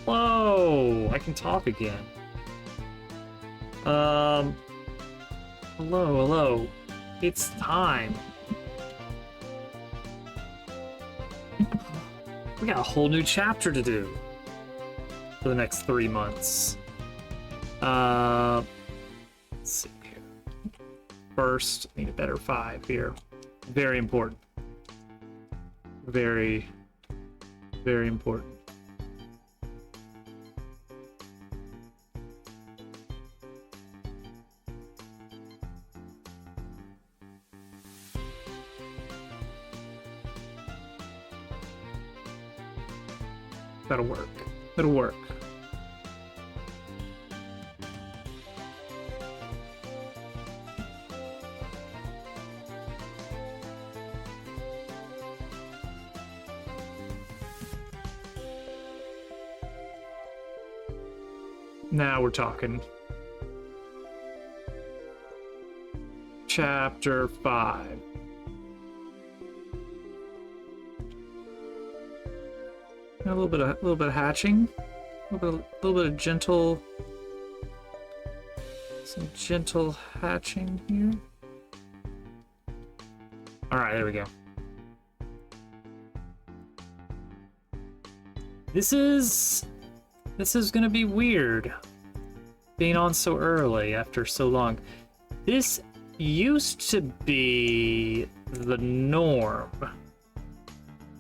Hello! I can talk again. Hello, hello. It's time. We got a whole new chapter to do for the next 3 months. Let's see here. First, I need a better 5 here. Very important. Very, very important. That'll work. It'll work. Now we're talking. Chapter 5. A little bit of hatching, a little bit of gentle, some gentle hatching here. All right, there we go. This is gonna be weird, being on so early after so long. This used to be the norm,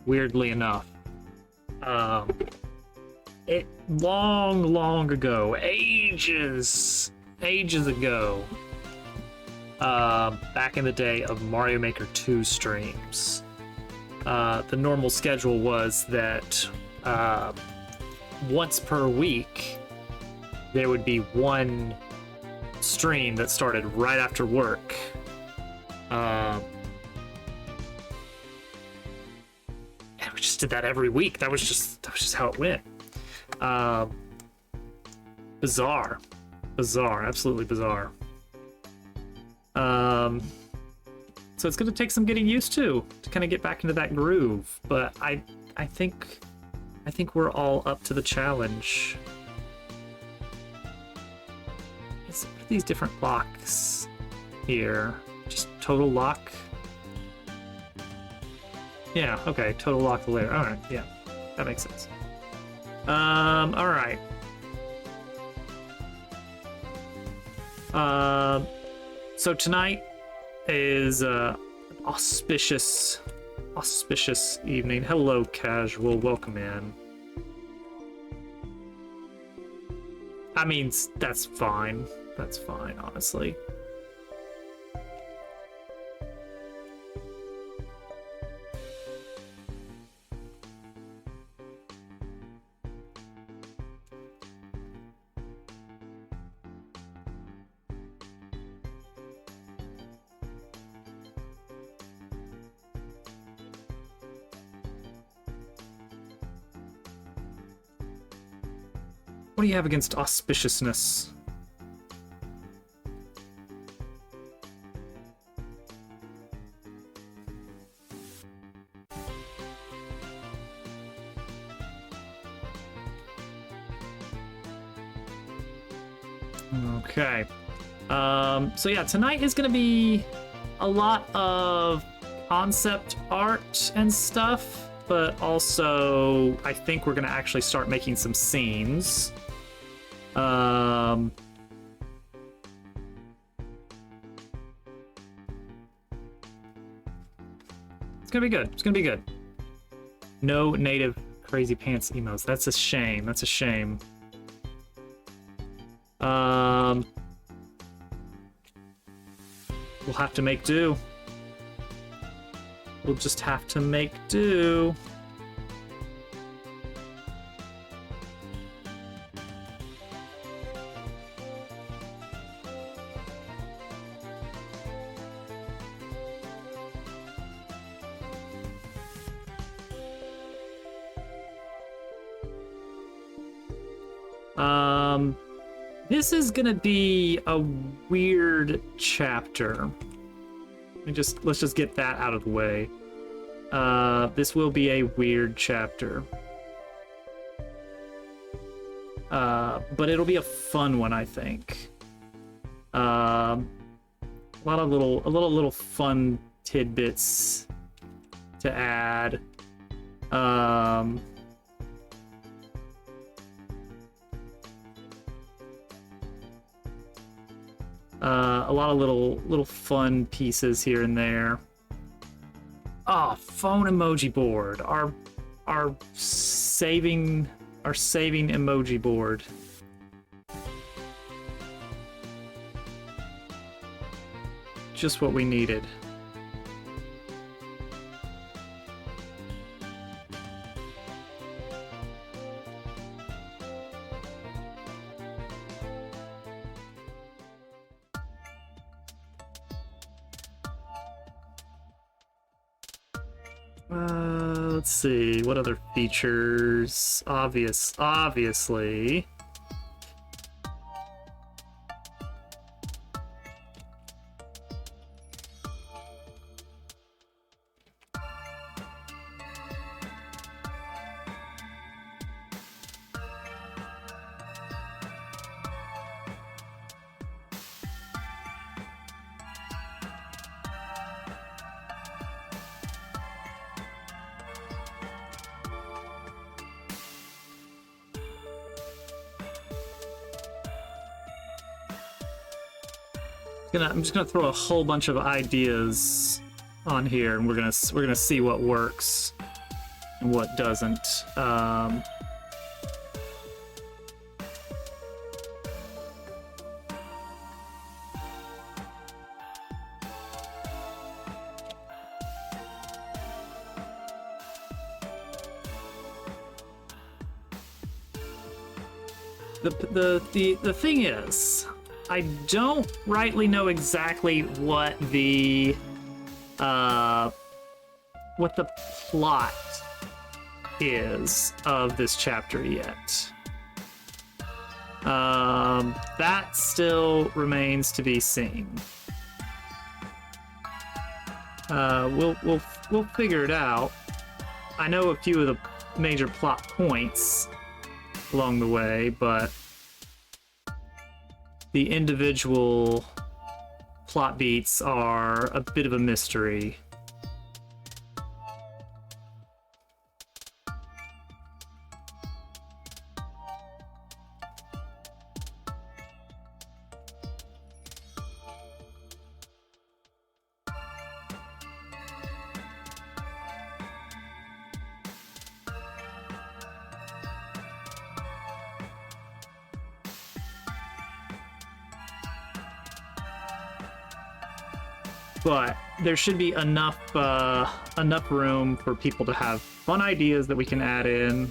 weirdly enough. It long ago, ages ago, back in the day of Mario Maker 2 streams, the normal schedule was that once per week there would be one stream that started right after work. We just did that every week. That was just how it went. Bizarre, absolutely bizarre. So it's gonna take some getting used to kind of get back into that groove. But I think we're all up to the challenge. What are these different locks here? Just total lock. Yeah, okay, total lock the layer. Alright, yeah, that makes sense. Alright. So tonight is an auspicious evening. Hello, Casual, welcome in. I mean, that's fine. That's fine, honestly. What do you have against auspiciousness? Okay. So yeah, tonight is gonna be a lot of concept art and stuff, but also I think we're gonna actually start making some scenes. It's gonna be good. It's gonna be good. No native crazy pants emos. That's a shame. That's a shame. We'll have to make do. We'll just have to make do. This is gonna be a weird chapter. Let's just get that out of the way. This will be a weird chapter. But it'll be a fun one, I think. A lot of little fun tidbits to add. A lot of little fun pieces here and there. Ah, phone emoji board. Our saving emoji board. Just what we needed. Let's see, what other features? Obviously. I'm just gonna throw a whole bunch of ideas on here, and we're gonna see what works and what doesn't. The thing is, I don't rightly know exactly what the plot is of this chapter yet. That still remains to be seen. We'll figure it out. I know a few of the major plot points along the way, but the individual plot beats are a bit of a mystery. But there should be enough room for people to have fun ideas that we can add in.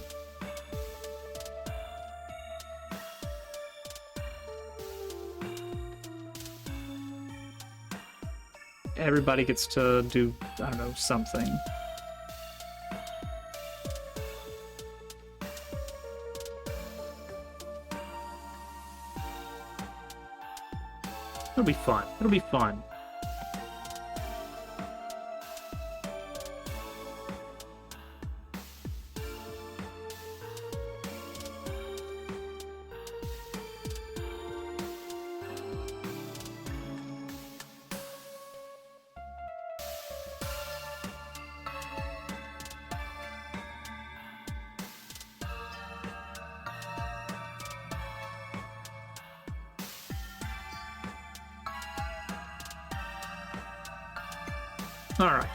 Everybody gets to do, I don't know, something. It'll be fun. It'll be fun. All right.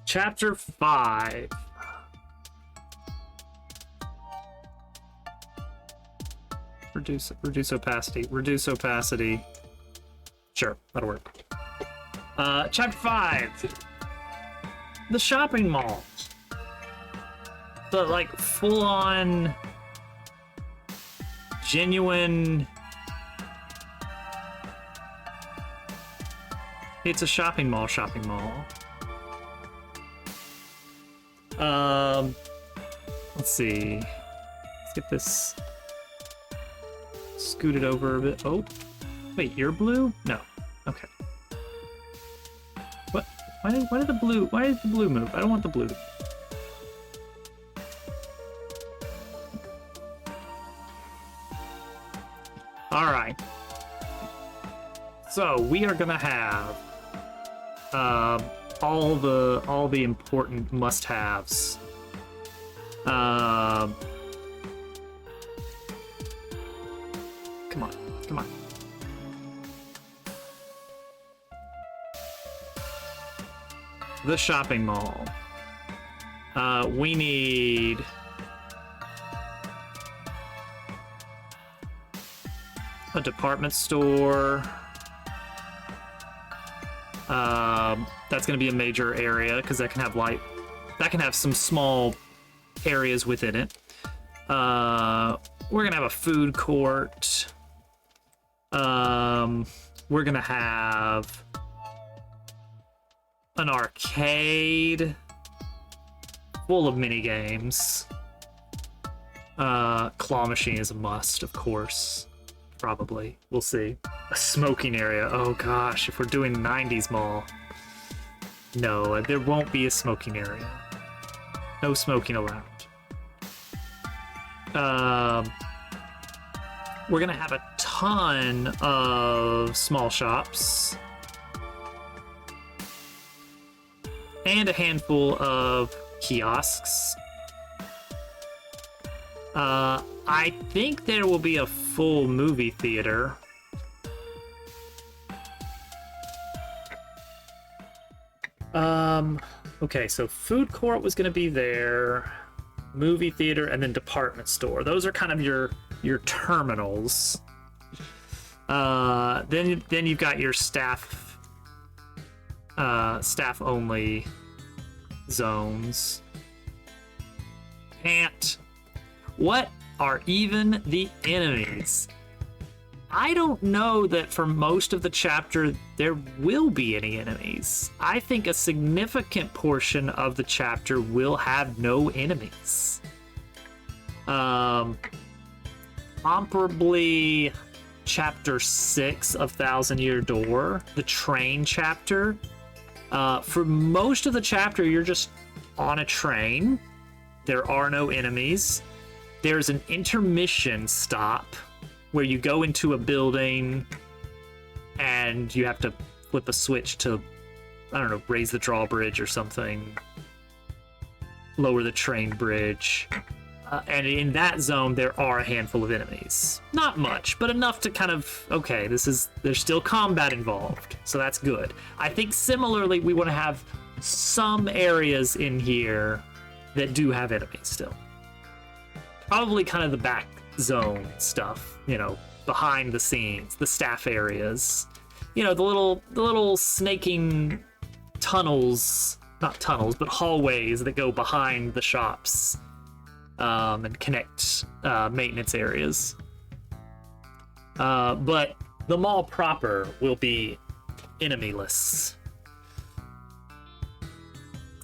Chapter 5. Reduce opacity. Reduce opacity. Sure, that'll work. Chapter 5. The shopping mall. The, like, full-on, genuine... It's a shopping mall. Let's see. Let's get this scoot it over a bit. Oh, wait, you're blue? No. Okay. What? Why did the blue move? I don't want the blue. All right. So we are gonna have all the important must-haves. Come on, come on. The shopping mall. We need a department store. That's going to be a major area because that can have some small areas within it. We're going to have a food court. We're going to have an arcade full of mini games. Claw machine is a must, of course. Probably. We'll see. A smoking area. Oh gosh, if we're doing 90s mall. No, there won't be a smoking area. No smoking allowed. We're gonna have a ton of small shops. And a handful of kiosks. I think there will be a full movie theater. Okay, so food court was gonna be there, movie theater, and then department store. Those are kind of your terminals. Then you've got your staff only zones. What are even the enemies? I don't know that for most of the chapter there will be any enemies. I think a significant portion of the chapter will have no enemies. Comparably, chapter 6 of Thousand Year Door, the train chapter. For most of the chapter, you're just on a train. There are no enemies. There's an intermission stop where you go into a building and you have to flip a switch to, I don't know, raise the drawbridge or something, lower the train bridge. And in that zone, there are a handful of enemies. Not much, but enough to kind of, okay, there's still combat involved, so that's good. I think similarly, we want to have some areas in here that do have enemies still. Probably kind of the back zone stuff, you know, behind the scenes, the staff areas, you know, the little snaking tunnels, not tunnels, but hallways that go behind the shops, and connect maintenance areas. But the mall proper will be enemyless.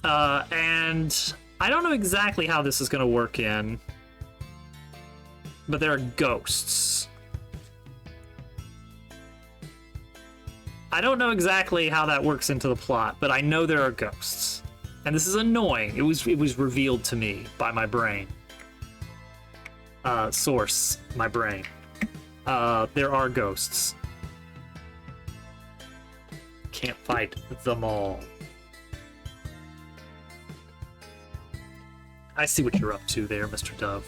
And I don't know exactly how this is going to work in, but there are ghosts. I don't know exactly how that works into the plot, but I know there are ghosts. And this is annoying. It was revealed to me by my brain. Source, my brain. There are ghosts. Can't fight them all. I see what you're up to there, Mr. Dove.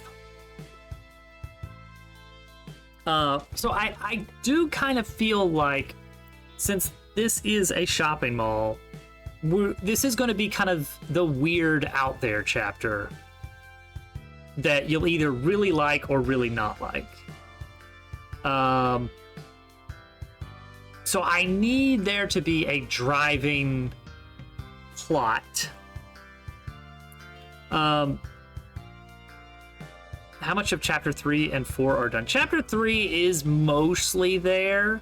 So I do kind of feel like, since this is a shopping mall, this is going to be kind of the weird out there chapter that you'll either really like or really not like. So I need there to be a driving plot. How much of chapter 3 and 4 are done? Chapter 3 is mostly there.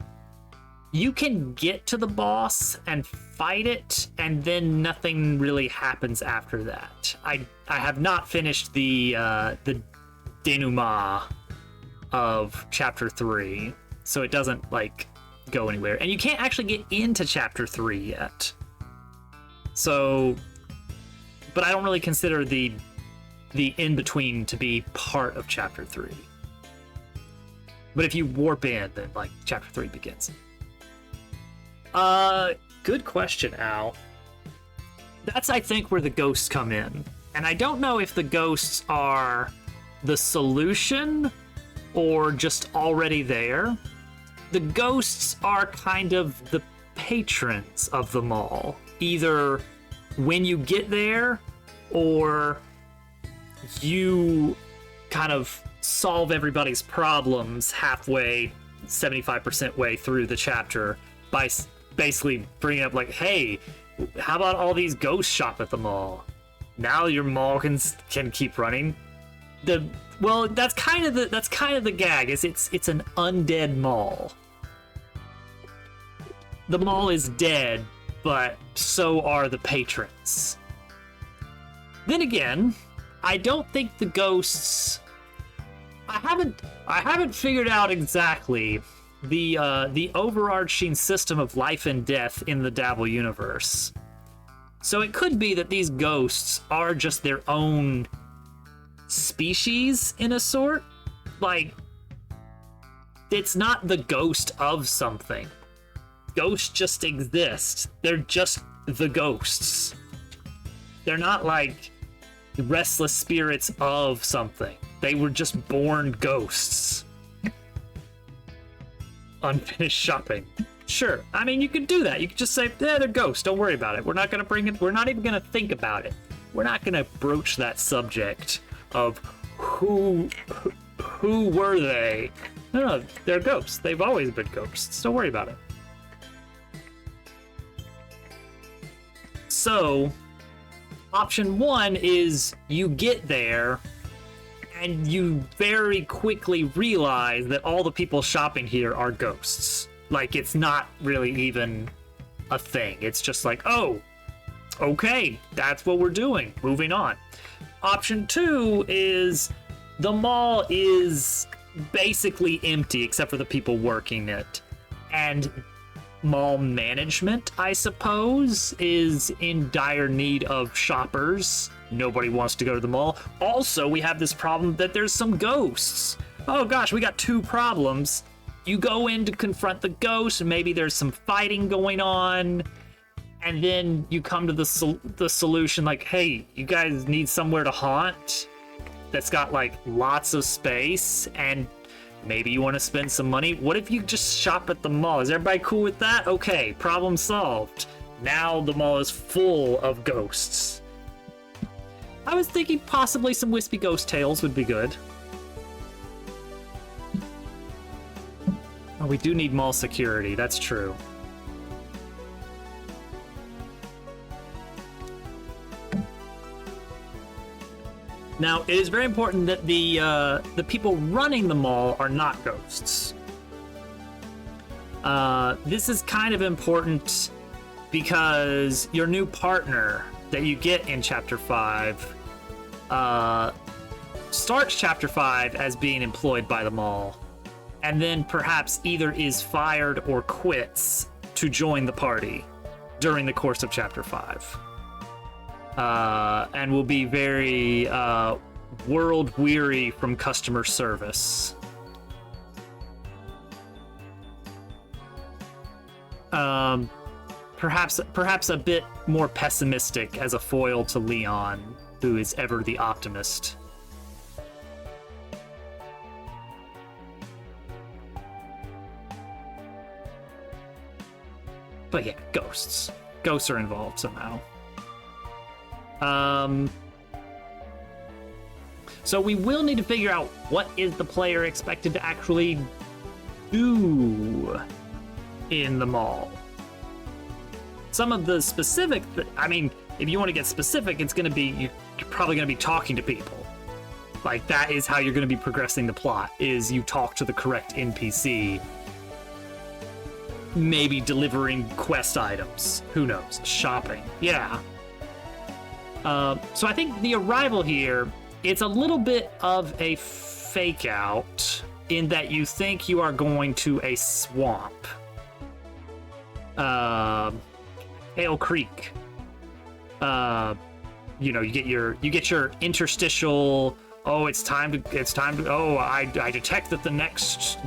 You can get to the boss and fight it, and then nothing really happens after that. I have not finished the denouement of chapter 3, so it doesn't like go anywhere. And you can't actually get into chapter 3 yet. So, but I don't really consider the in-between to be part of chapter 3. But if you warp in, then like chapter 3 begins. Good question, Al. That's, I think, where the ghosts come in. And I don't know if the ghosts are the solution or just already there. The ghosts are kind of the patrons of the mall, either when you get there or you kind of solve everybody's problems halfway, 75% way through the chapter by basically bringing up like, hey, how about all these ghosts shop at the mall? Now your mall can keep running. Well, that's kind of the gag. Is it's an undead mall. The mall is dead, but so are the patrons. Then again, I don't think the ghosts. I haven't figured out exactly the overarching system of life and death in the Dabble universe. So it could be that these ghosts are just their own species in a sort. Like, it's not the ghost of something. Ghosts just exist. They're just the ghosts. They're not like restless spirits of something. They were just born ghosts. Unfinished shopping. Sure. I mean, you could do that. You could just say, yeah, they're ghosts. Don't worry about it. We're not going to bring it. We're not even going to think about it. We're not going to broach that subject of who were they? No, they're ghosts. They've always been ghosts. Don't worry about it. So, option 1 is you get there and you very quickly realize that all the people shopping here are ghosts. Like, it's not really even a thing. It's just like, oh, okay, that's what we're doing. Moving on. Option 2 is the mall is basically empty except for the people working it. And mall management, I suppose, is in dire need of shoppers. Nobody wants to go to the mall. Also, we have this problem that there's some ghosts. Oh gosh, we got 2 problems. You go in to confront the ghost, and maybe there's some fighting going on, and then you come to the solution like, hey, you guys need somewhere to haunt that's got like lots of space, and maybe you want to spend some money. What if you just shop at the mall? Is everybody cool with that? Okay, problem solved. Now the mall is full of ghosts. I was thinking possibly some wispy ghost tales would be good. Oh, we do need mall security, that's true. Now, it is very important that the people running the mall are not ghosts. This is kind of important because your new partner that you get in Chapter 5 starts Chapter 5 as being employed by the mall, and then perhaps either is fired or quits to join the party during the course of Chapter 5. And will be very world weary from customer service. Perhaps a bit more pessimistic as a foil to Leon, who is ever the optimist. But yeah, ghosts. Ghosts are involved somehow. So we will need to figure out what is the player expected to actually do in the mall. Some of the specific, I mean, if you want to get specific, it's going to be, you're probably going to be talking to people. Like, that is how you're going to be progressing the plot, is you talk to the correct NPC. Maybe delivering quest items. Who knows? Shopping. Yeah. So I think the arrival here, it's a little bit of a fake out in that you think you are going to a swamp. Hale Creek. You know, you get your interstitial. Oh, it's time to. Oh, I detect that the next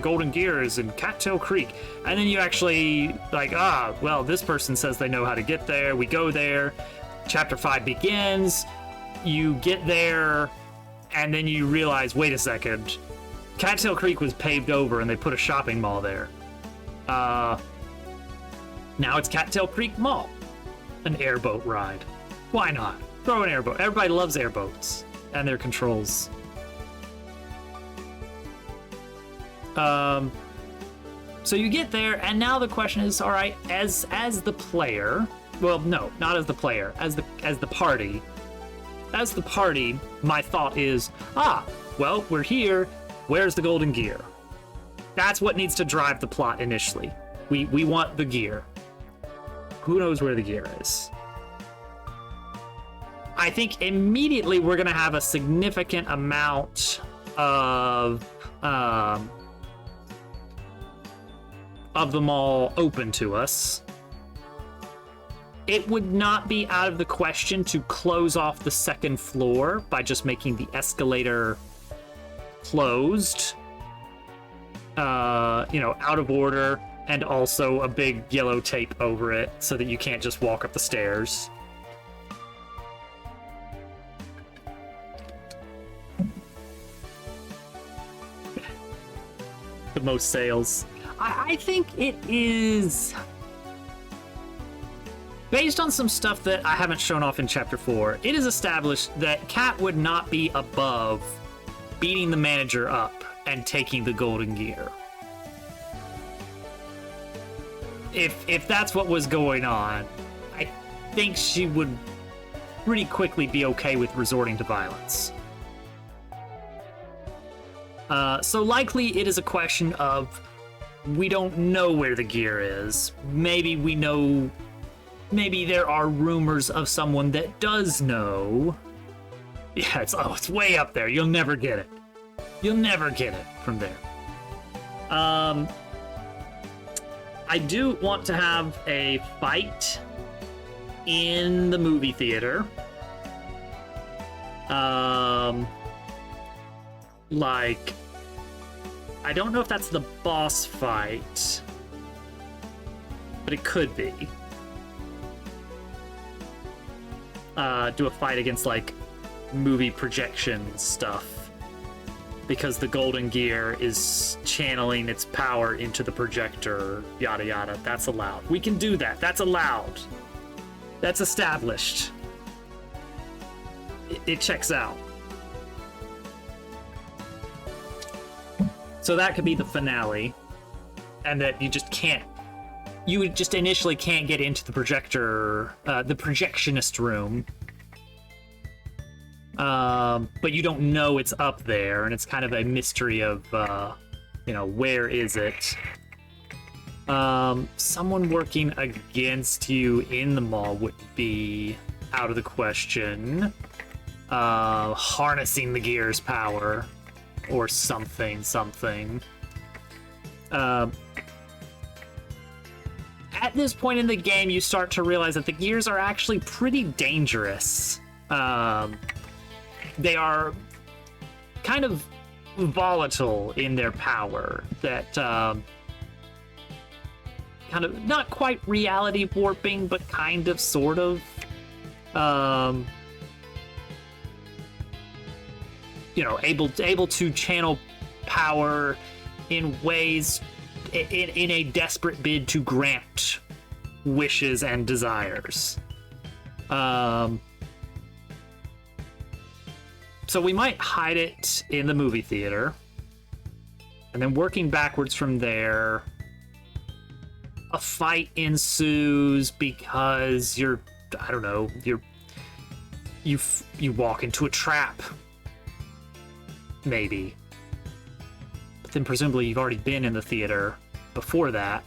Golden Gear is in Cattail Creek, and then you actually like, well, this person says they know how to get there. We go there. Chapter 5 begins. You get there, and then you realize, wait a second, Cattail Creek was paved over, and they put a shopping mall there. Now it's Cattail Creek Mall. An airboat ride. Why not? Throw an airboat. Everybody loves airboats and their controls. So you get there, and now the question is, all right, as the player, well, no, not as the player, as the party. As the party, my thought is, well, we're here. Where's the Golden Gear? That's what needs to drive the plot initially. We want the gear. Who knows where the gear is? I think immediately we're going to have a significant amount of the mall open to us. It would not be out of the question to close off the second floor by just making the escalator closed, out of order, and also a big yellow tape over it so that you can't just walk up the stairs. The most sales. I think it is... Based on some stuff that I haven't shown off in Chapter 4, it is established that Cat would not be above beating the manager up and taking the Golden Gear. If that's what was going on, I think she would pretty quickly be okay with resorting to violence. So likely it is a question of, we don't know where the gear is. Maybe we know... Maybe there are rumors of someone that does know. Yeah, it's way up there. You'll never get it. You'll never get it from there. I do want to have a fight in the movie theater. Like, I don't know if that's the boss fight, but it could be. Do a fight against, like, movie projection stuff, because the Golden Gear is channeling its power into the projector, yada yada. That's allowed. We can do that. That's allowed. That's established. It checks out. So that could be the finale, and that you just can't. You just initially can't get into the projector, the projectionist room. But you don't know it's up there, and it's kind of a mystery of, where is it? Someone working against you in the mall would be out of the question. Harnessing the gear's power, or something. At this point in the game, you start to realize that the gears are actually pretty dangerous. They are kind of volatile in their power, that kind of not quite reality warping, but kind of sort of able to channel power in ways in a desperate bid to grant wishes and desires. So we might hide it in the movie theater, and then working backwards from there, a fight ensues because you walk into a trap, maybe. But then presumably you've already been in the theater before that,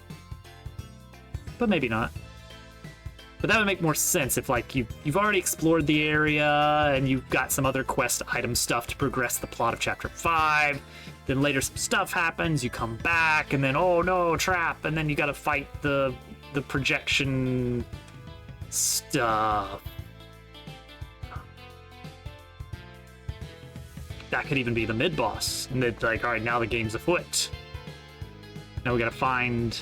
but maybe not. But that would make more sense if, like, you've already explored the area and you've got some other quest item stuff to progress the plot of Chapter 5. Then later some stuff happens, you come back, and then, oh no, trap, and then you gotta fight the projection stuff. That could even be the mid-boss. And they're like, alright, now the game's afoot. Now we gotta find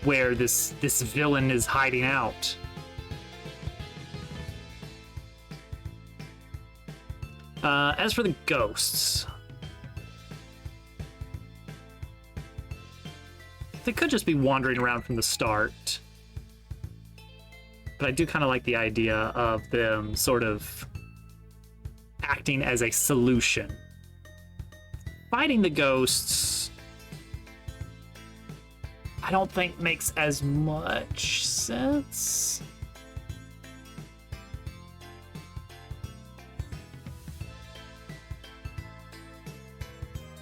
where this villain is hiding out. As for the ghosts, they could just be wandering around from the start. But I do kind of like the idea of them sort of acting as a solution. Fighting the ghosts, I don't think makes as much sense.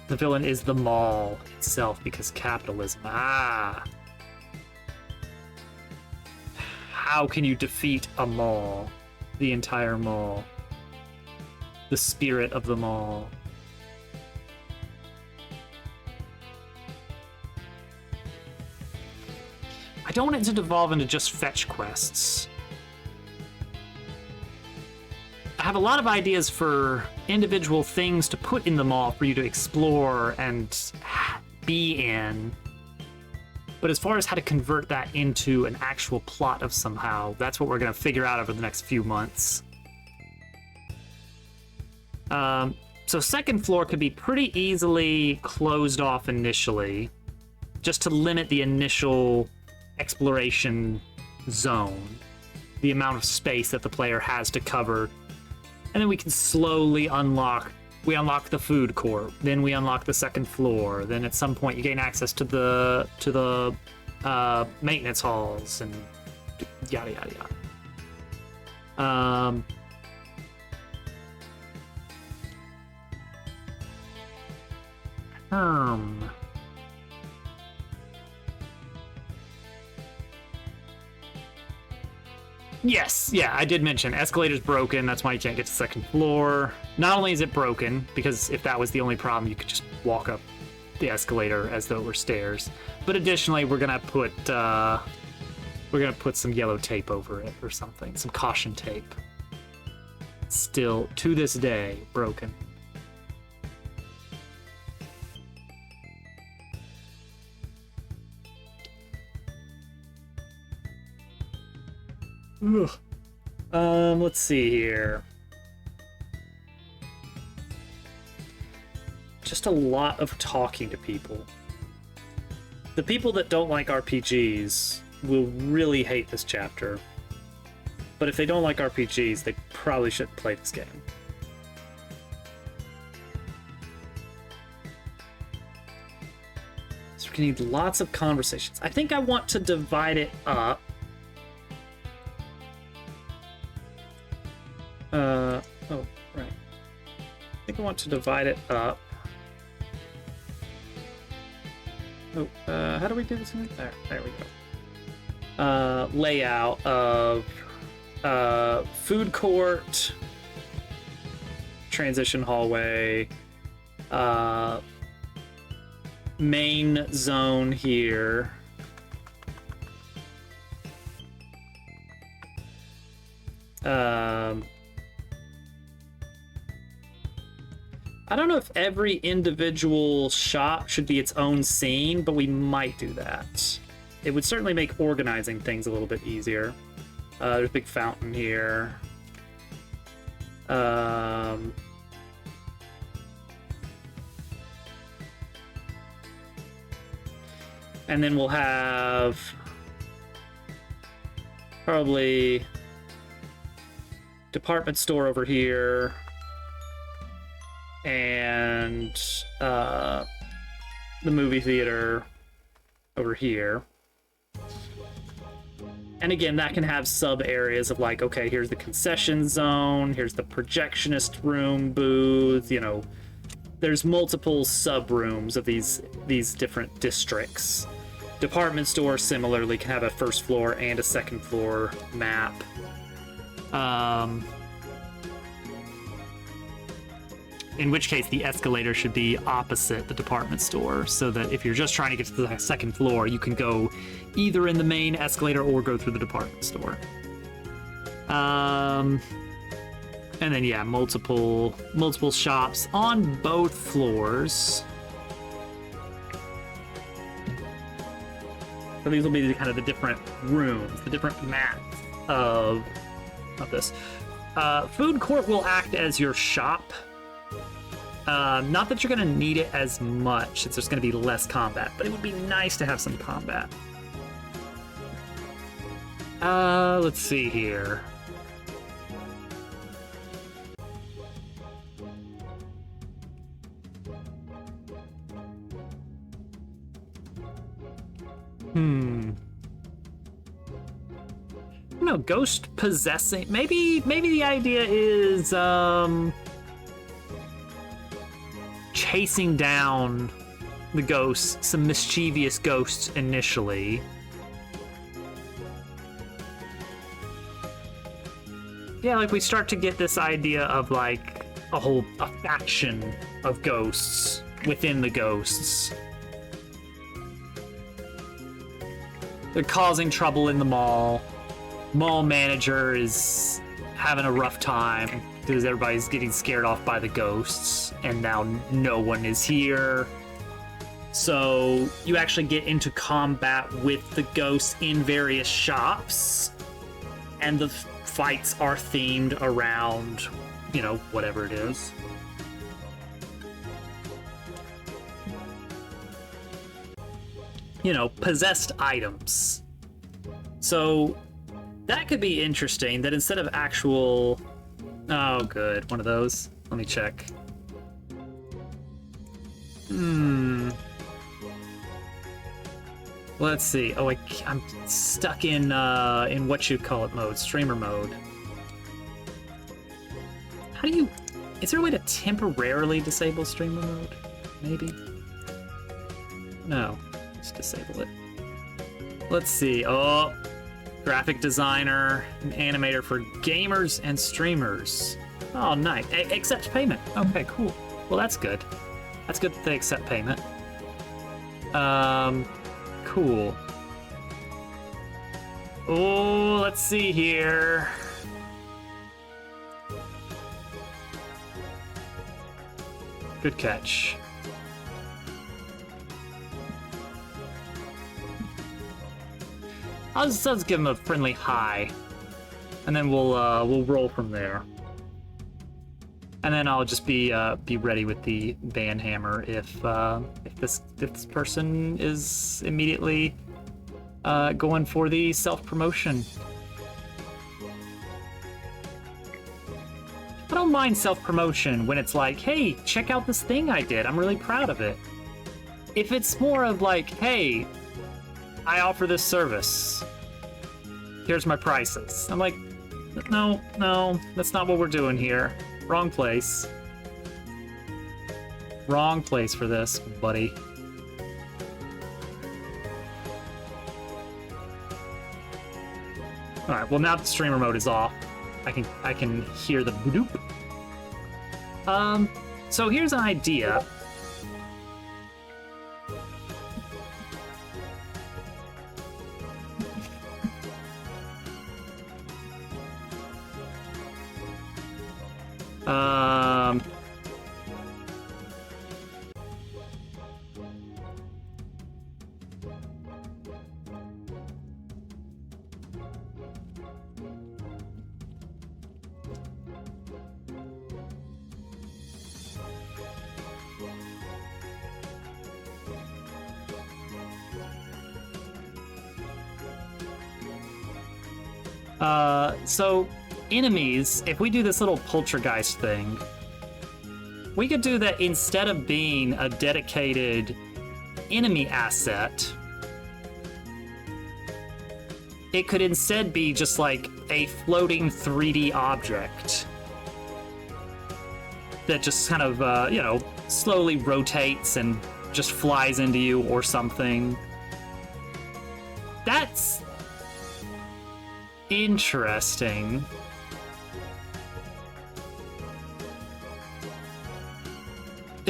The villain is the mall itself because capitalism. Ah. How can you defeat a mall? The entire mall. The spirit of the mall. I don't want it to devolve into just fetch quests. I have a lot of ideas for individual things to put in the mall for you to explore and be in. But as far as how to convert that into an actual plot of somehow, that's what we're going to figure out over the next few months. So second floor could be pretty easily closed off initially, just to limit the initial exploration zone, the amount of space that the player has to cover. And then we can slowly unlock. We unlock the food court, then we unlock the second floor. Then at some point you gain access to the maintenance halls and yada yada yada. Yes, yeah, I did mention escalator's broken. That's why you can't get to the second floor. Not only is it broken, because if that was the only problem, you could just walk up the escalator as though it were stairs. But additionally, we're gonna put some yellow tape over it or something, some caution tape. Still, to this day, broken. Ugh. Let's see here. Just a lot of talking to people. The people that don't like RPGs will really hate this chapter. But if they don't like RPGs, they probably shouldn't play this game. So we're gonna need lots of conversations. I think I want to divide it up. Oh, right. I think I want to divide it up. Oh, how do we do this? There we go. Layout of food court, transition hallway, main zone here. I don't know if every individual shop should be its own scene, but we might do that. It would certainly make organizing things a little bit easier. There's a big fountain here. And then we'll have probably department store over here. And the movie theater over here. And again, that can have sub areas of like, okay, here's the concession zone, here's the projectionist room booth, you know, there's multiple sub rooms of these different districts. Department store similarly can have a first floor and a second floor in which case the escalator should be opposite the department store, so that if you're just trying to get to the second floor, you can go either in the main escalator or go through the department store. And then yeah, multiple shops on both floors. So these will be the, kind of the different rooms, the different mats of this. Food court will act as your shop. Not that you're going to need it as much, since there's going to be less combat, but it would be nice to have some combat. Let's see here. No, ghost possessing. Maybe the idea is chasing down the ghosts, some mischievous ghosts initially. Yeah, like we start to get this idea of like a faction of ghosts within the ghosts. They're causing trouble in the mall. Mall manager is having a rough time because everybody's getting scared off by the ghosts, and now no one is here. So you actually get into combat with the ghosts in various shops, and the fights are themed around, you know, whatever it is. You know, possessed items. So that could be interesting, that instead of actual... Oh, good. One of those. Let me check. Let's see. Oh, I'm stuck in what you call it mode, streamer mode. How do you... Is there a way to temporarily disable streamer mode? Maybe? No. Just disable it. Let's see. Oh, graphic designer, an animator for gamers and streamers. Oh, nice. Accept payment. Okay, cool. Well, that's good. That's good that they accept payment. Cool. Oh, let's see here. Good catch. I'll just give him a friendly hi, and then we'll roll from there. And then I'll just be ready with the band hammer if this person is immediately going for the self-promotion. I don't mind self-promotion when it's like, hey, check out this thing I did. I'm really proud of it. If it's more of like, hey, I offer this service. Here's my prices. I'm like, no, that's not what we're doing here. Wrong place. Wrong place for this, buddy. All right. Well, now the streamer mode is off, I can hear the bloop. So here's an idea. So enemies, if we do this little poltergeist thing, we could do that instead of being a dedicated enemy asset. It could instead be just like a floating 3D object that just kind of, you know, slowly rotates and just flies into you or something. That's interesting.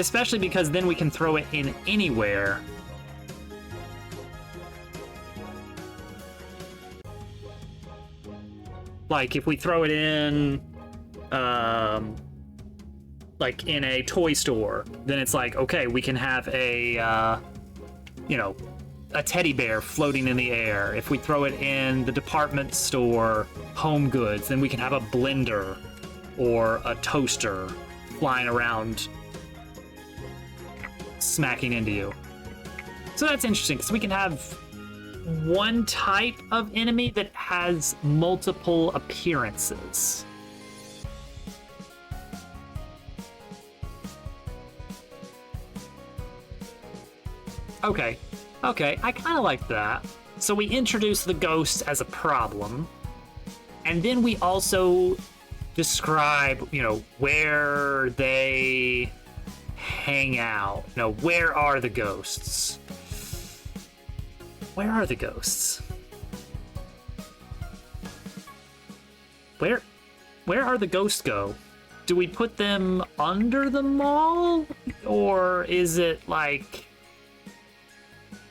Especially because then we can throw it in anywhere. Like, if we throw it in, like, in a toy store, then it's like, okay, we can have a, you know, a teddy bear floating in the air. If we throw it in the department store home goods, then we can have a blender or a toaster flying around smacking into you. So that's interesting, because we can have one type of enemy that has multiple appearances. Okay, I kind of like that. So we introduce the ghosts as a problem, and then we also describe, you know, where they hang out. No, where are the ghosts? Where are the ghosts? Where are the ghosts go? Do we put them under the mall? Or is it like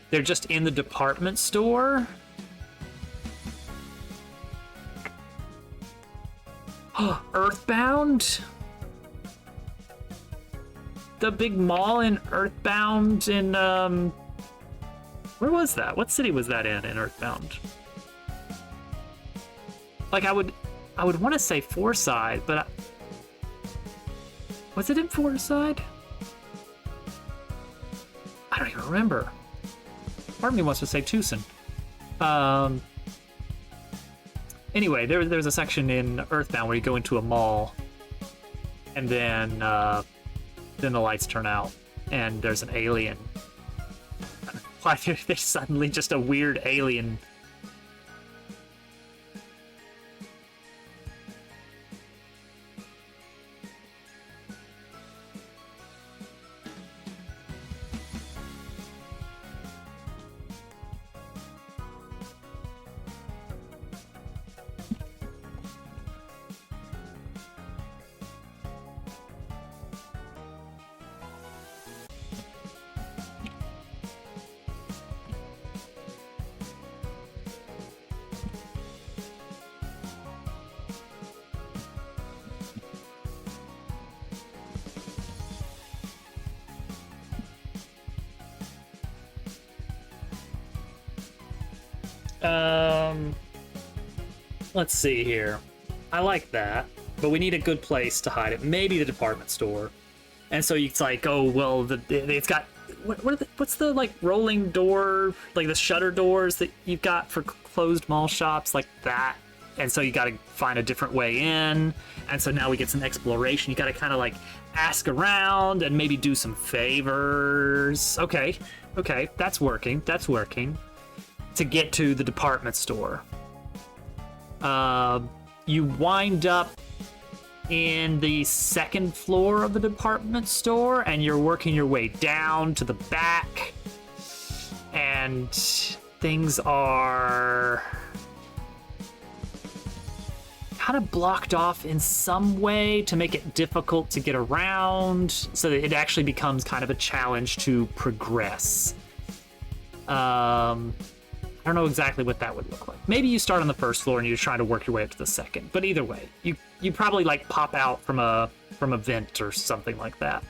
they're just in the department store? Earthbound? The big mall in Earthbound in, where was that? What city was that in Earthbound? Like, I would want to say Fourside, but was it in Fourside? I don't even remember. Part of me wants to say Tucson. Anyway, there's a section in Earthbound where you go into a mall, and then the lights turn out, and there's an alien. Why there's suddenly just a weird alien? Let's see here. I like that, but we need a good place to hide it. Maybe the department store. And so it's like, oh well, it's got what's the like rolling door, like the shutter doors that you've got for closed mall shops, like that. And so you got to find a different way in. And so now we get some exploration. You got to kind of like ask around and maybe do some favors. Okay, that's working. That's working. To get to the department store. You wind up in the second floor of the department store, and you're working your way down to the back, and things are kind of blocked off in some way to make it difficult to get around, so that it actually becomes kind of a challenge to progress. I don't know exactly what that would look like. Maybe you start on the first floor and you're trying to work your way up to the second. But either way, you probably like pop out from a vent or something like that.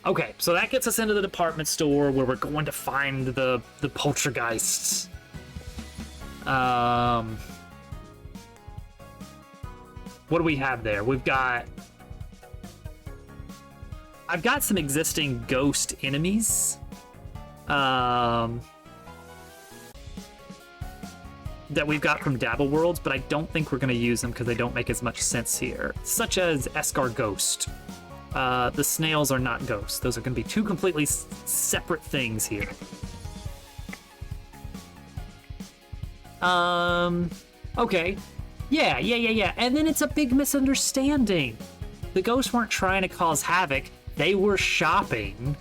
Okay, so that gets us into the department store where we're going to find the poltergeists. What do we have there? I've got some existing ghost enemies. That we've got from Dabble Worlds, but I don't think we're going to use them because they don't make as much sense here. Such as Escarghost. The snails are not ghosts. Those are going to be two completely separate things here. Okay. Yeah. And then it's a big misunderstanding. The ghosts weren't trying to cause havoc. They were shopping.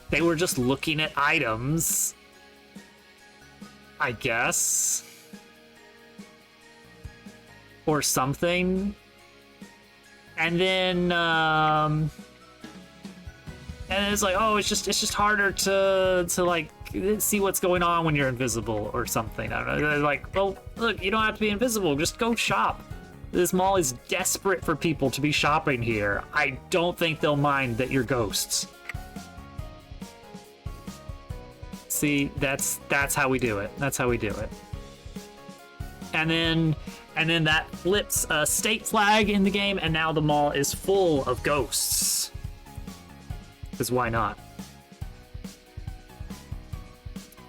They were just looking at items, I guess. Or something. And then, and it's like, oh, it's just harder to like see what's going on when you're invisible or something. I don't know. They're like, well, look, you don't have to be invisible. Just go shop. This mall is desperate for people to be shopping here. I don't think they'll mind that you're ghosts. See, that's how we do it. That's how we do it. And then that flips a state flag in the game, and now the mall is full of ghosts. Because why not?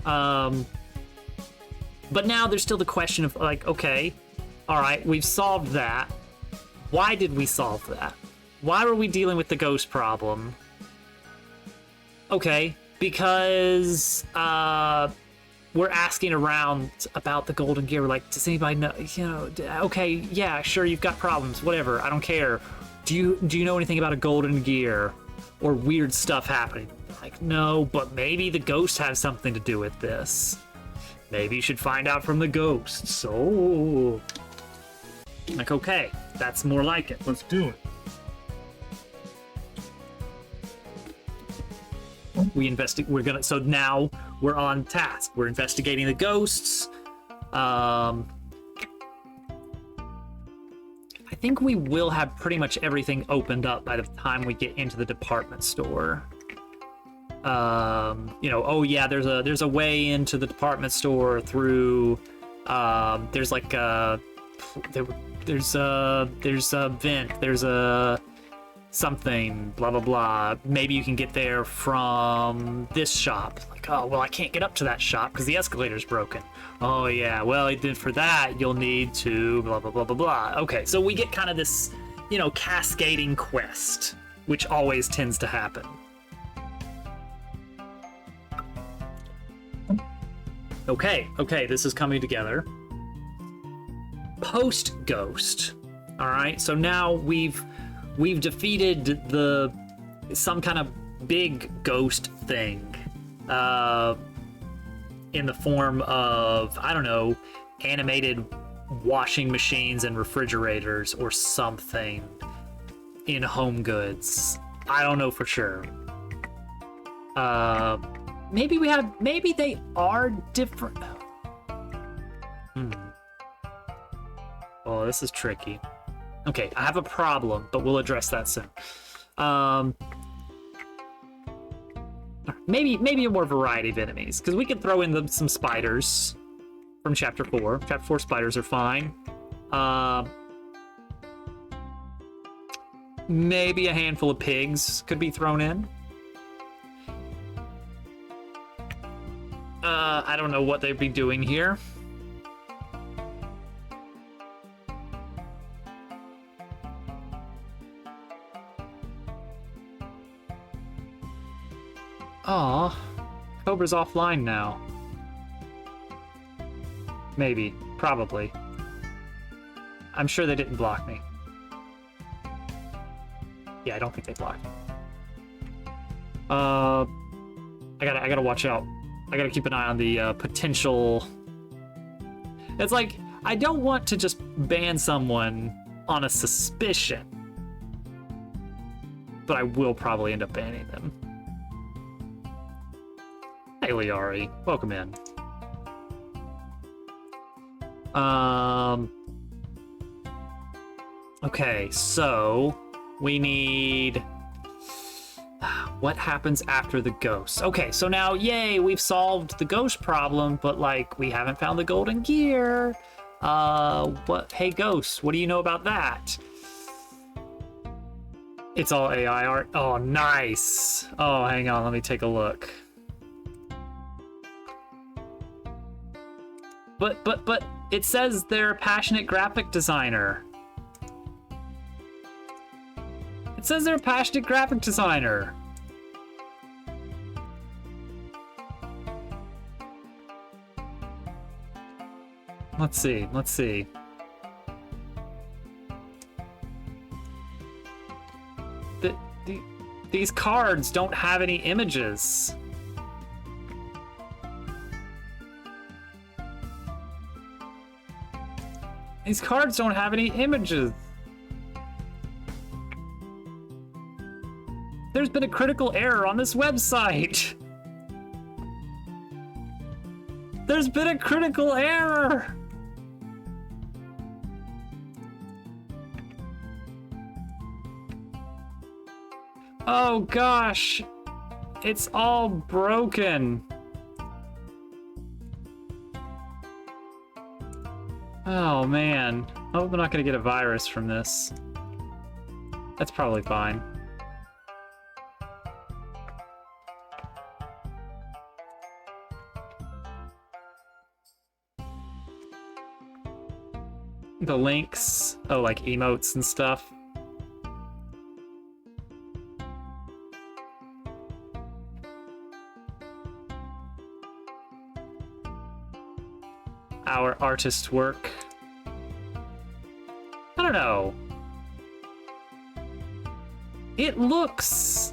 But now there's still the question of like, okay, all right, we've solved that. Why did we solve that? Why were we dealing with the ghost problem? Okay, because we're asking around about the golden gear. We're like, does anybody know? You know, okay, yeah, sure, you've got problems, whatever. I don't care. Do you know anything about a golden gear or weird stuff happening? Like, no, but maybe the ghosts have something to do with this. Maybe you should find out from the ghosts. Oh, like, okay, that's more like it. Let's do it. So now we're on task. We're investigating the ghosts. I think we will have pretty much everything opened up by the time we get into the department store. You know, oh yeah, there's a way into the department store through, there's like there's a vent, there's a something, blah blah blah. Maybe you can get there from this shop. Like, oh well, I can't get up to that shop because the escalator's broken. Oh yeah, well then for that you'll need to blah blah blah blah blah. Okay, so we get kind of this, you know, cascading quest, which always tends to happen. Okay, this is coming together. Post-ghost. All right, so now we've defeated some kind of big ghost thing in the form of, I don't know, animated washing machines and refrigerators or something in Home Goods. I don't know for sure. Maybe they are different. Oh, this is tricky. Okay, I have a problem, but we'll address that soon. Maybe a more variety of enemies, because we could throw in some spiders from Chapter 4. Chapter 4 spiders are fine. Maybe a handful of pigs could be thrown in. I don't know what they'd be doing here. Aw, Cobra's offline now. Maybe, probably. I'm sure they didn't block me. Yeah, I don't think they blocked me. I gotta watch out. I gotta keep an eye on the potential. It's like, I don't want to just ban someone on a suspicion, but I will probably end up banning them. Hey, Liari, welcome in. Okay, so we need. What happens after the ghost? Okay, so now, yay, we've solved the ghost problem, but like, we haven't found the golden gear. What? Hey, ghost, what do you know about that? It's all AI art. Oh, nice. Oh, hang on, let me take a look. But it says they're a passionate graphic designer. It says they're a passionate graphic designer. Let's see. These cards don't have any images. These cards don't have any images. There's been a critical error on this website. There's been a critical error. Oh gosh, it's all broken. Oh man, I hope I'm not gonna get a virus from this. That's probably fine. The links, oh, like emotes and stuff. Our artist's work. I don't know. It looks...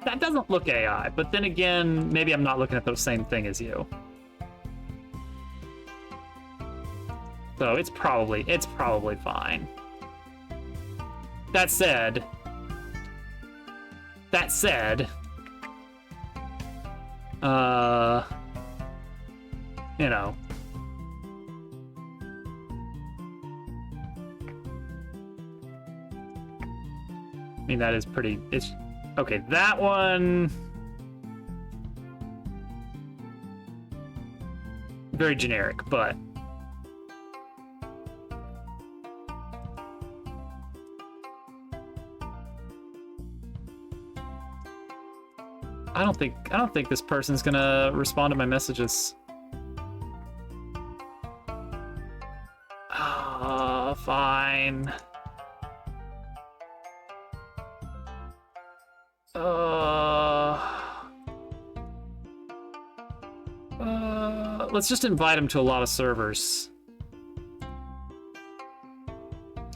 That doesn't look AI, but then again, maybe I'm not looking at the same thing as you. So it's probably fine. That said, you know. I mean, that is pretty, it's, okay, that one, very generic, but I don't think this person's gonna respond to my messages. Fine. Let's just invite him to a lot of servers.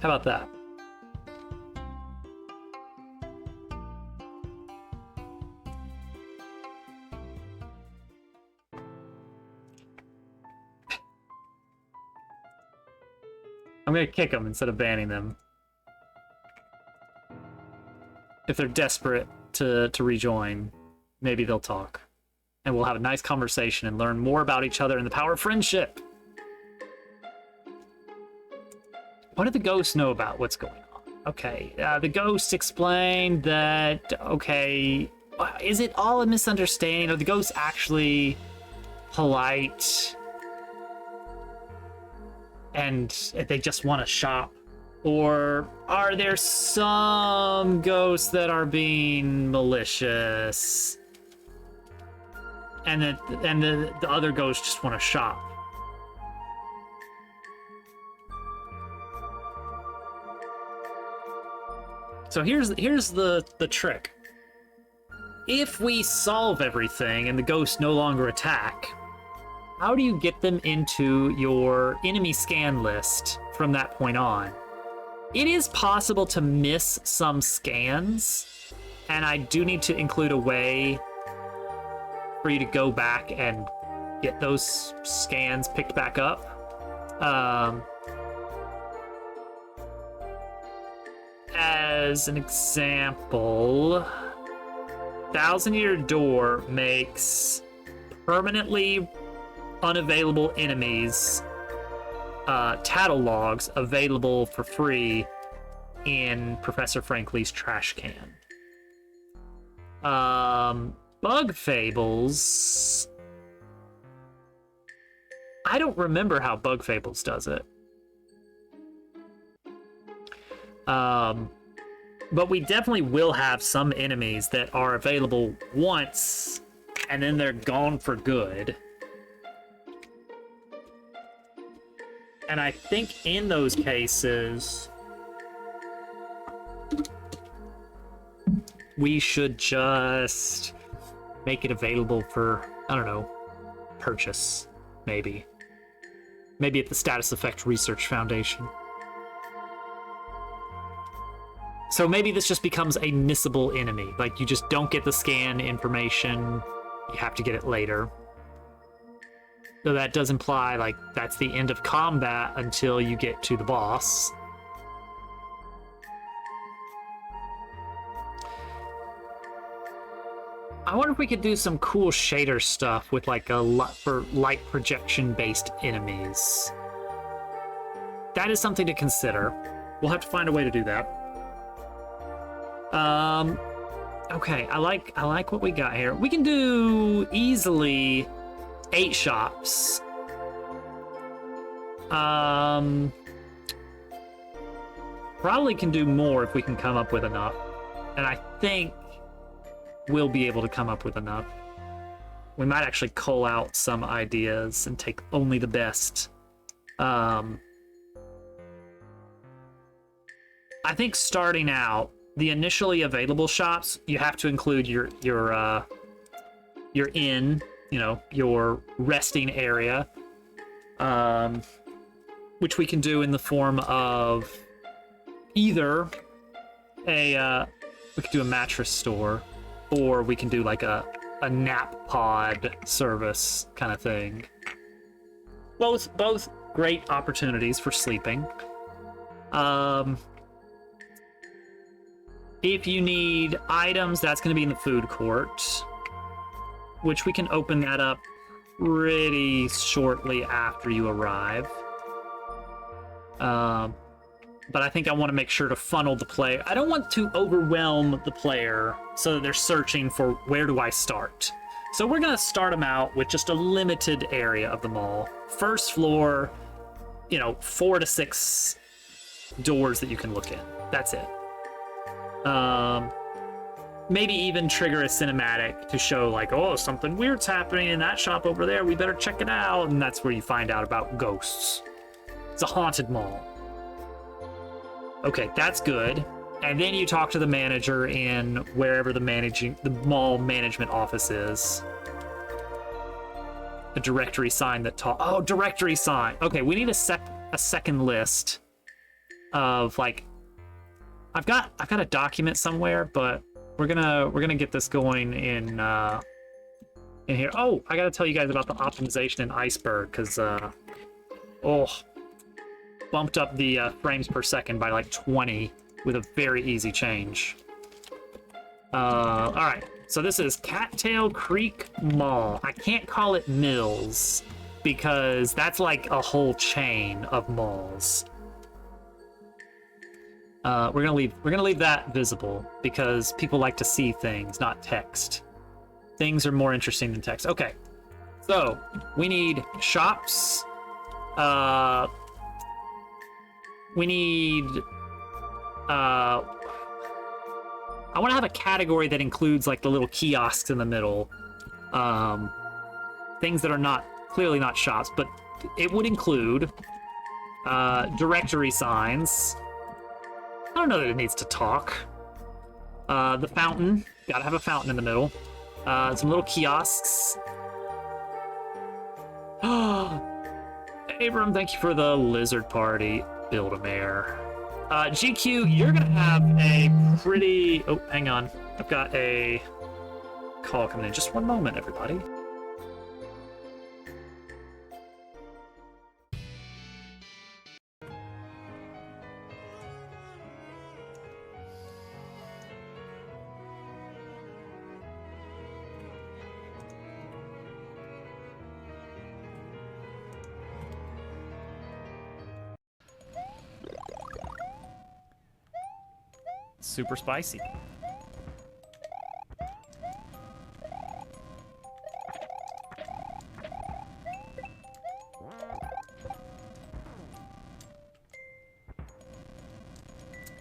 How about that? I'm gonna kick them instead of banning them. If they're desperate to rejoin, maybe they'll talk. And we'll have a nice conversation and learn more about each other and the power of friendship. What did the ghost know about what's going on? Okay, the ghost explained that, okay, is it all a misunderstanding? Are the ghosts actually polite? And they just want to shop? Or are there some ghosts that are being malicious? And the other ghosts just want to shop? So here's the trick. If we solve everything and the ghosts no longer attack, how do you get them into your enemy scan list from that point on? It is possible to miss some scans, and I do need to include a way for you to go back and get those scans picked back up. As an example, Thousand Year Door makes permanently unavailable enemies tattle logs available for free in Professor Frankly's trash can. Bug Fables, I don't remember how Bug Fables does it. But we definitely will have some enemies that are available once and then they're gone for good. And I think in those cases, we should just make it available for, I don't know, purchase, maybe. Maybe at the Status Effect Research Foundation. So maybe this just becomes a missable enemy. Like, you just don't get the scan information, you have to get it later. So that does imply, like, that's the end of combat until you get to the boss. I wonder if we could do some cool shader stuff with like for light projection based enemies. That is something to consider. We'll have to find a way to do that. Okay, I like what we got here. We can do easily 8 shops. Probably can do more if we can come up with enough. And I think we'll be able to come up with enough. We might actually cull out some ideas and take only the best. I think starting out, the initially available shops, you have to include your inn, you know, your resting area, which we can do in the form of either we could do a mattress store, or we can do like a nap pod service kind of thing. Both great opportunities for sleeping. If you need items, that's going to be in the food court, which we can open that up pretty shortly after you arrive. But I think I want to make sure to funnel the player. I don't want to overwhelm the player so that they're searching for where do I start. So we're going to start them out with just a limited area of the mall. First floor, you know, 4 to 6 doors that you can look in. That's it. Maybe even trigger a cinematic to show like, oh, something weird's happening in that shop over there. We better check it out. And that's where you find out about ghosts. It's a haunted mall. Okay, that's good. And then you talk to the manager in wherever the mall management office is. A directory sign that oh, directory sign. Okay, we need a second list of like, I've got a document somewhere, but we're gonna get this going in here. Oh, I gotta tell you guys about the optimization in Iceberg, because bumped up the frames per second by like 20 with a very easy change. All right, so this is Cattail Creek Mall. I can't call it Mills because that's like a whole chain of malls. We're gonna leave that visible because people like to see things, not text. Things are more interesting than text. Okay, so we need shops. We need. I want to have a category that includes like the little kiosks in the middle, things that are clearly not shops, but it would include directory signs. I don't know that it needs to talk. The fountain, gotta have a fountain in the middle. Some little kiosks. Abram, thank you for the lizard party. Build-A-Mare. GQ, you're gonna have a pretty... Oh, hang on. I've got a call coming in. Just one moment, everybody. Super spicy.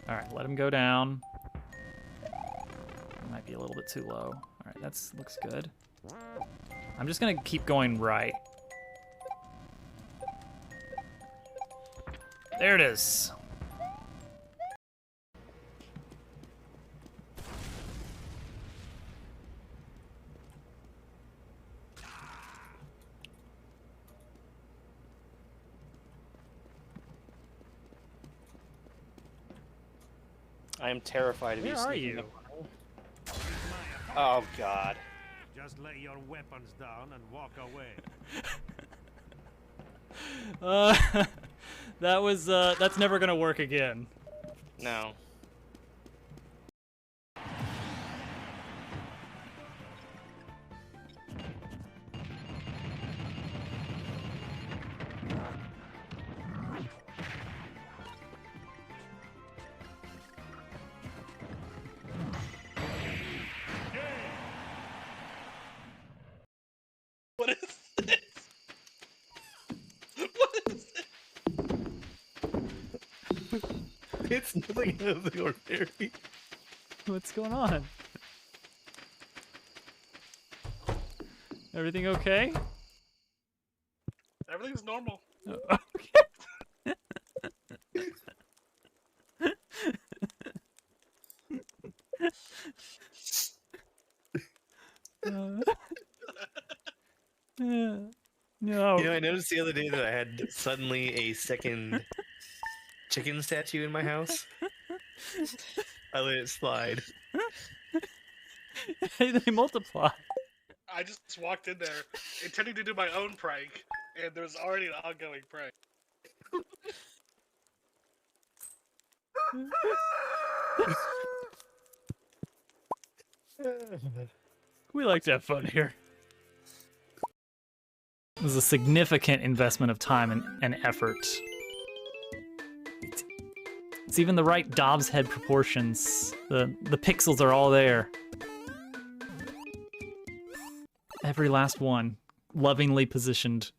All right, let him go down. It might be a little bit too low. All right, looks good. I'm just gonna keep going right. There it is. I am terrified of you. Where are you? Oh God. Just lay your weapons down and walk away. That's never gonna work again. No. It's nothing out of the ordinary. What's going on? Everything okay? Everything's normal. Oh, okay. No. You know, I noticed the other day that I had suddenly a second chicken statue in my house. I let it slide. They multiply. I just walked in there intending to do my own prank, and there's already an ongoing prank. We like to have fun here. It was a significant investment of time and effort. It's even the right Dobbs head proportions. The pixels are all there. Every last one, lovingly positioned.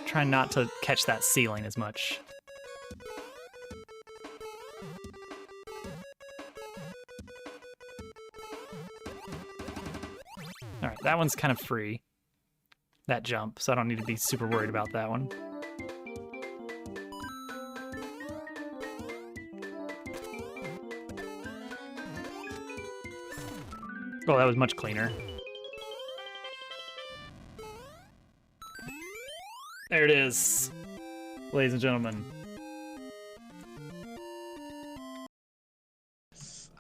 Try not to catch that ceiling as much. All right, that one's kind of free. That jump, so I don't need to be super worried about that one. Oh, that was much cleaner. There it is, ladies and gentlemen.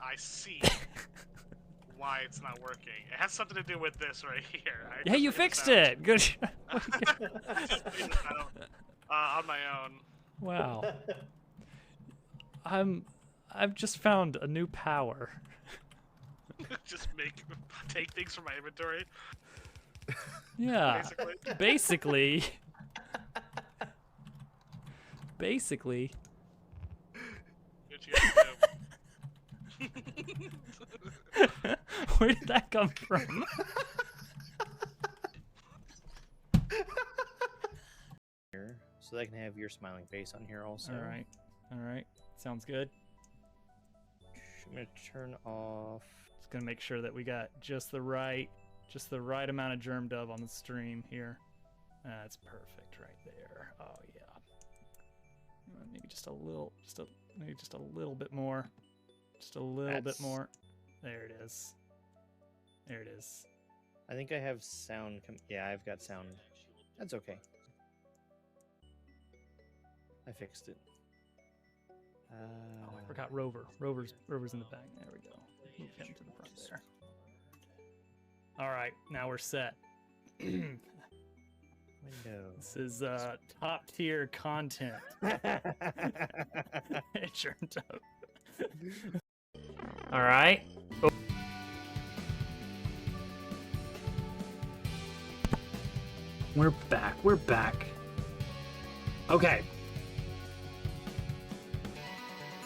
I see why it's not working. It has something to do with this right here. Yeah, you fixed it. Good. on my own. Wow. I've just found a new power. Just take things from my inventory. Yeah. Basically. Basically. What you gotta do. Where did that come from? Here, so that I can have your smiling face on here also. All right. Sounds good. I'm gonna turn off. Just gonna make sure that we got just the right amount of germ dove on the stream here. That's perfect right there. Oh yeah. Maybe just a little bit more. Just a little bit more. There it is. There it is. I think I have sound. Yeah, I've got sound. That's okay. I fixed it. Oh, I forgot Rover. Rover's in the back. There we go. Move him to the front there. All right, now we're set. Window. This is top tier content. It turned out. All right. Oh. We're back. We're back. Okay.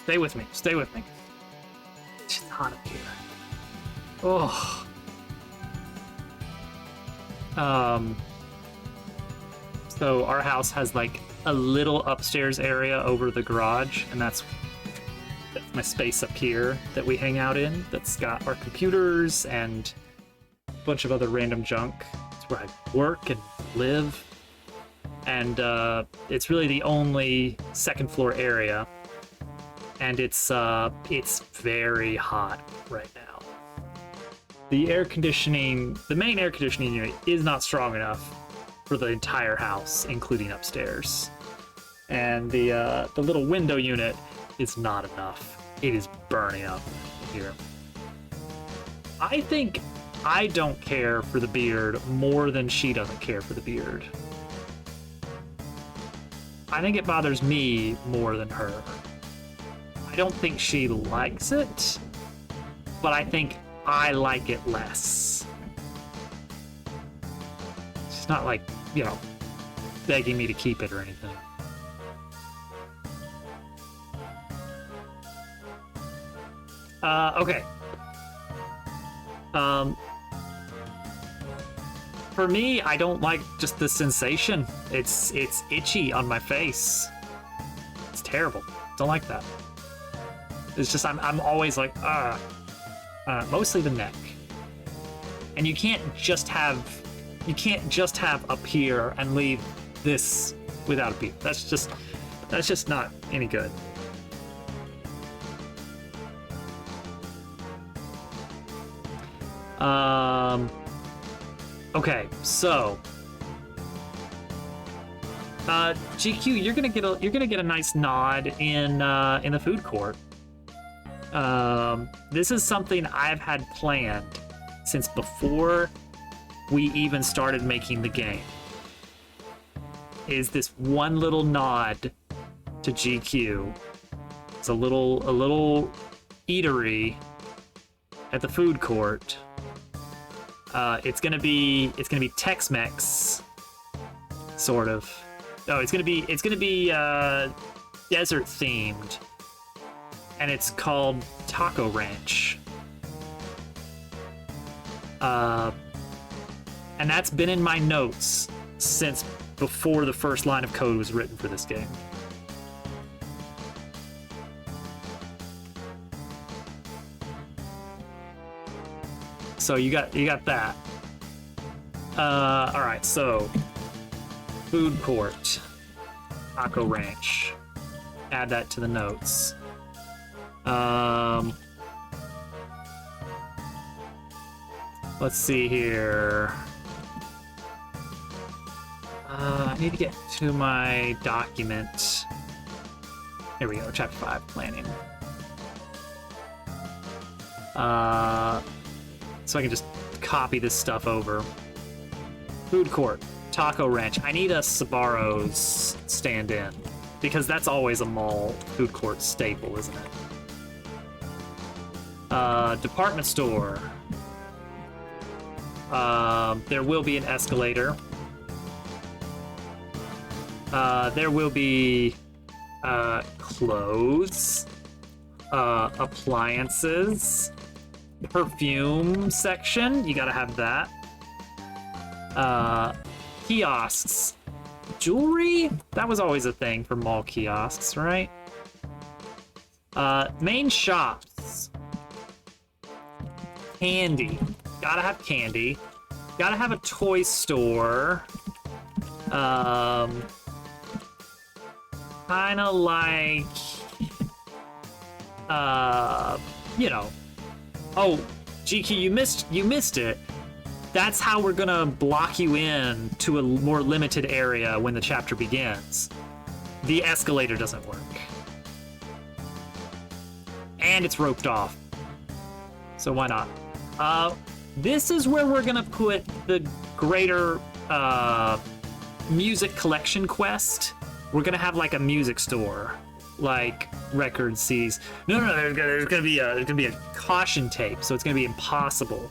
Stay with me. Stay with me. It's hot up here. Oh. So our house has like a little upstairs area over the garage, and that's my space up here that we hang out in. That's got our computers and a bunch of other random junk. It's where I work and live, and it's really the only second floor area. And it's very hot right now. The main air conditioning unit is not strong enough for the entire house, including upstairs. And the little window unit is not enough. It is burning up here. I think I don't care for the beard more than she doesn't care for the beard. I think it bothers me more than her. I don't think she likes it, but I think I like it less. She's not like, begging me to keep it or anything. Okay. For me, I don't like just the sensation. It's itchy on my face. It's terrible. Don't like that. It's just I'm always like mostly the neck. And you can't just have up here and leave this without a beat. That's just not any good. Okay, so GQ, you're gonna get a nice nod in the food court. This is something I've had planned since before we even started making the game. Is this one little nod to GQ? It's a little eatery at the food court. It's gonna be Tex-Mex, sort of. Oh, it's gonna be desert themed, and it's called Taco Ranch. And that's been in my notes since before the first line of code was written for this game. So you got that. All right, so food court, Taco Ranch. Add that to the notes. Let's see here. I need to get to my document. Here we go, chapter 5, planning. So I can just copy this stuff over. Food court, Taco Ranch. I need a Sbarro's stand-in, because that's always a mall food court staple, isn't it? Department store. There will be an escalator. There will be clothes, appliances, perfume section. You gotta have that. Kiosks, jewelry. That was always a thing for mall kiosks, right? Main shops. Candy. Gotta have candy. Gotta have a toy store. Kinda like, you know. Oh, GQ, you missed it. That's how we're gonna block you in to a more limited area when the chapter begins. The escalator doesn't work. And it's roped off. So why not? This is where we're gonna put the greater music collection quest. We're gonna have like a music store, like record CDs. No, there's gonna be a caution tape, so it's gonna be impossible.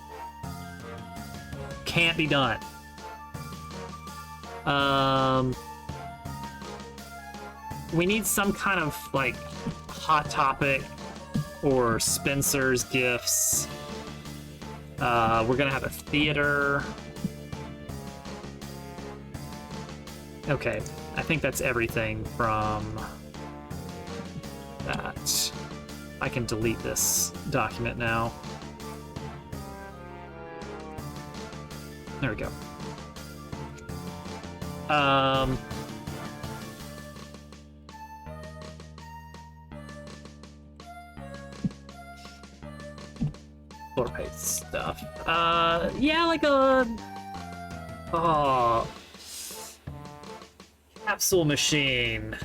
Can't be done. We need some kind of like Hot Topic or Spencer's Gifts. We're gonna have a theater. Okay, I think that's everything from that. I can delete this document now. There we go. Floor paste stuff. Yeah, like a capsule machine.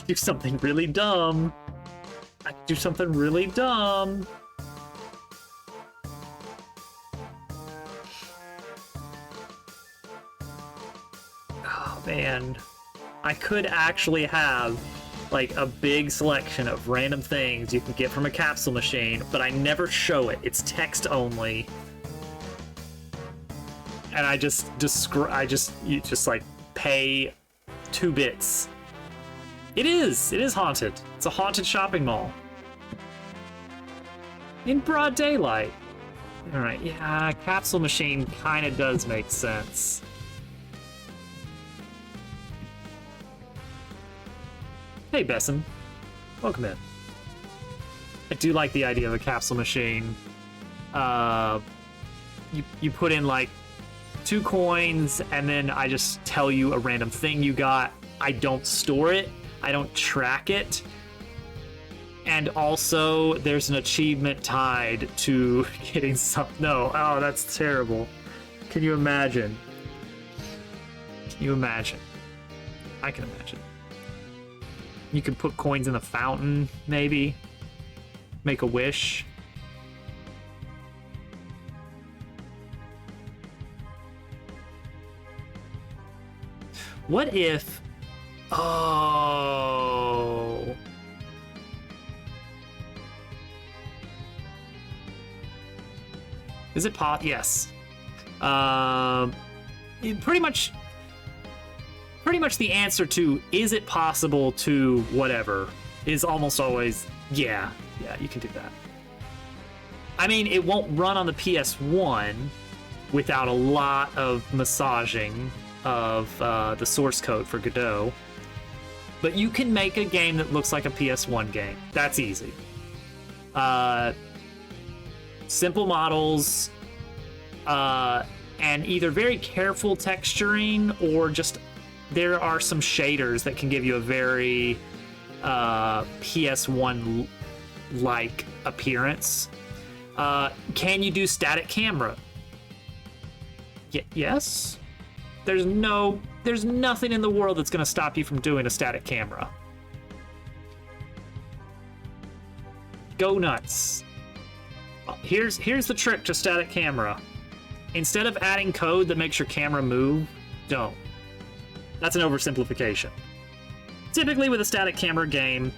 Do something really dumb. I could do something really dumb. Oh man, I could actually have like a big selection of random things you can get from a capsule machine, but I never show it. It's text only. And you just like pay 2 bits. It is haunted. It's a haunted shopping mall. In broad daylight. All right, yeah, capsule machine kind of does make sense. Hey, Besson. Welcome in. I do like the idea of a capsule machine. You put in like 2 coins, and then I just tell you a random thing you got. I don't store it. I don't track it. And also, there's an achievement tied to getting some. No, oh, that's terrible. Can you imagine? Can you imagine? I can imagine. You can put coins in the fountain, maybe. Make a wish. What if... Oh... Is it yes. Pretty much the answer to is it possible to whatever is almost always yeah, you can do that. I mean, it won't run on the PS1 without a lot of massaging of the source code for Godot, but you can make a game that looks like a PS1 game. That's easy. Simple models, and either very careful texturing or just there are some shaders that can give you a very PS1-like appearance. Can you do static camera? Yes. There's nothing in the world that's going to stop you from doing a static camera. Go nuts. Here's the trick to static camera. Instead of adding code that makes your camera move, don't. That's an oversimplification. Typically with a static camera game,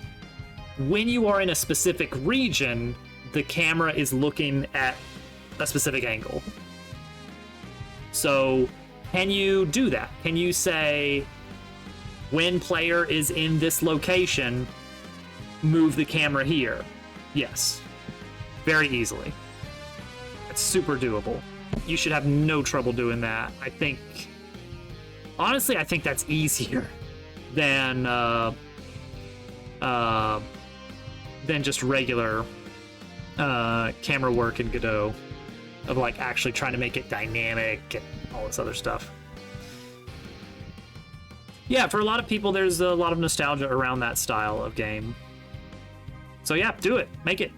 when you are in a specific region, the camera is looking at a specific angle. So, can you do that? Can you say, when player is in this location, move the camera here? Yes. Very easily. It's super doable. You should have no trouble doing that. Honestly, I think that's easier than just regular camera work in Godot, of like actually trying to make it dynamic and all this other stuff. Yeah, for a lot of people, there's a lot of nostalgia around that style of game. So yeah, do it. Make it.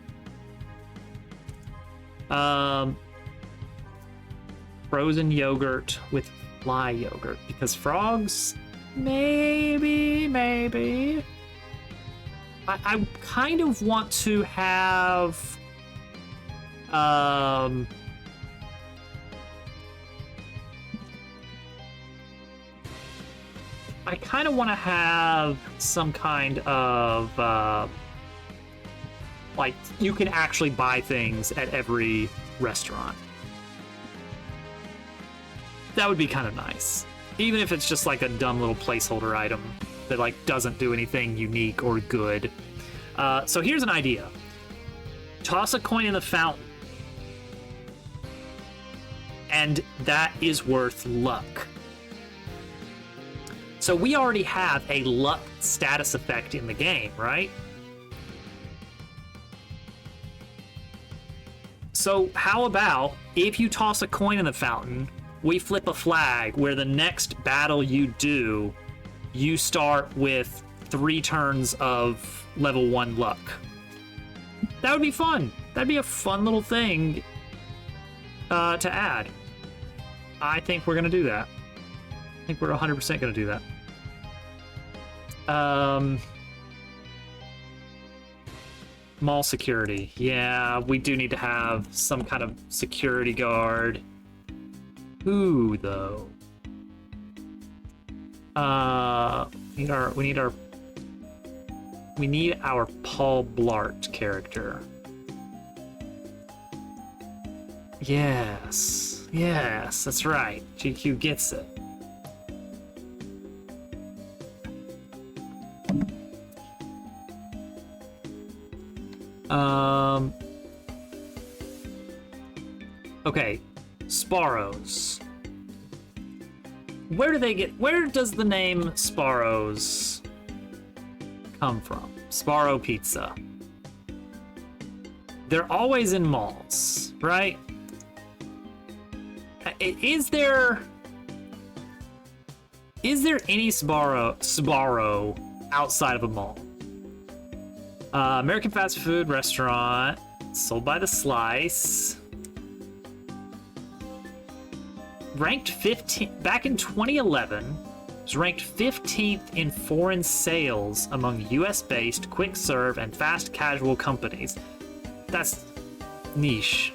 Frozen yogurt with fly yogurt, because frogs, maybe. I kind of want to have I kind of want to have some kind of like you can actually buy things at every restaurant. That would be kind of nice. Even if it's just like a dumb little placeholder item that like doesn't do anything unique or good. So here's an idea. Toss a coin in the fountain. And that is worth luck. So we already have a luck status effect in the game, right? So how about if you toss a coin in the fountain, we flip a flag where the next battle you do, you start with 3 turns of level 1 luck. That would be fun. That'd be a fun little thing to add. I think we're going to do that. I think we're 100% going to do that. Mall security. Yeah, we do need to have some kind of security guard. Who, though? We need our Paul Blart character. Yes, that's right. GQ gets it. Okay, Sparrows. Where does the name Sparrows come from? Sparrow Pizza. They're always in malls, right? Is there any Sbarro outside of a mall? American fast food restaurant, sold by the slice. Ranked 15 back in 2011. Was ranked 15th in foreign sales among US-based quick serve and fast casual companies. That's niche.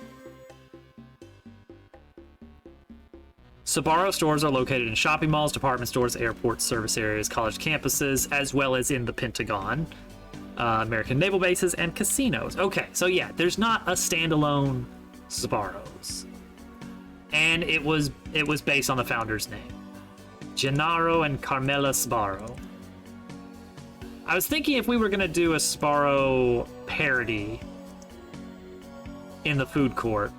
Sbarro stores are located in shopping malls, department stores, airports, service areas, college campuses, as well as in the Pentagon, American naval bases, and casinos. Okay, so yeah, there's not a standalone Sbarro's. And it was based on the founder's name, Gennaro and Carmela Sbarro. I was thinking if we were gonna do a Sbarro parody in the food court,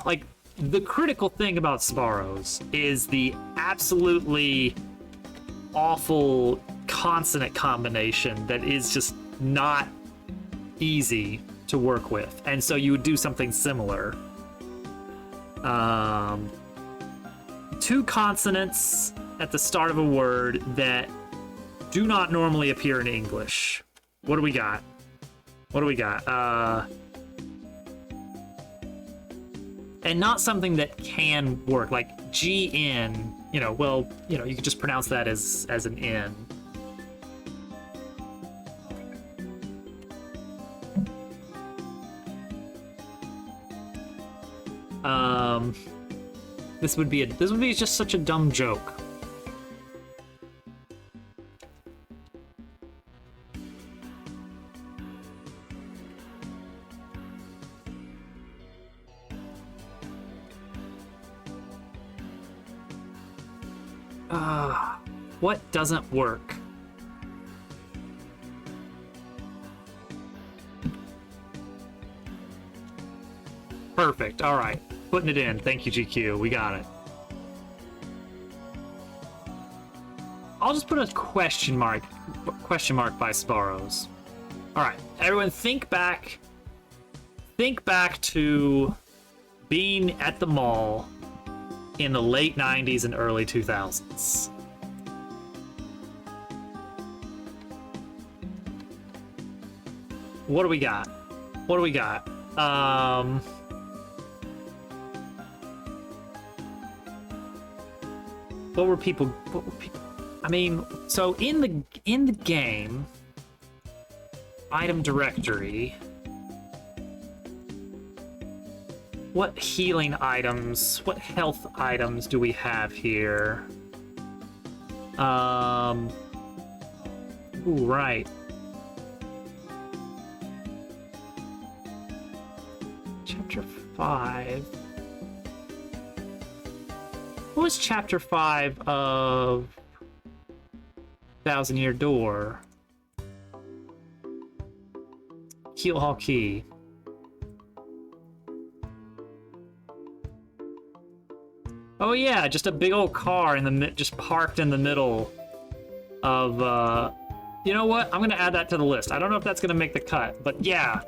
like, the critical thing about Sbarro's is the absolutely awful consonant combination that is just not easy to work with. And so you would do something similar. Two consonants at the start of a word that do not normally appear in English. What do we got? And not something that can work, like GN, you could just pronounce that as an N. This would be just such a dumb joke. What doesn't work? Perfect. All right. Putting it in. Thank you, GQ. We got it. I'll just put a question mark by Sbarro's. All right. Everyone think back to being at the mall in the late 90s and early 2000s. What do we got? What were people I mean, so in the game item directory, what healing items, what health items do we have here? Ooh, right. Chapter 5. What was Chapter 5 of Thousand Year Door? Keel Hall Key. Oh yeah, just a big old car just parked in the middle of, you know what? I'm gonna add that to the list. I don't know if that's gonna make the cut, but yeah.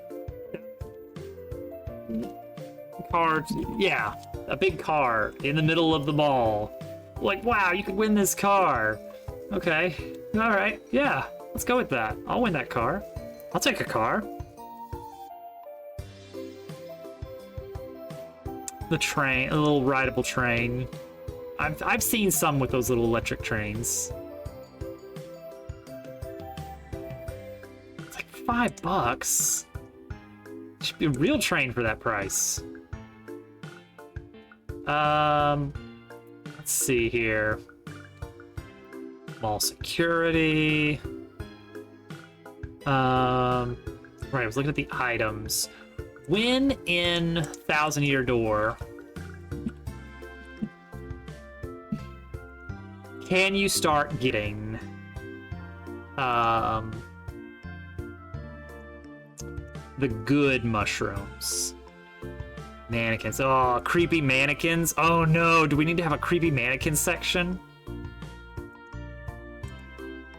Car, yeah, a big car in the middle of the mall. Like, wow, you could win this car. Okay, all right, yeah, let's go with that. I'll win that car. I'll take a car. The train, a little rideable train. I've seen some with those little electric trains. It's like $5. Should be a real train for that price. Let's see here. Mall security. Right, I was looking at the items. When in Thousand Year Door, can you start getting the good mushrooms. Mannequins. Oh, creepy mannequins. Oh no, do we need to have a creepy mannequin section?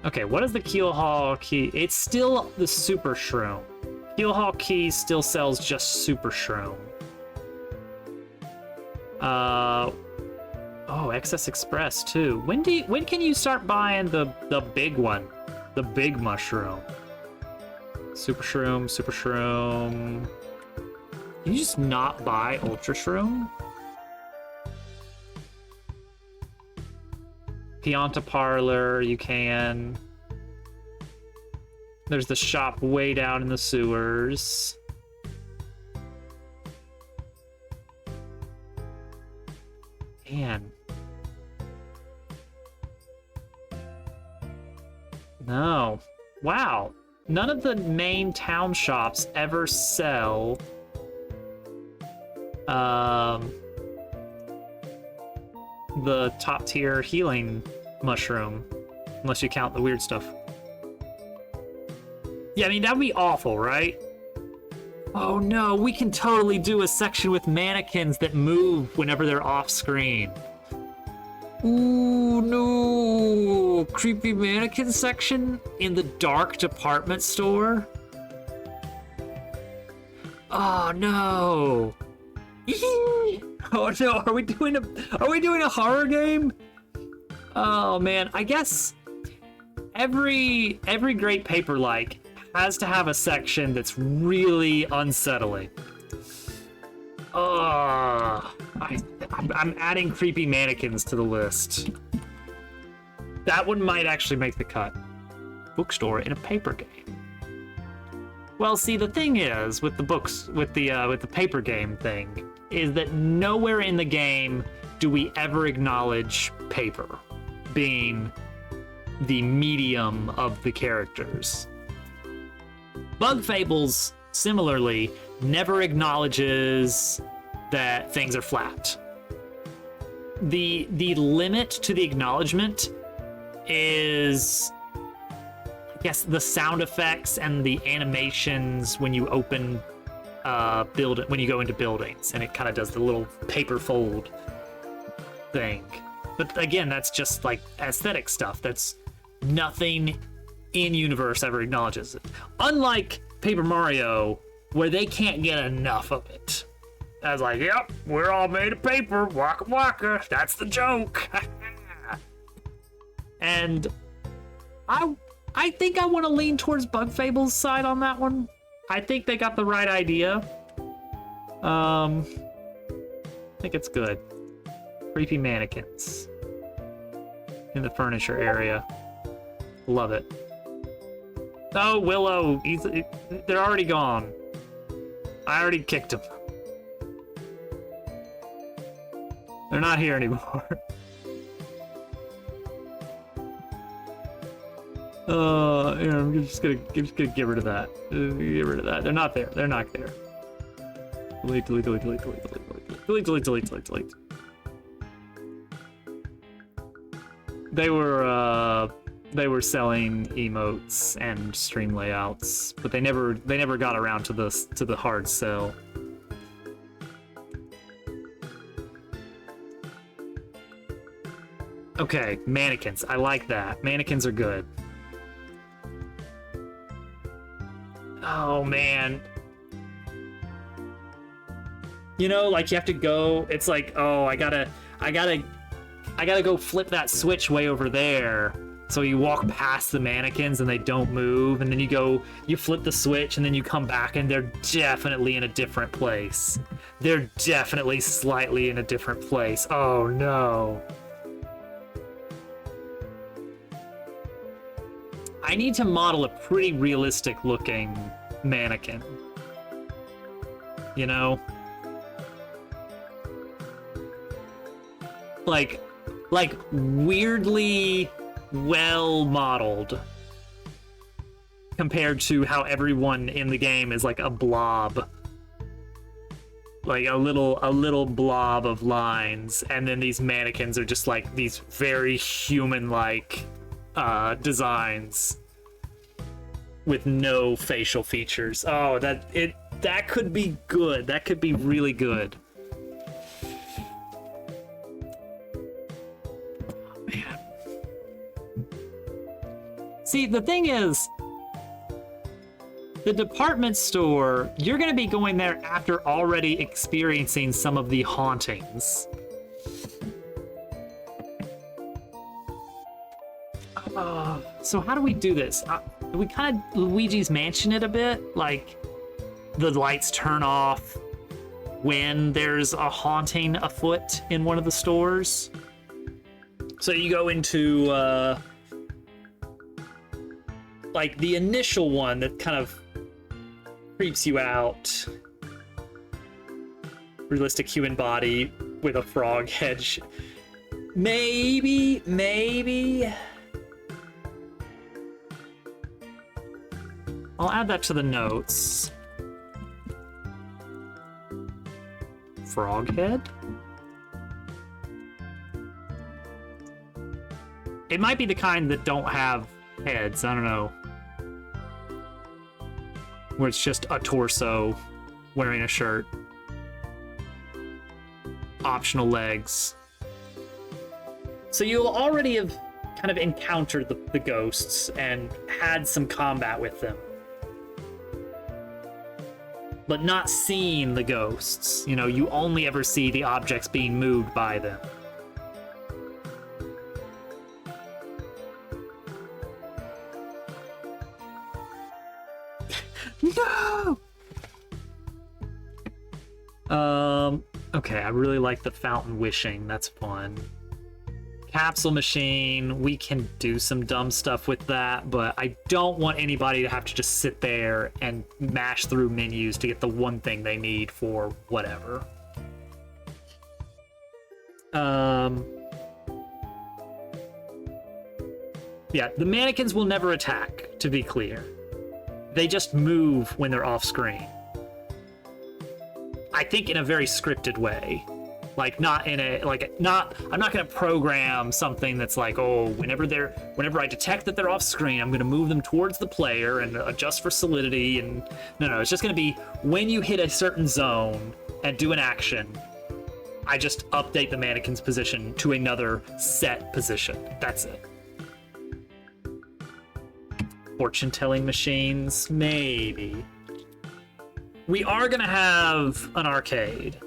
Okay, what is the Keelhaul key? It's still the Super Shroom. Keelhaul key still sells just Super Shroom. Oh, Excess Express too. When can you start buying the big one? The big mushroom. Super Shroom, Super Shroom. Can you just not buy Ultra Shroom? Pianta Parlor, you can. There's the shop way down in the sewers. Man. No. Wow. None of the main town shops ever sell the top tier healing mushroom, unless you count the weird stuff. Yeah, I mean, that'd be awful, right? Oh no, we can totally do a section with mannequins that move whenever they're off screen. Ooh, no. Creepy mannequin section in the dark department store? Oh no. Oh no, are we doing a horror game? Oh man, I guess every great paper-like has to have a section that's really unsettling. I'm adding creepy mannequins to the list. That one might actually make the cut. Bookstore in a paper game. Well, see, the thing is with the books, with the paper game thing, is that nowhere in the game do we ever acknowledge paper being the medium of the characters. Bug Fables, similarly, never acknowledges that things are flat. The limit to the acknowledgement is, I guess, the sound effects and the animations when you open when you go into buildings, and it kind of does the little paper fold thing. But again, that's just like aesthetic stuff. That's nothing in universe ever acknowledges it. Unlike Paper Mario, where they can't get enough of it. I was like, yep, we're all made of paper, waka waka, that's the joke. And I think I want to lean towards Bug Fables' side on that one. I think they got the right idea. I think it's good. Creepy mannequins in the furniture area. Love it. Oh, Willow, they're already gone. I already kicked them. They're not here anymore. Here, I'm just gonna get rid of that. Get rid of that. They're not there. They're not there. Delete, delete, delete, delete, delete, delete, delete, delete, delete, delete, delete. They were selling emotes and stream layouts, but they never got around to the hard sell. Okay, mannequins. I like that. Mannequins are good. Oh man. You know, like you have to go, it's like, oh, I gotta go flip that switch way over there. So you walk past the mannequins and they don't move, and then you flip the switch and then you come back and they're definitely in a different place. They're definitely slightly in a different place. Oh no. I need to model a pretty realistic looking mannequin. You know? Like weirdly well modeled compared to how everyone in the game is like a blob. Like a little blob of lines, and then these mannequins are just like these very human-like designs. with no facial features. Oh, that could be good. That could be really good. Man. See, the thing is, the department store, you're going to be going there after already experiencing some of the hauntings. So how do we do this? Do we kind of Luigi's Mansion it a bit? Like, the lights turn off when there's a haunting afoot in one of the stores? So you go into, like, the initial one that kind of creeps you out. Realistic human body with a frog head. Maybe. I'll add that to the notes. Frog head? It might be the kind that don't have heads, I don't know. Where it's just a torso wearing a shirt. Optional legs. So you'll already have kind of encountered the ghosts and had some combat with them. But not seeing the ghosts. You know, you only ever see the objects being moved by them. No! Okay, I really like the fountain wishing. That's fun. Capsule machine, we can do some dumb stuff with that, but I don't want anybody to have to just sit there and mash through menus to get the one thing they need for whatever. Yeah, the mannequins will never attack, to be clear. They just move when they're off screen. I think in a very scripted way. Like, not in a, like, not, I'm not gonna program something that's like, oh, whenever I detect that they're off screen, I'm gonna move them towards the player and adjust for solidity, and no, it's just gonna be, when you hit a certain zone and do an action, I just update the mannequin's position to another set position. That's it. Fortune-telling machines, maybe. We are gonna have an arcade.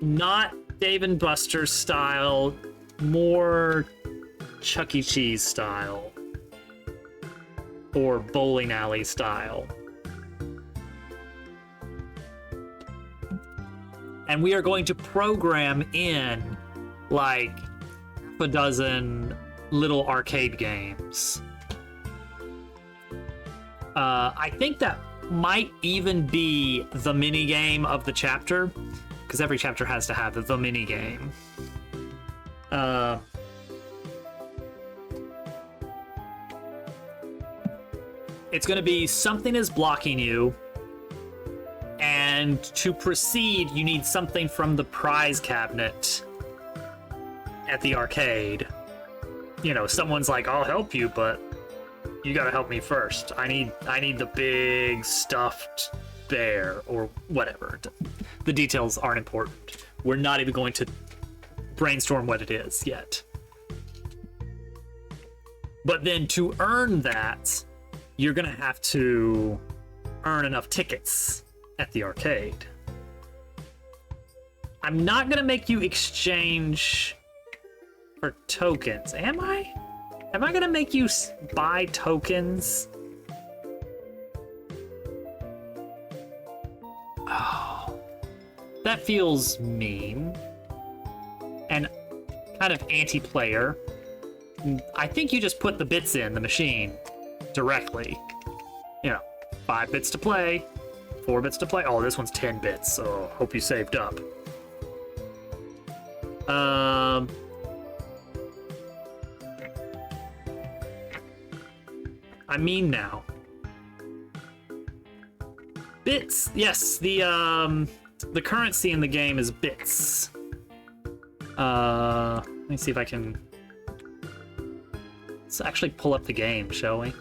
Not Dave and Buster's style, more Chuck E. Cheese style. Or bowling alley style. And we are going to program in, like, a dozen little arcade games. I think that might even be the mini game of the chapter, because every chapter has to have the mini game. It's going to be something is blocking you, and to proceed, you need something from the prize cabinet at the arcade. You know, someone's like, I'll help you, but you gotta help me first. I need the big stuffed bear or whatever. The details aren't important. We're not even going to brainstorm what it is yet. But then to earn that, you're gonna have to earn enough tickets at the arcade. I'm not gonna make you exchange for tokens, am I? Am I gonna make you buy tokens? Oh, that feels mean and kind of anti-player. I think you just put the bits in the machine directly. You know, 5 bits to play, 4 bits to play. Oh, this one's 10 bits, so hope you saved up. I mean now. Bits. Yes, the currency in the game is bits. Let me see if I can. Let's actually pull up the game, shall we?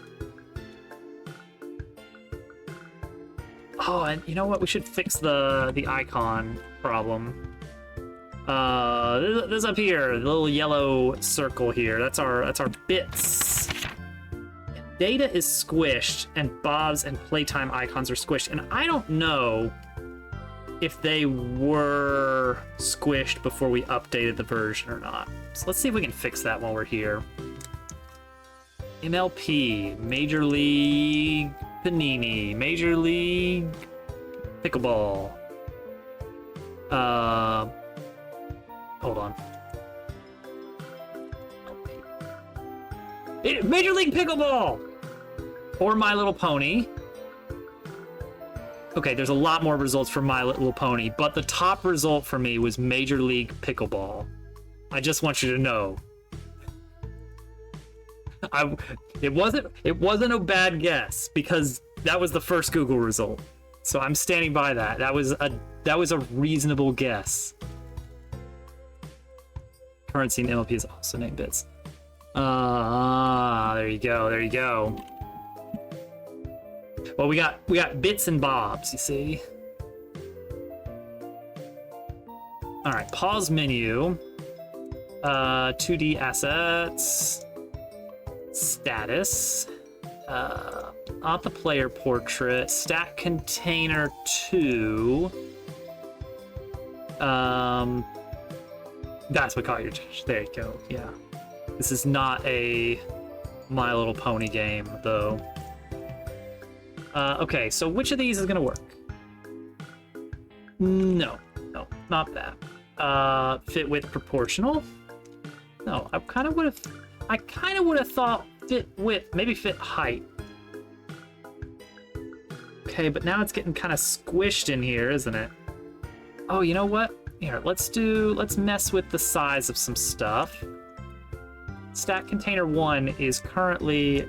Oh, and you know what? We should fix the icon problem. This up here, the little yellow circle here. That's our bits. Data is squished, and Bob's and Playtime icons are squished, and I don't know if they were squished before we updated the version or not. So let's see if we can fix that while we're here. MLP, Major League Panini, Major League Pickleball. Hold on. Major League Pickleball! Or My Little Pony. Okay, there's a lot more results for My Little Pony, but the top result for me was Major League Pickleball. I just want you to know. It wasn't a bad guess because that was the first Google result. So I'm standing by that. That was a reasonable guess. Currency in MLP is also named bits. There you go. There you go. Well, we got bits and bobs, you see. All right, pause menu. 2D assets. Status. Not the player portrait. Stack container 2. That's what caught your attention. There you go. Yeah. This is not a My Little Pony game, though. Okay, so which of these is gonna work? No, not that. Fit width proportional? No, I kind of would have thought fit width, maybe fit height. Okay, but now it's getting kind of squished in here, isn't it? Oh, you know what? Here, let's mess with the size of some stuff. Stack container 1 is currently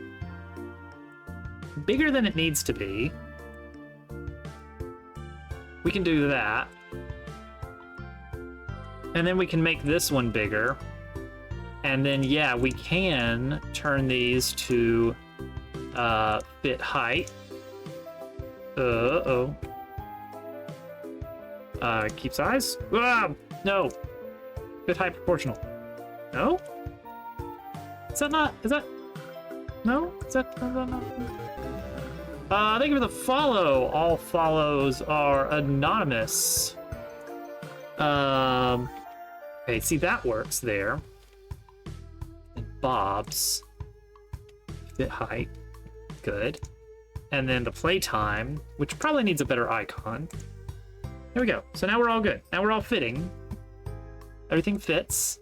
bigger than it needs to be. We can do that. And then we can make this one bigger. And then, yeah, we can turn these to fit height. Keep size? No. Fit height proportional. No? Is that not? Is that? No? Is that not? Thank you for the follow. All follows are anonymous. Okay, see, that works there. And Bob's. Fit height. Good. And then the playtime, which probably needs a better icon. There we go. So now we're all good. Now we're all fitting. Everything fits.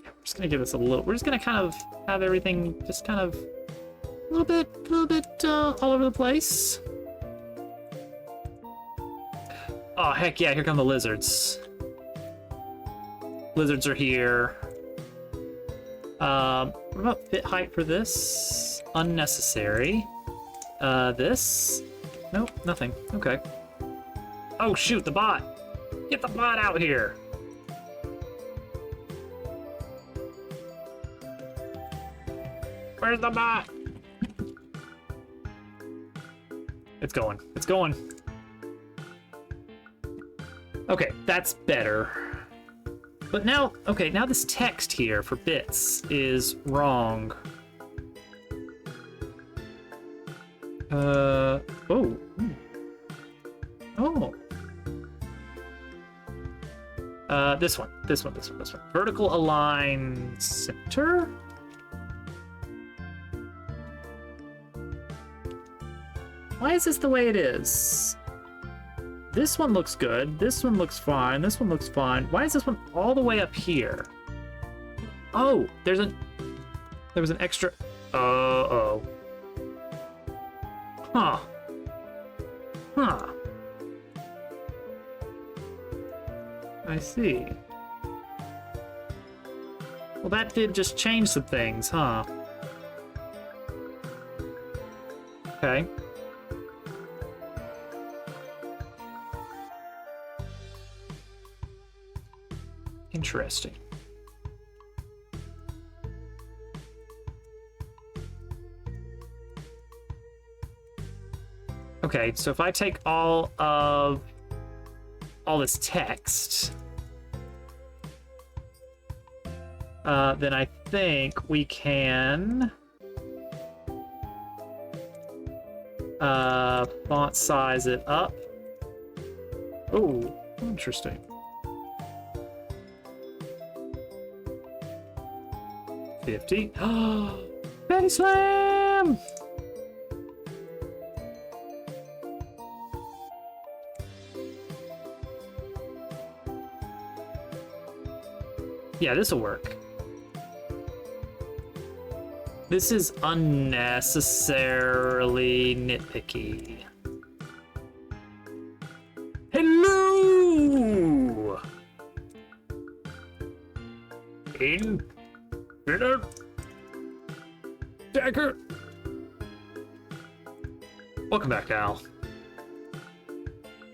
We're just gonna give this a little. We're just gonna kind of have everything just kind of a little bit all over the place. Oh heck yeah! Here come the lizards. Lizards are here. What about fit height for this? Unnecessary. This? Nope, nothing. Okay. Oh shoot, the bot! Get the bot out here! Where's the bot? It's going. It's going. Okay, that's better. But now, okay, now this text here for bits is wrong. Oh. Oh. This one. Vertical align center? Why is this the way it is? This one looks good. This one looks fine. This one looks fine. Why is this one all the way up here? Oh, there was an extra. Uh-oh. Huh. Huh. I see. Well, that did just change some things, huh? Okay. Interesting. Okay, so if I take all of this text, then I think we can font size it up. Oh, interesting. $50. Betty Slam! Yeah, this'll work. This is unnecessarily nitpicky. Hello! Dinner. Dagger. Welcome back, Al.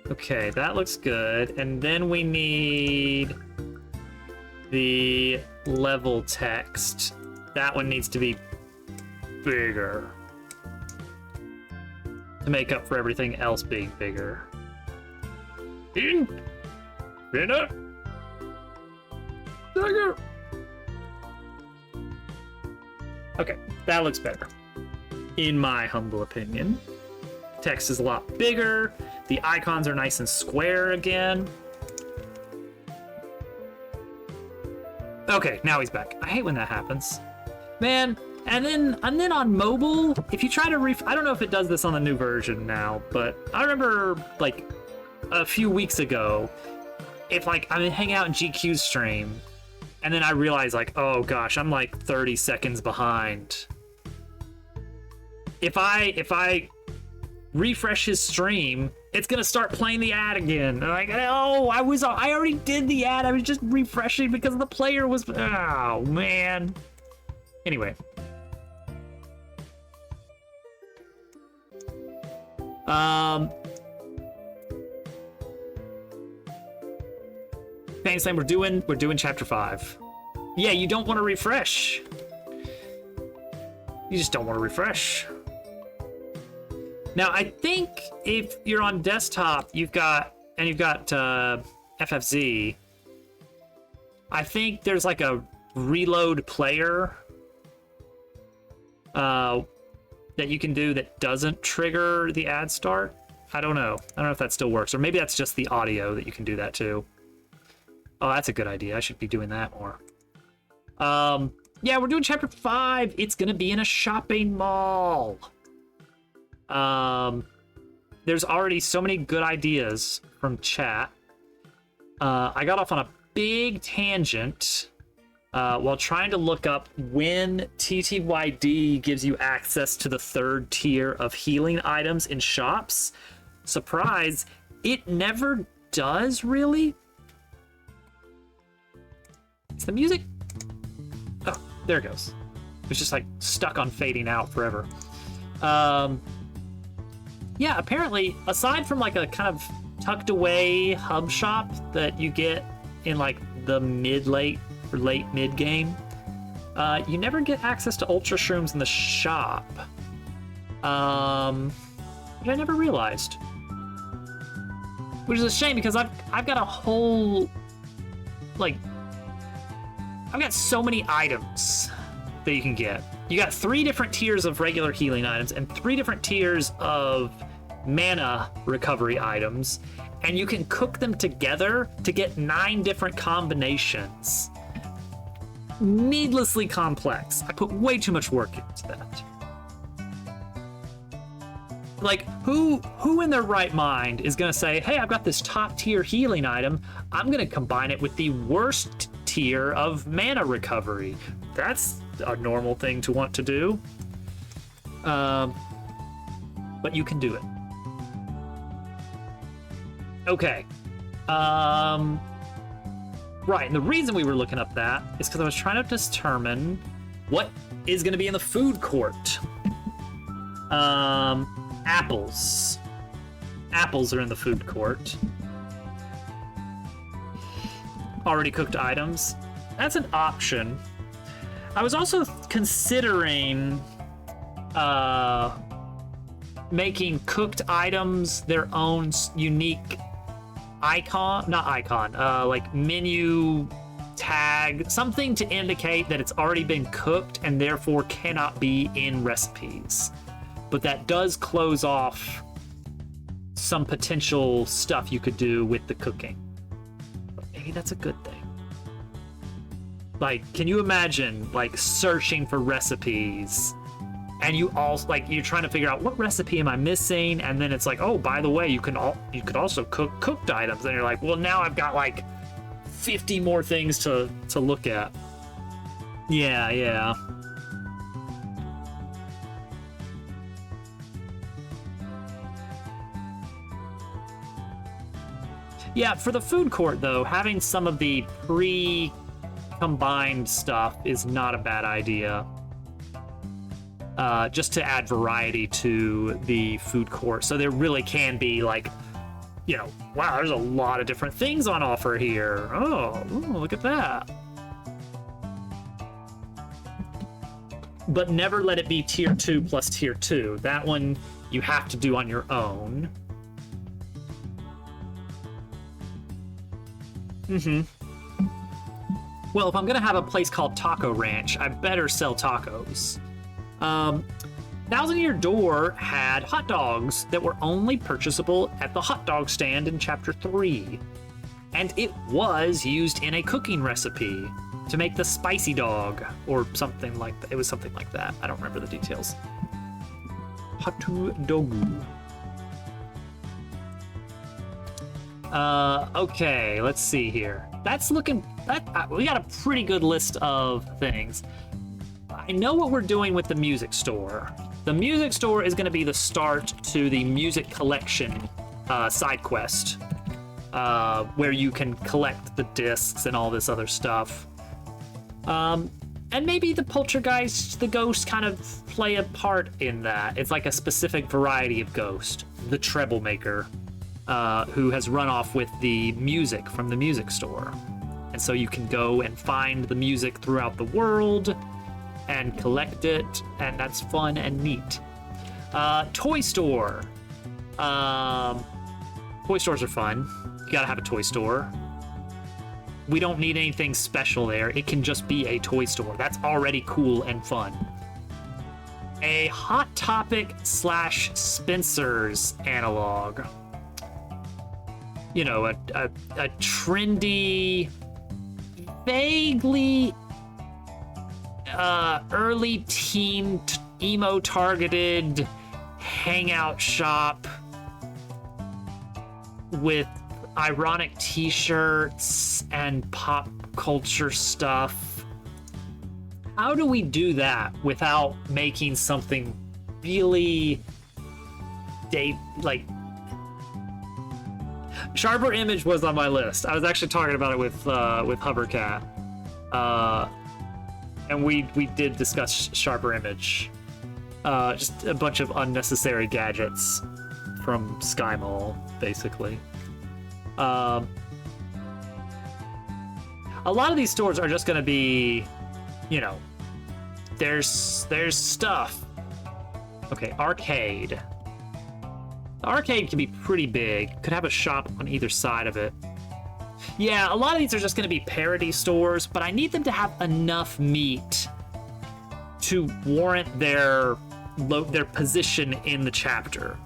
Okay, that looks good. And then we need the level text. That one needs to be bigger to make up for everything else being bigger. Dinner. Dagger. Okay, that looks better, in my humble opinion. Text is a lot bigger. The icons are nice and square again. Okay, now he's back. I hate when that happens, man. And then on mobile, if you try to I don't know if it does this on the new version now, but I remember like a few weeks ago, if like I'm hanging out in GQ's stream, and then I realize like, oh gosh, I'm like 30 seconds behind. If I refresh his stream, it's gonna start playing the ad again. And like, oh, I already did the ad. I was just refreshing because the player was. Oh man. Anyway. Thanks, we're doing chapter 5. Yeah, you don't want to refresh. You just don't want to refresh. Now, I think if you're on desktop, you've got FFZ. I think there's like a reload player that you can do that doesn't trigger the ad start. I don't know if that still works, or maybe that's just the audio that you can do that too. Oh, that's a good idea. I should be doing that more. Yeah, we're doing chapter 5. It's gonna be in a shopping mall. There's already so many good ideas from chat. I got off on a big tangent while trying to look up when TTYD gives you access to the 3rd tier of healing items in shops. Surprise, it never does, really. Is the music? Oh, there it goes. It's just like stuck on fading out forever. Yeah, apparently, aside from like a kind of tucked away hub shop that you get in like the late mid game, you never get access to ultra shrooms in the shop. Which I never realized. Which is a shame because I've got a whole like I've got so many items that you can get. You got 3 different tiers of regular healing items and 3 different tiers of mana recovery items, and you can cook them together to get 9 different combinations. Needlessly complex. I put way too much work into that. Like, who in their right mind is gonna say, hey, I've got this top tier healing item, I'm gonna combine it with the worst tier of mana recovery? That's a normal thing to want to do. But you can do it. Okay. Right, and the reason we were looking up that is because I was trying to determine what is going to be in the food court. Apples. Apples are in the food court. Already cooked items. That's an option. I was also considering making cooked items their own unique like menu tag, something to indicate that it's already been cooked and therefore cannot be in recipes. But that does close off some potential stuff you could do with the cooking. But maybe that's a good thing. Like, can you imagine, like, searching for recipes and you also, like, you're trying to figure out what recipe am I missing, and then it's like, oh, by the way, you could also cook cooked items, and you're like, well, now I've got like 50 more things to look at. Yeah. Yeah, for the food court though, having some of the pre-combined stuff is not a bad idea. Just to add variety to the food court. So there really can be like, you know, wow, there's a lot of different things on offer here. Oh, look at that. But never let it be tier 2 plus tier 2. That one you have to do on your own. Well, if I'm gonna have a place called Taco Ranch, I better sell tacos. Thousand Year Door had hot dogs that were only purchasable at the hot dog stand in Chapter 3. And it was used in a cooking recipe to make the spicy dog, or something like that. It was something like that. I don't remember the details. Hatu dogu. Okay, let's see here. That's looking... we got a pretty good list of things. I know what we're doing with the music store. The music store is going to be the start to the music collection side quest, where you can collect the discs and all this other stuff. And maybe the poltergeist, the ghost, kind of play a part in that. It's like a specific variety of ghost, the treble maker, who has run off with the music from the music store. And so you can go and find the music throughout the world and collect it, and that's fun and neat. Toy store. Toy stores are fun. You gotta have a toy store. We don't need anything special there. It can just be a toy store. That's already cool and fun. A Hot Topic / Spencer's analog. You know, a trendy, vaguely early teen emo targeted hangout shop with ironic t-shirts and pop culture stuff. How do we do that without making something really Sharper Image was on my list. I was actually talking about it with Hovercat. And we did discuss Sharper Image. Just a bunch of unnecessary gadgets from Sky Mall, basically. A lot of these stores are just gonna be, you know, there's stuff. Okay, arcade. The arcade can be pretty big. Could have a shop on either side of it. Yeah, a lot of these are just going to be parody stores, but I need them to have enough meat to warrant their position in the chapter.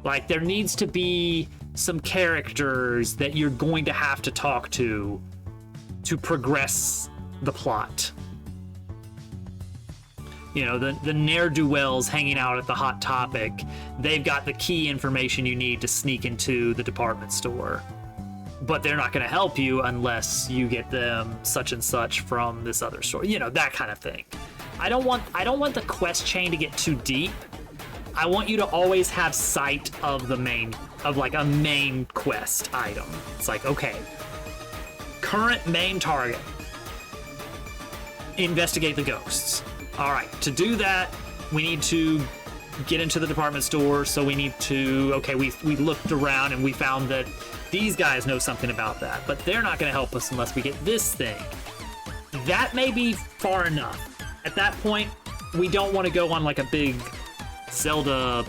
Like, there needs to be some characters that you're going to have to talk to progress the plot. You know, the ne'er-do-wells hanging out at the Hot Topic, they've got the key information you need to sneak into the department store. But they're not going to help you unless you get them such and such from this other store. You know, that kind of thing. I don't want the quest chain to get too deep. I want you to always have sight of a main quest item. It's like, okay, current main target. Investigate the ghosts. All right, to do that, we need to get into the department store. So we need to, okay, we looked around and we found that these guys know something about that, but they're not going to help us unless we get this thing. That may be far enough. At that point, we don't want to go on like a big Zelda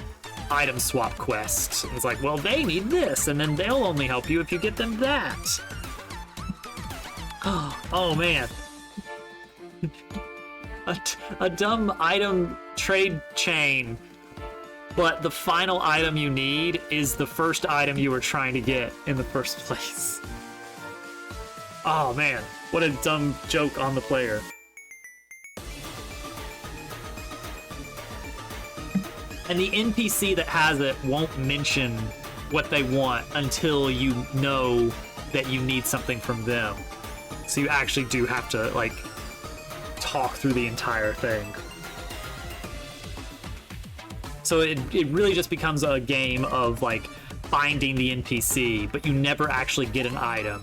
item swap quest. It's like, well, they need this, and then they'll only help you if you get them that. Oh man. A dumb item trade chain, but the final item you need is the first item you were trying to get in the first place. Oh man, what a dumb joke on the player. And the NPC that has it won't mention what they want until you know that you need something from them. So you actually do have to, like, talk through the entire thing. So it really just becomes a game of, like, finding the NPC, but you never actually get an item.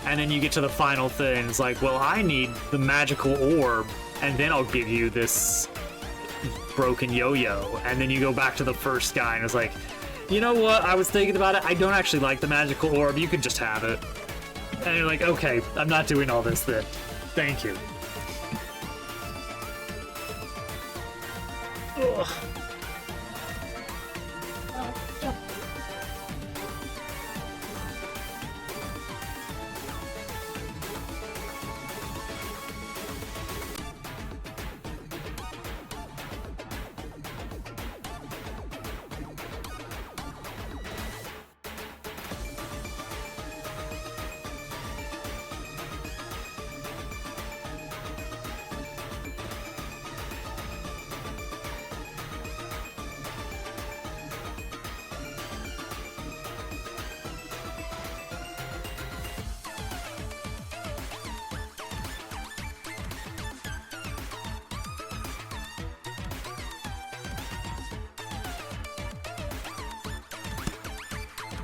And then you get to the final thing, it's like, well, I need the magical orb, and then I'll give you this broken yo-yo. And then you go back to the first guy, and it's like, you know what, I was thinking about it, I don't actually like the magical orb, you could just have it. And you're like, okay, I'm not doing all this then. Thank you. Ugh.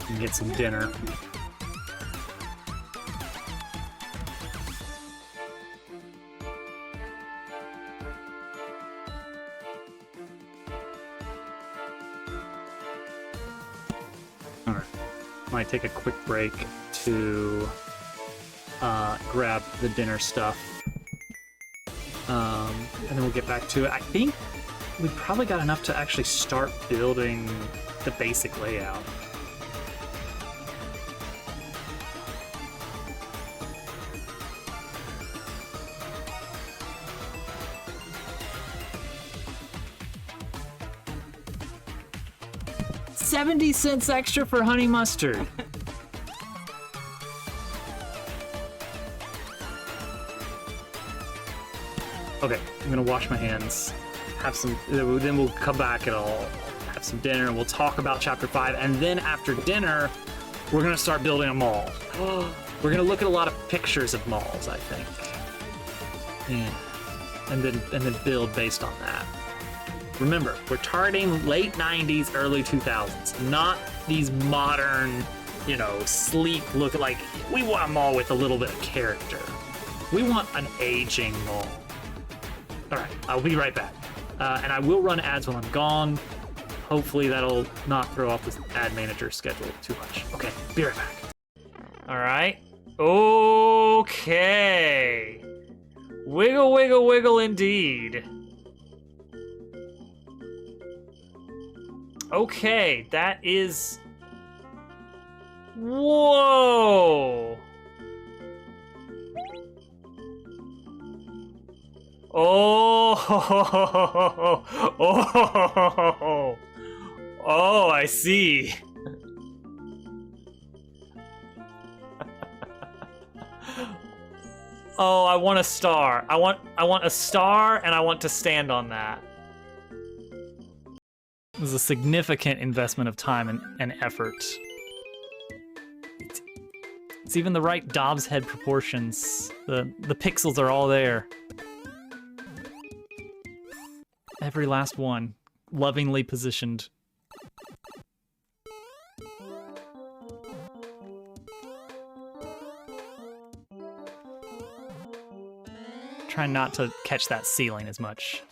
And get some dinner. Alright. Might take a quick break to grab the dinner stuff. And then we'll get back to it. I think we probably got enough to actually start building the basic layout. $0.70 extra for honey mustard. Okay, I'm gonna wash my hands, have some, then we'll come back and I'll have some dinner and we'll talk about Chapter 5, and then after dinner, we're gonna start building a mall. We're gonna look at a lot of pictures of malls, I think. Yeah. And then build based on that. Remember, we're targeting late 90s, early 2000s, not these modern, you know, sleek look. Like, we want a mall with a little bit of character. We want an aging mall. All right, I'll be right back. And I will run ads while I'm gone. Hopefully that'll not throw off this ad manager schedule too much. Okay, be right back. All right. Okay. Wiggle, wiggle, wiggle indeed. Okay, that is... Whoa! Oh! Oh! Oh, I see. Oh, I want a star. I want a star, and I want to stand on that. It was a significant investment of time and effort. It's even the right Dobbs head proportions. The pixels are all there. Every last one, lovingly positioned. Trying not to catch that ceiling as much.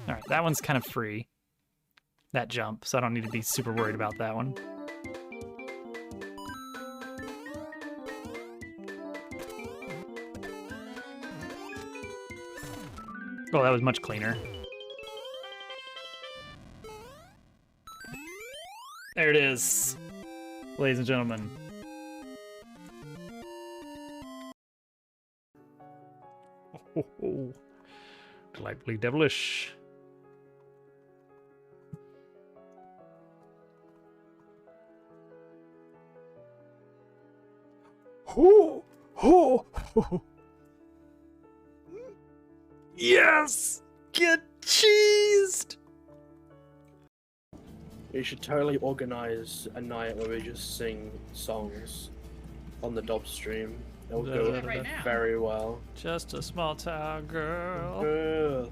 Alright, that one's kind of free. That jump, so I don't need to be super worried about that one. Oh, that was much cleaner. There it is, ladies and gentlemen. Oh, delightfully devilish. Oh, oh, oh. Yes! Get cheesed! We should totally organize a night where we just sing songs on the Dob stream. It'll go right now. very well. Just a small town girl. Girl.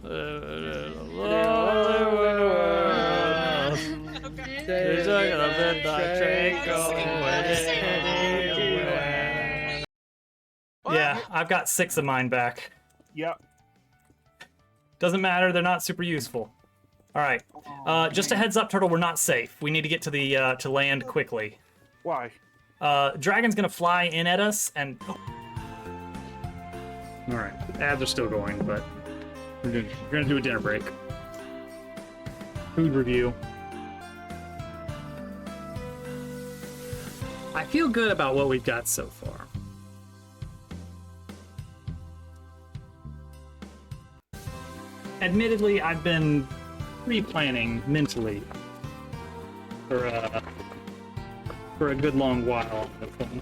Yeah, I've got 6 of mine back. Yep. Doesn't matter, they're not super useful. Alright. Just a heads up, Turtle, we're not safe. We need to get to the to land quickly. Why? Dragon's gonna fly in at us and Alright. Ads are still going, but we're gonna do a dinner break. Food review. I feel good about what we've got so far. Admittedly, I've been pre-planning mentally for a good long while on the phone.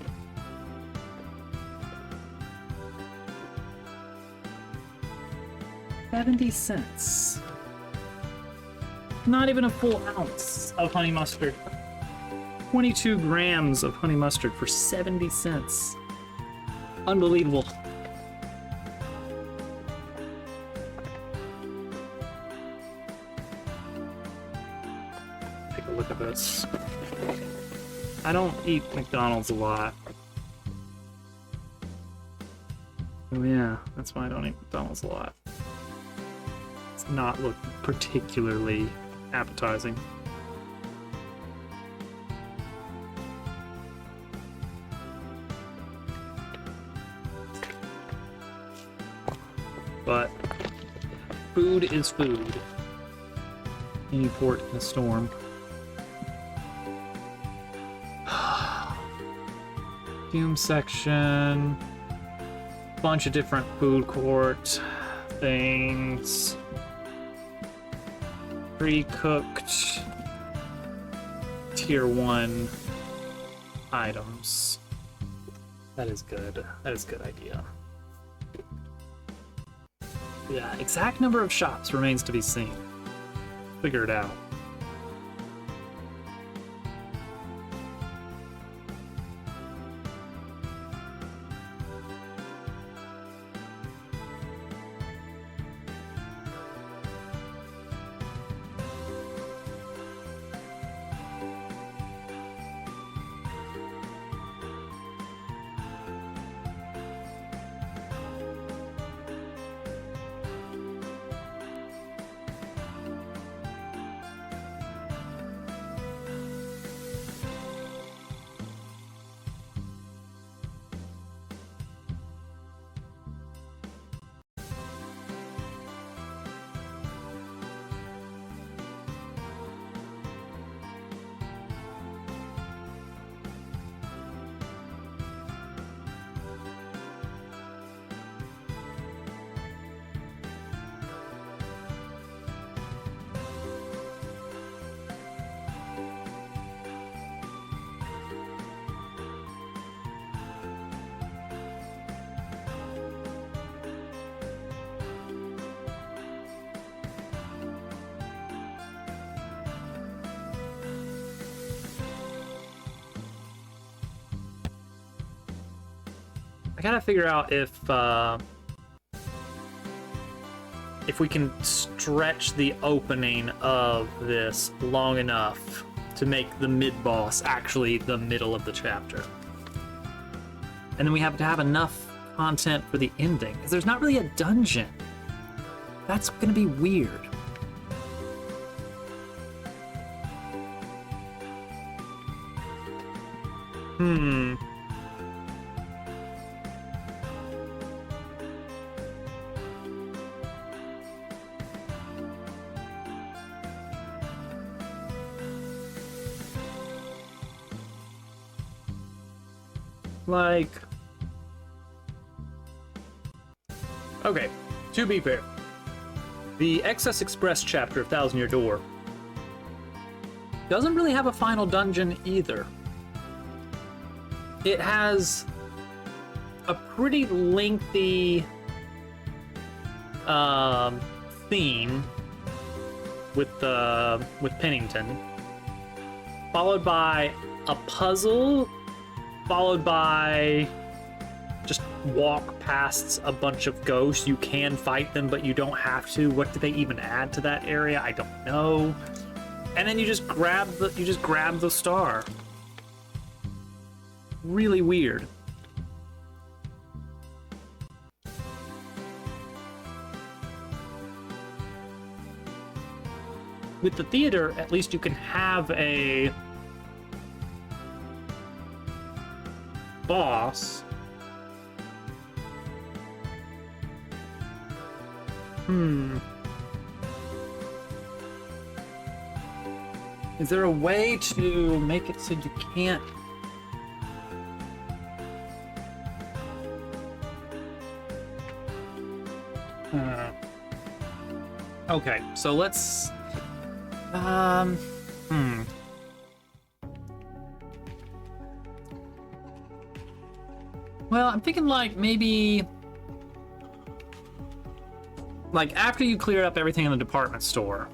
$0.70. Not even a full ounce of honey mustard. 22 grams of honey mustard for 70 cents. Unbelievable. Take a look at this. I don't eat McDonald's a lot. Oh yeah, that's why I don't eat McDonald's a lot. It's not look particularly appetizing. But food is food. Any port in a storm. Fume section. Bunch of different food court things. Pre-cooked tier 1 items. That is good. That is a good idea. Yeah, exact number of shops remains to be seen. Figure it out. I gotta figure out if we can stretch the opening of this long enough to make the mid-boss actually the middle of the chapter. And then we have to have enough content for the ending, because there's not really a dungeon. That's gonna be weird. Like... Okay, to be fair, the Excess Express chapter of Thousand Year Door doesn't really have a final dungeon either. It has a pretty lengthy theme with Pennington, followed by a puzzle, followed by just walk past a bunch of ghosts. You can fight them, but you don't have to. What did they even add to that area? I don't know. And then you just grab the star. Really weird. With the theater, at least you can have a boss. Is there a way to make it so you can't... Okay, so let's... Well, I'm thinking like maybe... Like after you clear up everything in the department store,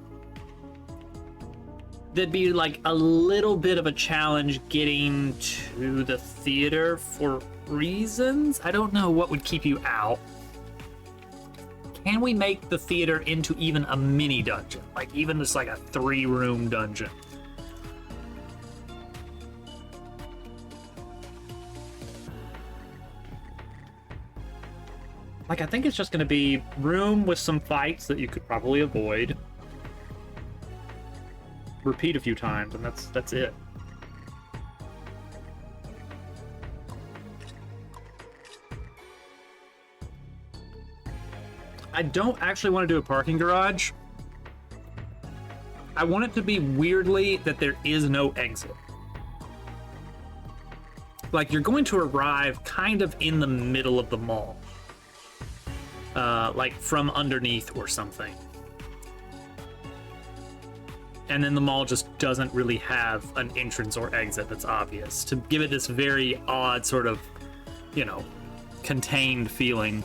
there'd be like a little bit of a challenge getting to the theater for reasons. I don't know what would keep you out. Can we make the theater into even a mini dungeon? Like even just like a 3-room dungeon? Like I think it's just gonna be room with some fights that you could probably avoid. Repeat a few times, and that's it. I don't actually want to do a parking garage. I want it to be weirdly that there is no exit. Like you're going to arrive kind of in the middle of the mall. Like from underneath or something. And then the mall just doesn't really have an entrance or exit that's obvious, to give it this very odd sort of, you know, contained feeling.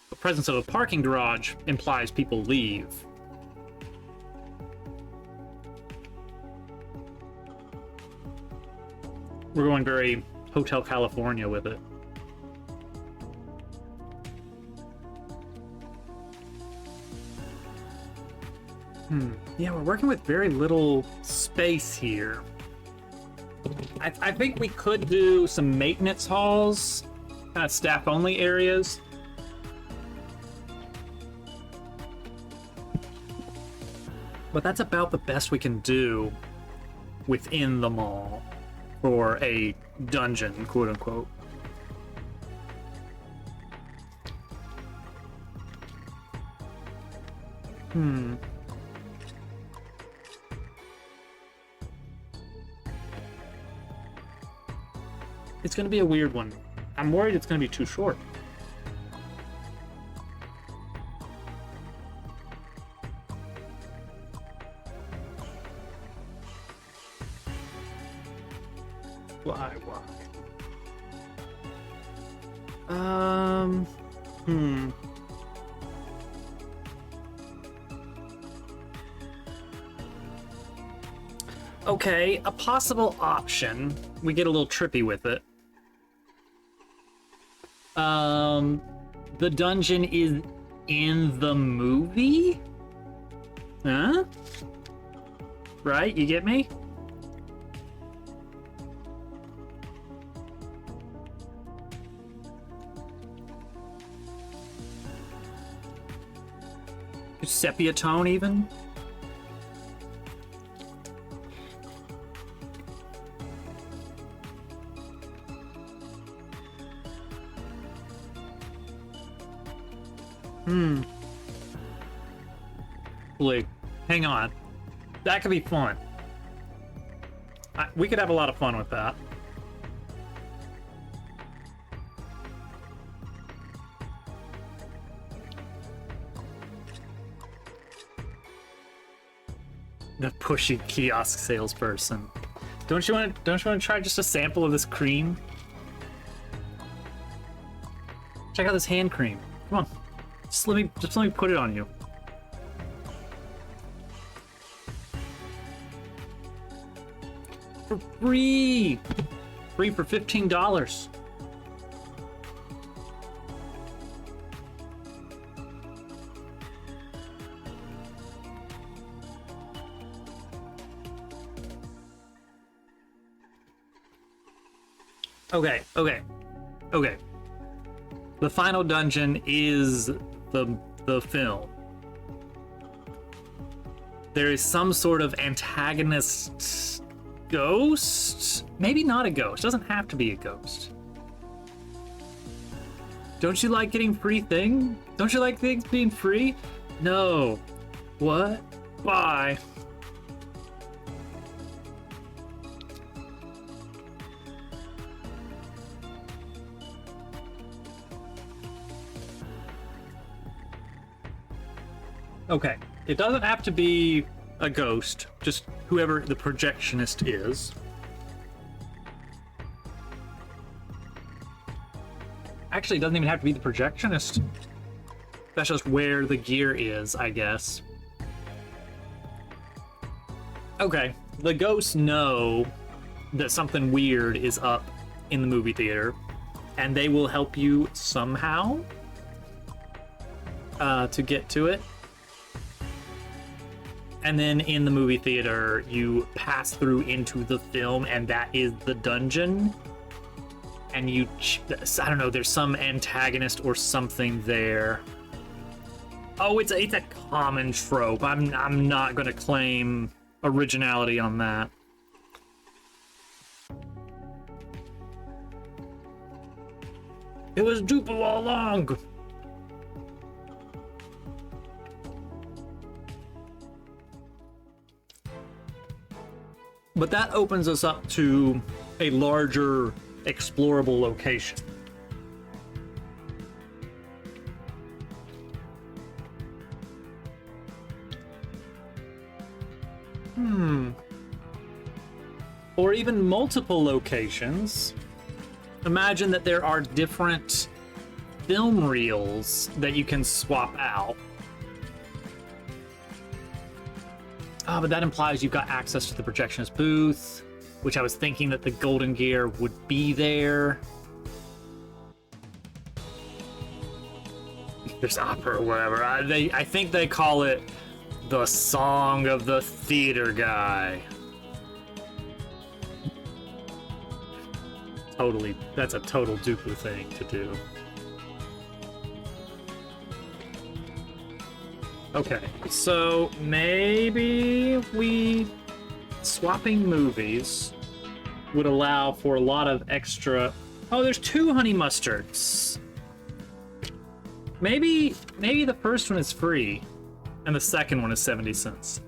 The presence of a parking garage implies people leave. We're going very Hotel California with it. Yeah, we're working with very little space here. I think we could do some maintenance halls, kind of staff-only areas. But that's about the best we can do within the mall for a dungeon, quote-unquote. It's gonna be a weird one. I'm worried it's gonna be too short. Fly walk. Okay, a possible option. We get a little trippy with it. The dungeon is in the movie? Huh? Right? You get me? Sepia tone, even? Wait, hang on. That could be fun. We could have a lot of fun with that. The pushy kiosk salesperson. Don't you want to try just a sample of this cream? Check out this hand cream. Come on. Just let me put it on you. For free! Free for $15. Okay. The final dungeon is the film. There is some sort of antagonist ghost? Maybe not a ghost. Doesn't have to be a ghost. Don't you like getting free thing? Don't you like things being free? No. What? Why? Okay, it doesn't have to be a ghost, just whoever the projectionist is. Actually, it doesn't even have to be the projectionist. That's just where the gear is, I guess. Okay, the ghosts know that something weird is up in the movie theater, and they will help you somehow to get to it. And then in the movie theater, you pass through into the film, and that is the dungeon. And you, I don't know, there's some antagonist or something there. Oh, it's a common trope. I'm not gonna claim originality on that. It was Dupa all along. But that opens us up to a larger explorable location. Or even multiple locations. Imagine that there are different film reels that you can swap out. But that implies you've got access to the projectionist booth, which I was thinking that the golden gear would be there. There's opera or whatever. I think they call it the Song of the Theater Guy. Totally, that's a total Duplo thing to do. Okay, so maybe swapping movies would allow for a lot of extra. Oh, there's 2 honey mustards. Maybe the first one is free, and the second one is 70 cents.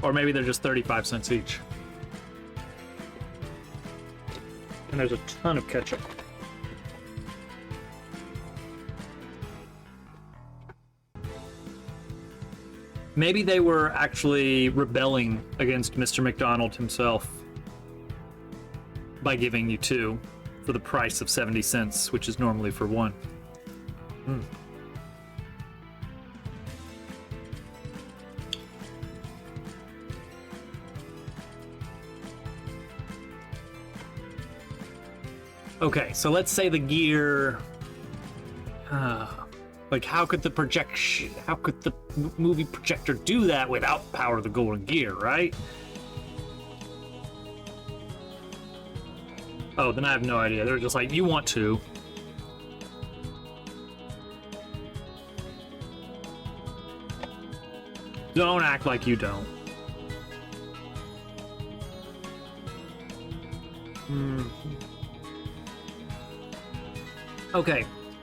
Or maybe they're just 35 cents each. And there's a ton of ketchup. Maybe they were actually rebelling against Mr. McDonald himself by giving you 2 for the price of 70 cents, which is normally for 1. Okay, so let's say the gear. Like, how could the movie projector do that without Power of the Golden Gear, right? Oh, then I have no idea. They're just like, you want to. Don't act like you don't. Okay,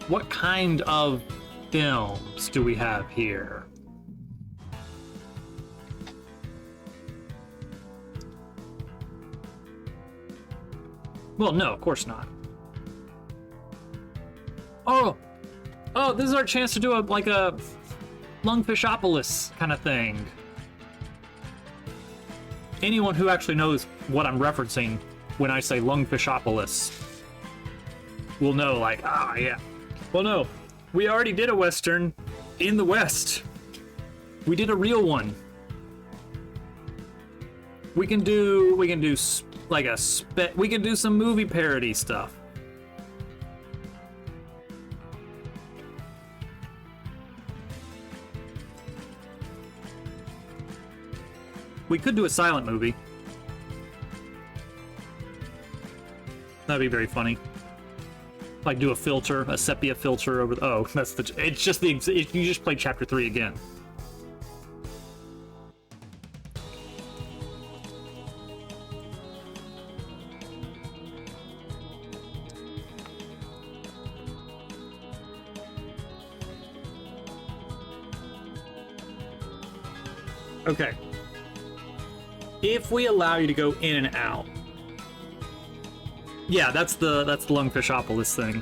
what kind of films do we have here? Well, no, of course not. Oh, this is our chance to do a Lungfishopolis kind of thing. Anyone who actually knows what I'm referencing when I say Lungfishopolis will know, like, yeah. Well, no, we already did a Western in the West. We did a real one. We can do we can do some movie parody stuff. We could do a silent movie. That'd be very funny. Like do a filter, a sepia filter over the, oh, that's the, it's just the, you just played chapter 3 again. Okay. If we allow you to go in and out, yeah, that's the Lungfishopolis thing.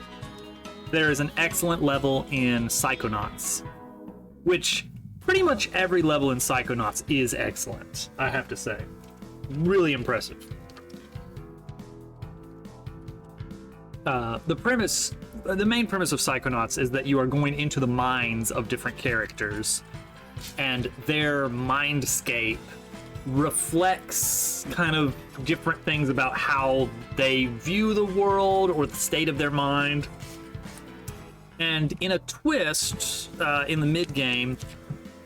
There is an excellent level in Psychonauts, which pretty much every level in Psychonauts is excellent, I have to say. Really impressive. The main premise of Psychonauts is that you are going into the minds of different characters, and their mindscape reflects kind of different things about how they view the world or the state of their mind. And in a twist, in the mid-game,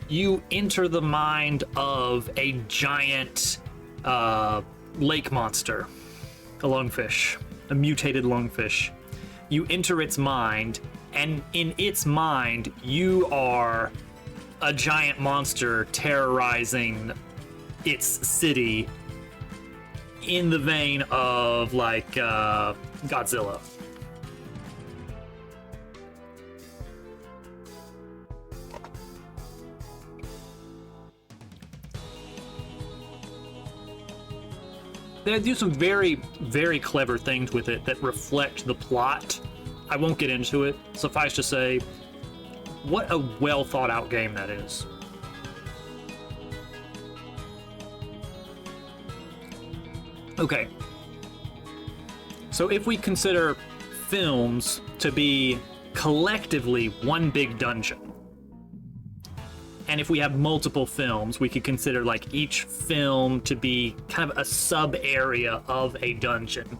you enter the mind of a giant lake monster, a lungfish, a mutated lungfish. You enter its mind, and in its mind, you are a giant monster terrorizing its city in the vein of like Godzilla. They do some very, very clever things with it that reflect the plot. I won't get into it. Suffice to say, what a well thought out game that is. Okay. So if we consider films to be collectively one big dungeon, and if we have multiple films, we could consider like each film to be kind of a sub area of a dungeon.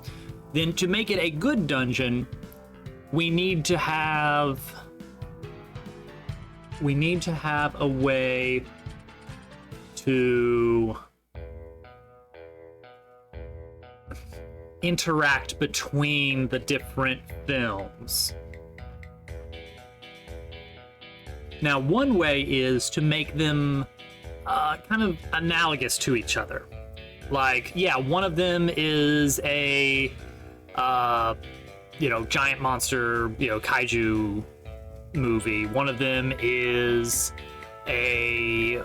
Then to make it a good dungeon, we need to have a way to interact between the different films. Now, one way is to make them kind of analogous to each other. Like, yeah, one of them is a, giant monster, kaiju movie. One of them is a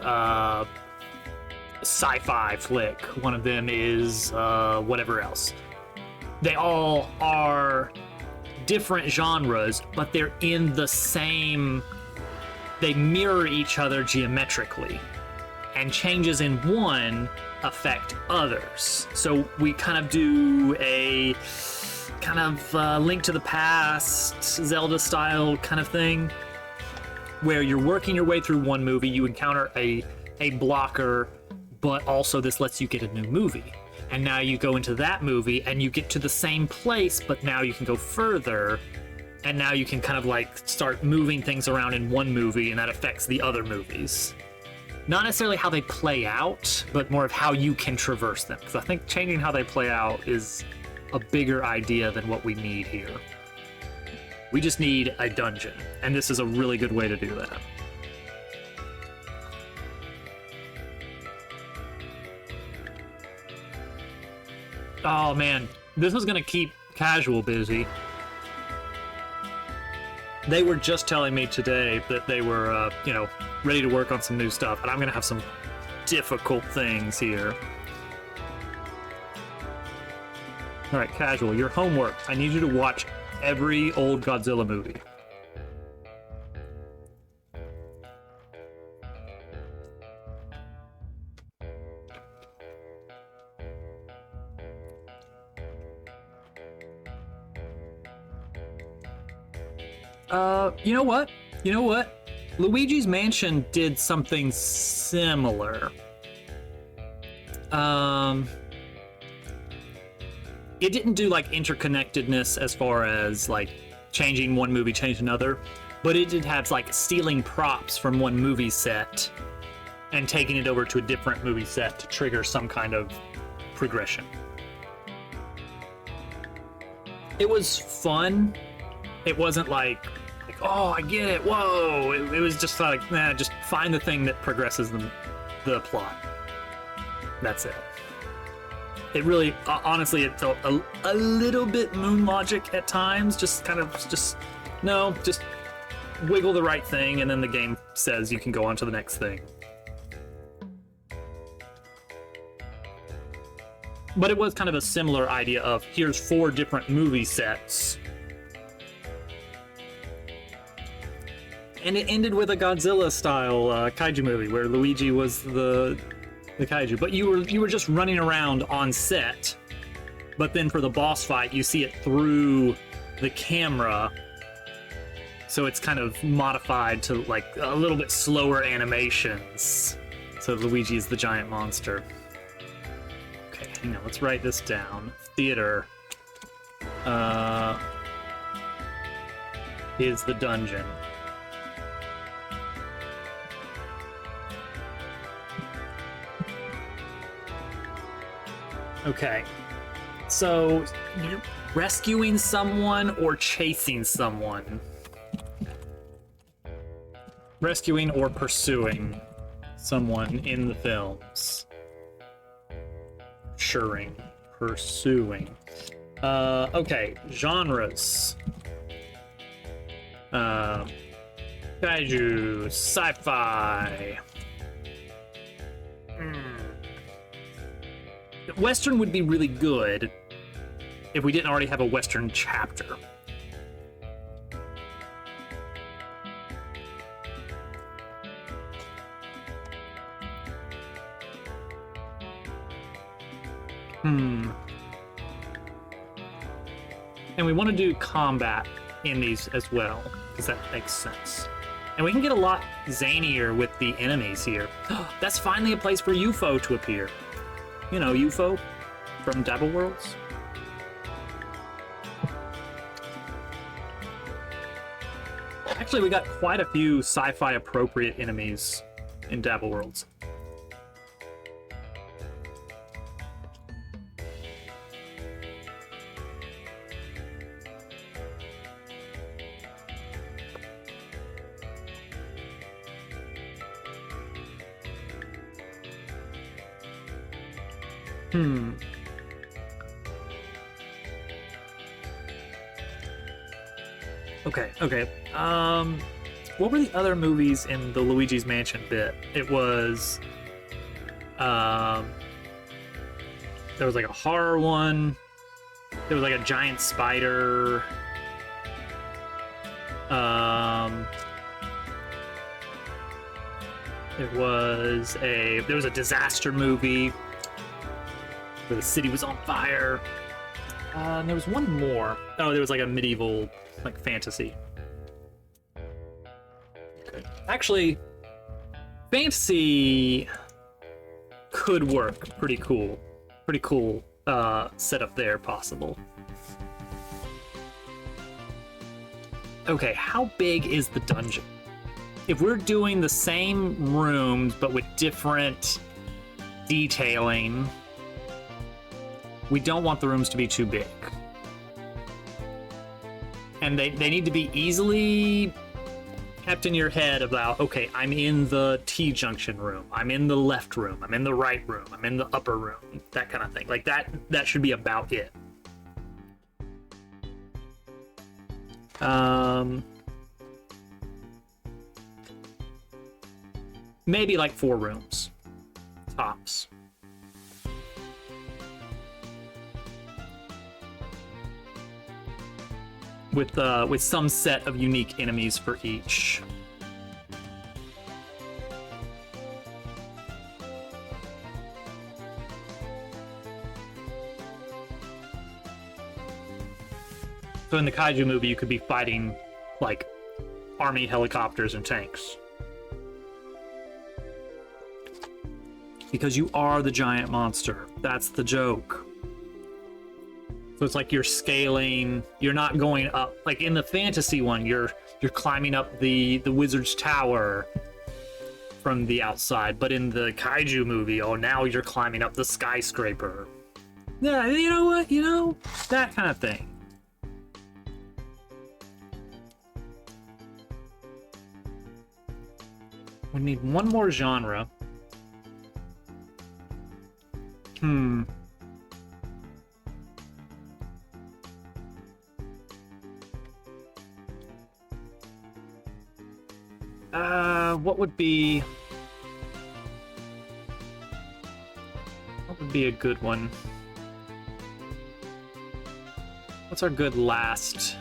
sci-fi flick. One of them is whatever else. They all are different genres, but they're in the same... They mirror each other geometrically, and changes in one affect others. So we kind of do a kind of Link to the Past, Zelda-style kind of thing, where you're working your way through one movie, you encounter a blocker, but also this lets you get a new movie. And now you go into that movie, and you get to the same place, but now you can go further, and now you can kind of like start moving things around in one movie, and that affects the other movies. Not necessarily how they play out, but more of how you can traverse them. Because I think changing how they play out is a bigger idea than what we need here. We just need a dungeon, and this is a really good way to do that. Oh man, this is gonna keep Casual busy. They were just telling me today that they were, ready to work on some new stuff, and I'm gonna have some difficult things here. All right, Casual, your homework. I need you to watch every old Godzilla movie. You know what? You know what? Luigi's Mansion did something similar. It didn't do like interconnectedness as far as like changing one movie, change another, but it did have like stealing props from one movie set and taking it over to a different movie set to trigger some kind of progression. It was fun. It wasn't like oh, I get it, whoa. It was just like, nah, just find the thing that progresses the plot. That's it. It really, honestly, it felt a little bit Moon Logic at times, just wiggle the right thing, and then the game says you can go on to the next thing. But it was kind of a similar idea of, here's 4 different movie sets. And it ended with a Godzilla-style kaiju movie where Luigi was the kaiju. But you were just running around on set. But then for the boss fight, you see it through the camera. So it's kind of modified to like a little bit slower animations. So Luigi is the giant monster. Okay, hang on, let's write this down. Theater is the dungeon. Okay, so you're rescuing someone or chasing someone? Rescuing or pursuing someone in the films? Pursuing. Okay, genres. Kaiju, sci-fi. Western would be really good if we didn't already have a Western chapter. And we want to do combat in these as well, because that makes sense. And we can get a lot zanier with the enemies here. That's finally a place for UFO to appear. You know, UFO from Dabble Worlds. Actually, we got quite a few sci-fi appropriate enemies in Dabble Worlds. Okay. What were the other movies in the Luigi's Mansion bit? It was, there was like a horror one. There was like a giant spider. There was a disaster movie where the city was on fire. And there was one more. Oh, there was like a medieval, like fantasy. Okay. Actually, fantasy could work. Pretty cool. Pretty cool setup there possible. Okay, how big is the dungeon? If we're doing the same rooms but with different detailing, we don't want the rooms to be too big. And they need to be easily kept in your head about, okay, I'm in the T-junction room, I'm in the left room, I'm in the right room, I'm in the upper room, that kind of thing. Like that should be about it. maybe like 4 rooms, tops. With some set of unique enemies for each. So in the kaiju movie, you could be fighting, like, army helicopters and tanks. Because you are the giant monster. That's the joke. So it's like you're scaling, you're not going up, like in the fantasy one, you're climbing up the wizard's tower from the outside, but in the kaiju movie, oh, now you're climbing up the skyscraper. Yeah, you know what, that kind of thing. We need one more genre. What would be a good one? What's our good last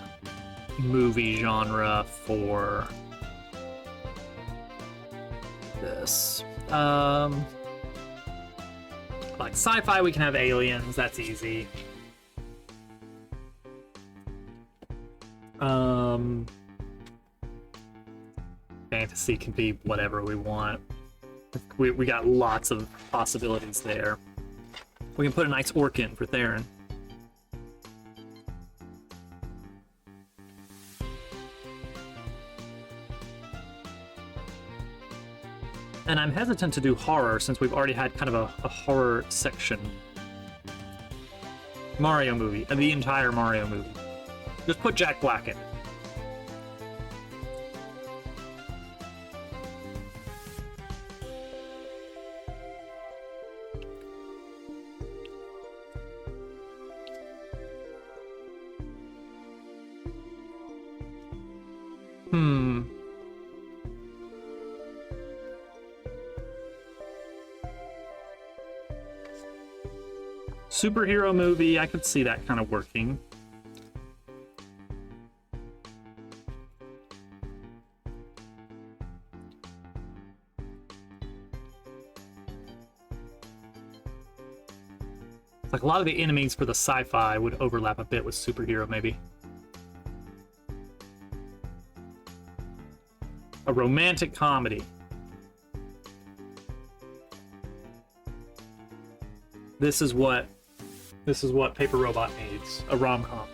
movie genre for this? Like sci-fi, we can have Aliens, that's easy. Fantasy can be whatever we want. We got lots of possibilities there. We can put a nice orc in for Theron. And I'm hesitant to do horror since we've already had kind of a horror section. Mario movie, the entire Mario movie. Just put Jack Black in it. Superhero movie, I could see that kind of working. Like a lot of the enemies for the sci-fi would overlap a bit with superhero, maybe. A romantic comedy. This is what Paper Robot needs, a rom-com.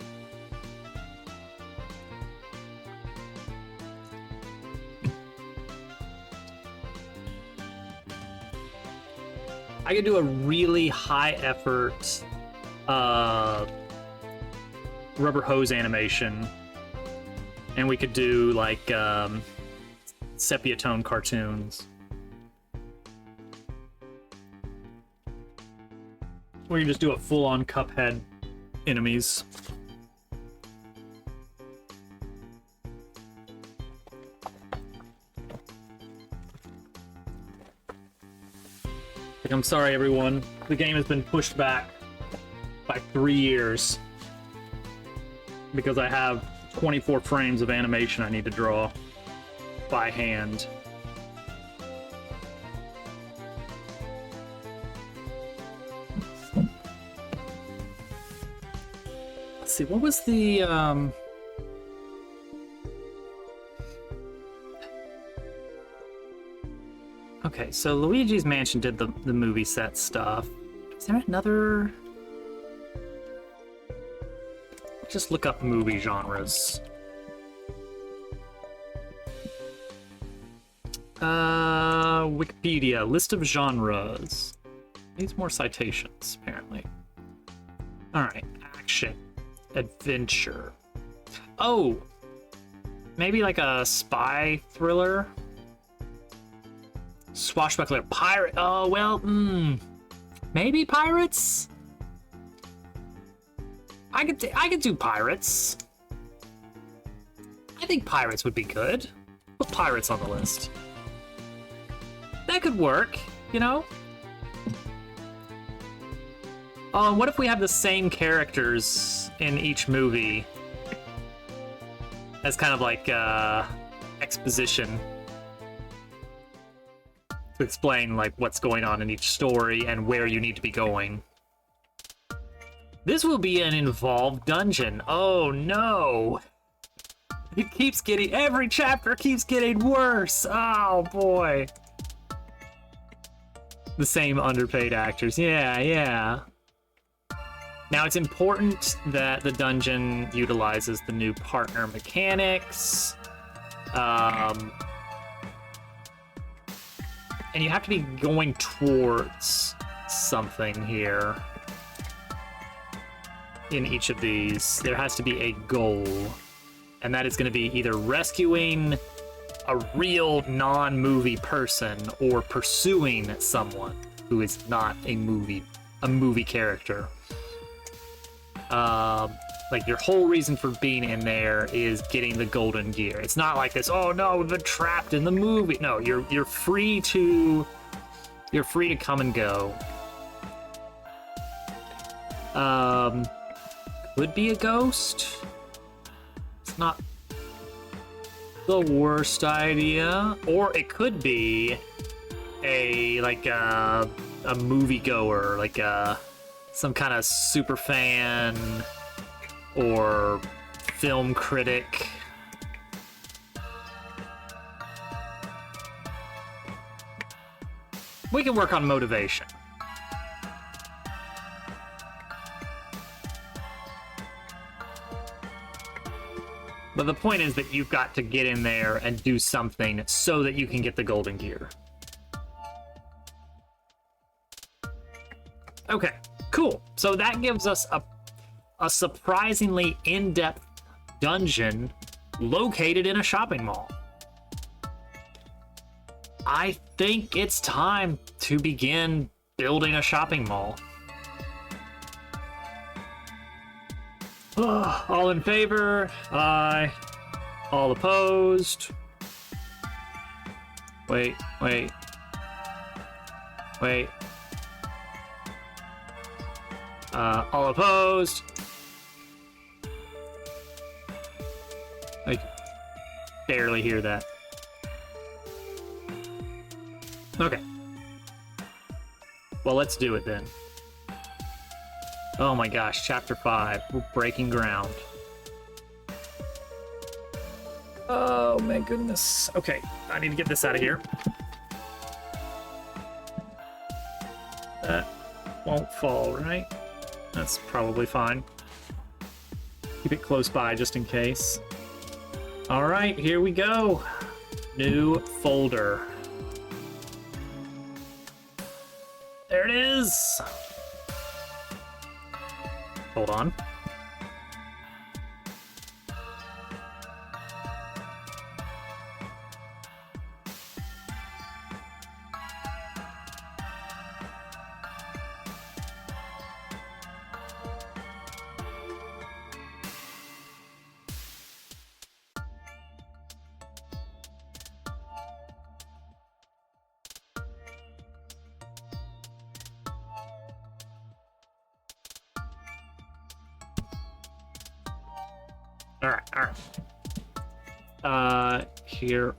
I could do a really high-effort rubber hose animation, and we could do like sepia tone cartoons. We can just do a full-on Cuphead enemies. Like, I'm sorry, everyone. The game has been pushed back by 3 years because I have 24 frames of animation I need to draw by hand. Let's see, what was the Okay, so Luigi's Mansion did the movie set stuff. Is there another? Just look up movie genres. Wikipedia, list of genres. Needs more citations, apparently. Alright, action. Adventure. Oh! Maybe like a spy thriller? Swashbuckler. Pirate. Oh, well, maybe pirates? I could do pirates. I think pirates would be good. Put pirates on the list. That could work, you know? Oh, and what if we have the same characters in each movie? As kind of like, exposition. To explain, like, what's going on in each story and where you need to be going. This will be an involved dungeon. Oh, no! It keeps getting... Every chapter keeps getting worse! Oh, boy! The same underpaid actors. Yeah, yeah. Now, it's important that the dungeon utilizes the new partner mechanics. And you have to be going towards something here. In each of these, there has to be a goal. And that is going to be either rescuing a real non-movie person or pursuing someone who is not a movie character. Like, your whole reason for being in there is getting the golden gear. It's not like this, oh no, we've been trapped in the movie. No, you're free to come and go. Could be a ghost. It's not the worst idea. Or it could be a moviegoer, like some kind of super fan or film critic. We can work on motivation. But the point is that you've got to get in there and do something so that you can get the golden gear. Okay, cool. So that gives us a surprisingly in-depth dungeon located in a shopping mall. I think it's time to begin building a shopping mall. All in favor? Aye. All opposed? Wait. All opposed? I can barely hear that. Okay. Well, let's do it then. Oh my gosh, chapter 5. We're breaking ground. Oh my goodness. Okay, I need to get this out of here. That won't fall, right? That's probably fine. Keep it close by just in case. All right, here we go. New folder. There it is. Hold on. All right. Here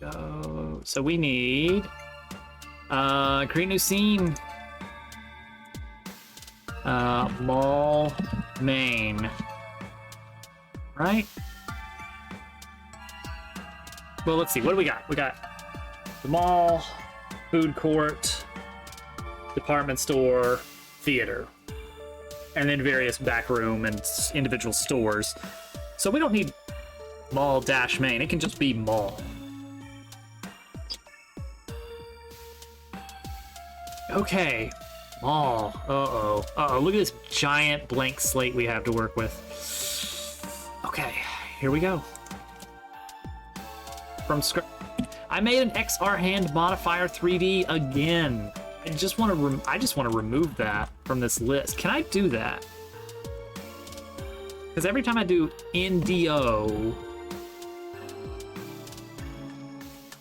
we go. So we need create new scene. Mall main. Right? Well, let's see. What do we got? We got the mall, food court, department store, theater, and then various back room and individual stores. So we don't need mall dash main. It can just be mall. Okay, mall. Uh-oh. Look at this giant blank slate we have to work with. Okay, here we go. From script. I made an XR hand modifier 3D again. I just want to remove that from this list. Can I do that? Because every time I do NDO,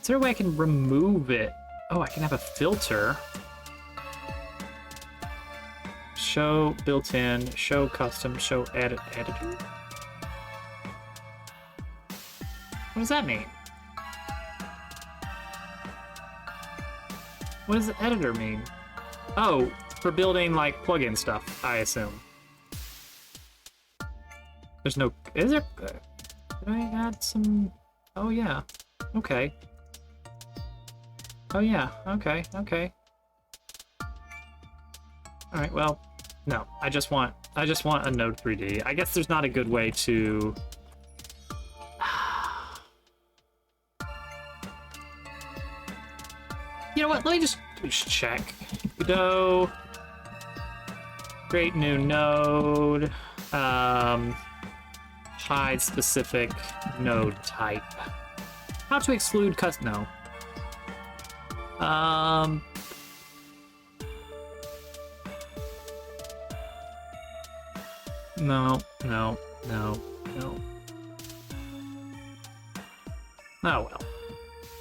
Is there a way I can remove it? Oh, I can have a filter. Show built-in, show custom, show edit editor. What does that mean? What does the editor mean? Oh, for building like plugin stuff, I assume. There's no. Is there? Did I add some? Oh yeah. Okay. Oh yeah. Okay. Okay. All right. Well, no. I just want a Node 3D. I guess there's not a good way to. You know what? Let me just check. Go. Create new node. Hide specific node type. How to exclude no. No. Oh well.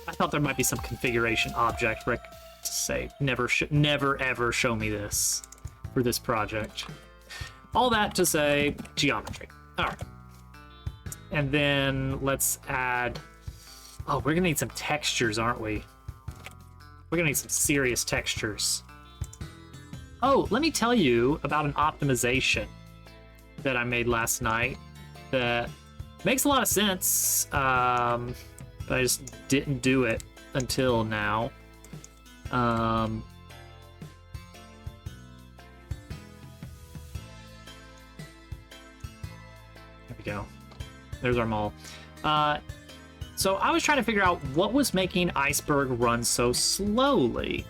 I thought there might be some configuration object to say never ever show me this for this project. All that to say geometry. All right. And then let's add. Oh, we're gonna need some textures, aren't we? We're gonna need some serious textures. Oh, let me tell you about an optimization that I made last night that makes a lot of sense, but I just didn't do it until now. There we go. There's our mall. So I was trying to figure out what was making Iceberg run so slowly.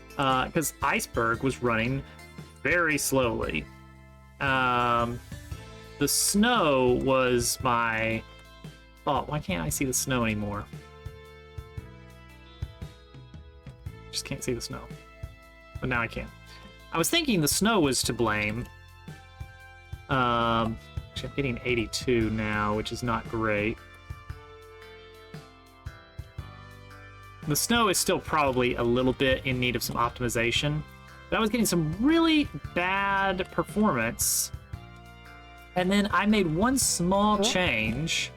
Because Iceberg was running very slowly. The snow was my... Oh, why can't I see the snow anymore? Just can't see the snow. But now I can. I was thinking the snow was to blame. Actually, I'm getting 82 now, which is not great. The snow is still probably a little bit in need of some optimization, but I was getting some really bad performance. And then I made one small change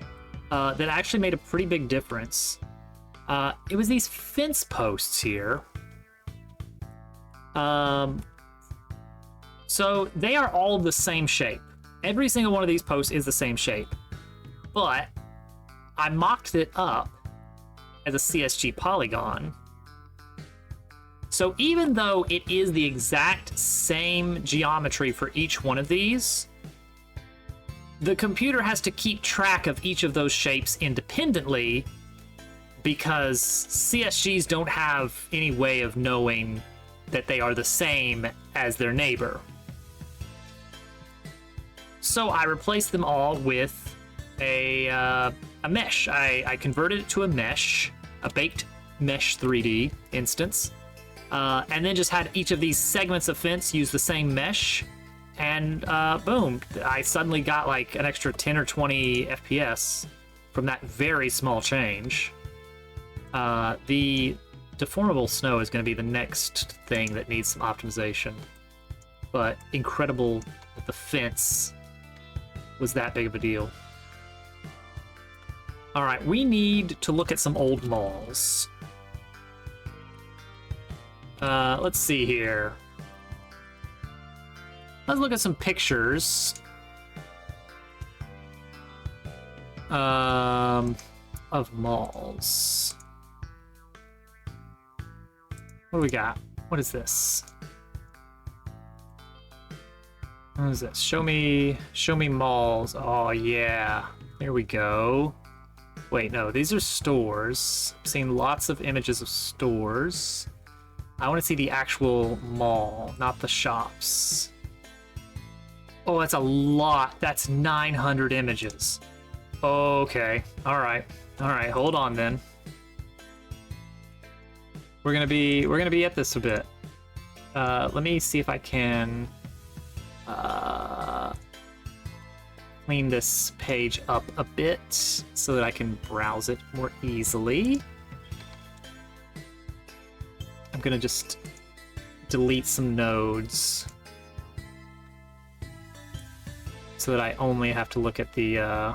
that actually made a pretty big difference. It was these fence posts here. So they are all the same shape. Every single one of these posts is the same shape. But I mocked it up as a CSG polygon. So even though it is the exact same geometry for each one of these, the computer has to keep track of each of those shapes independently because CSGs don't have any way of knowing that they are the same as their neighbor. So I replaced them all with a mesh. I converted it to a mesh, a baked mesh 3D instance, and then just had each of these segments of fence use the same mesh, and boom, I suddenly got like an extra 10 or 20 FPS from that very small change. The deformable snow is going to be the next thing that needs some optimization, but incredible that the fence was that big of a deal. All right, we need to look at some old malls. Let's see here. Let's look at some pictures of malls. What do we got? What is this? What is this? Show me malls. Oh yeah, there we go. Wait, no, these are stores. I'm seeing lots of images of stores. I want to see the actual mall, not the shops. Oh, that's a lot. That's 900 images. Okay. All right. Hold on then. We're gonna be at this a bit. Let me see if I can clean this page up a bit so that I can browse it more easily. gonna just delete some nodes so that I only have to look at the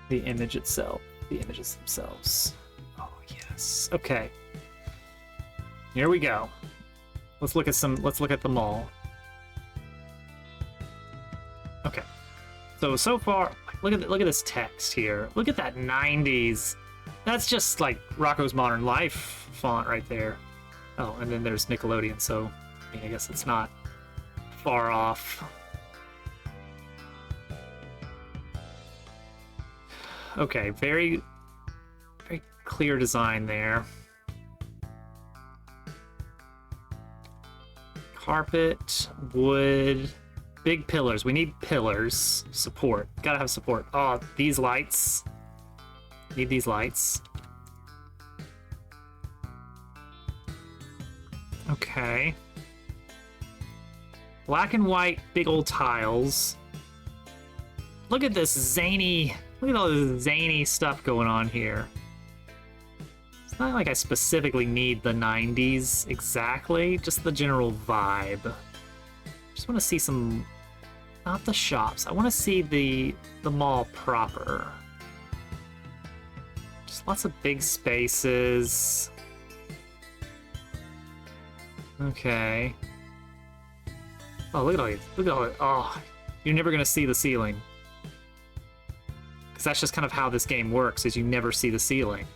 image itself, the images themselves. Oh yes. Okay. Here we go. Let's look at the mall. Okay. So far, look at this text here. Look at that 90s. That's just like Rocco's Modern Life font right there. Oh, and then there's Nickelodeon, so I mean, I guess it's not far off. Okay, very clear design there. Carpet, wood, big pillars. We need pillars. Support. Gotta have support. Oh, these lights. Need these lights. Okay. Black and white, big old tiles. Look at this zany... Look at all this zany stuff going on here. It's not like I specifically need the 90s exactly, just the general vibe. Just want to see some... Not the shops. I want to see the mall proper. Just lots of big spaces. Okay. Oh, look at all these. Look at all it. Oh, you're never going to see the ceiling. Because that's just kind of how this game works, is you never see the ceiling.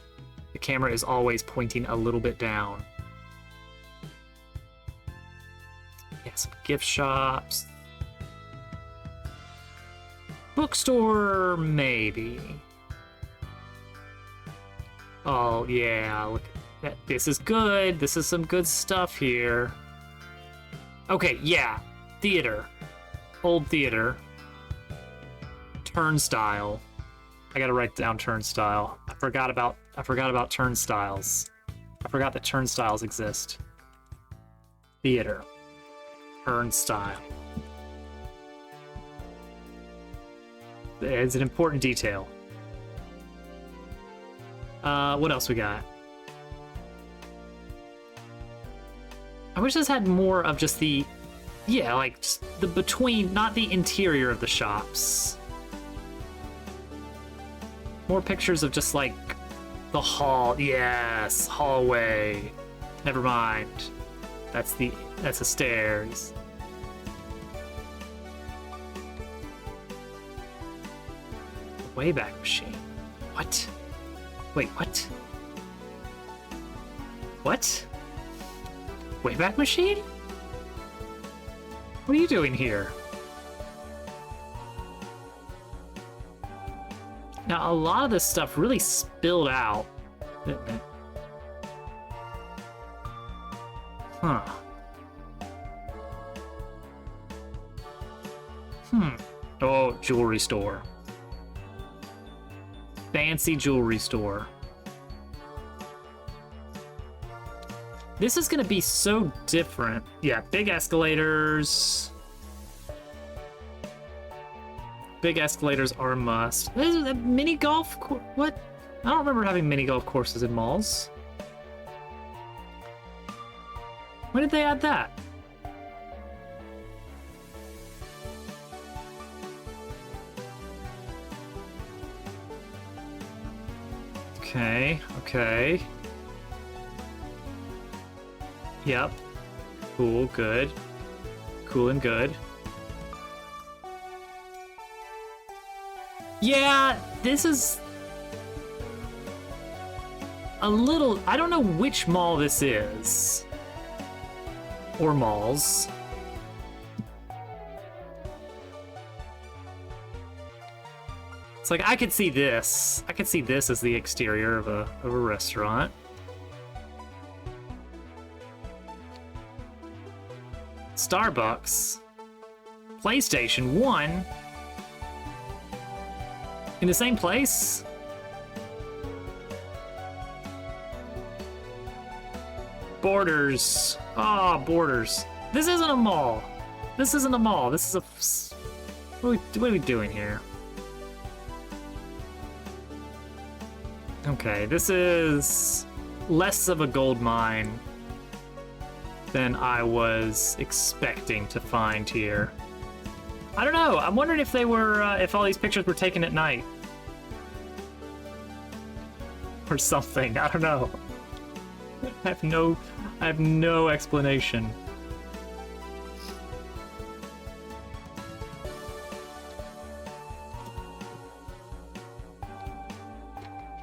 The camera is always pointing a little bit down. Yeah, some gift shops. Bookstore, maybe. Oh, yeah, look at that. This is good. This is some good stuff here. Okay, yeah. Theater. Old theater. Turnstile. I gotta write down turnstile. I forgot about turnstiles. I forgot that turnstiles exist. Theater. Turnstile. It's an important detail. What else we got? I wish this had more of just the... Yeah, like, just the between, not the interior of the shops. More pictures of just, like, the hall. Yes, hallway. Never mind. That's the stairs. Wayback Machine. What? Wait, what? What? Wayback Machine? What are you doing here? Now, a lot of this stuff really spilled out, didn't it? Huh. Oh, jewelry store. Fancy jewelry store. This is gonna be so different. Yeah, big escalators. Big escalators are a must. This is a mini golf what? I don't remember having mini golf courses in malls. When did they add that? Okay, okay. Yep. Cool, good. Cool and good. Yeah, this is a little... I don't know which mall this is. Or malls. It's like, I could see this. I could see this as the exterior of a restaurant. Starbucks. PlayStation 1. In the same place? Borders. Ah, Borders. This isn't a mall. This isn't a mall. This is a... What are we doing here? Okay, this is... less of a gold mine than I was expecting to find here. I don't know. I'm wondering if they were, if all these pictures were taken at night. Or something. I don't know. I have no explanation.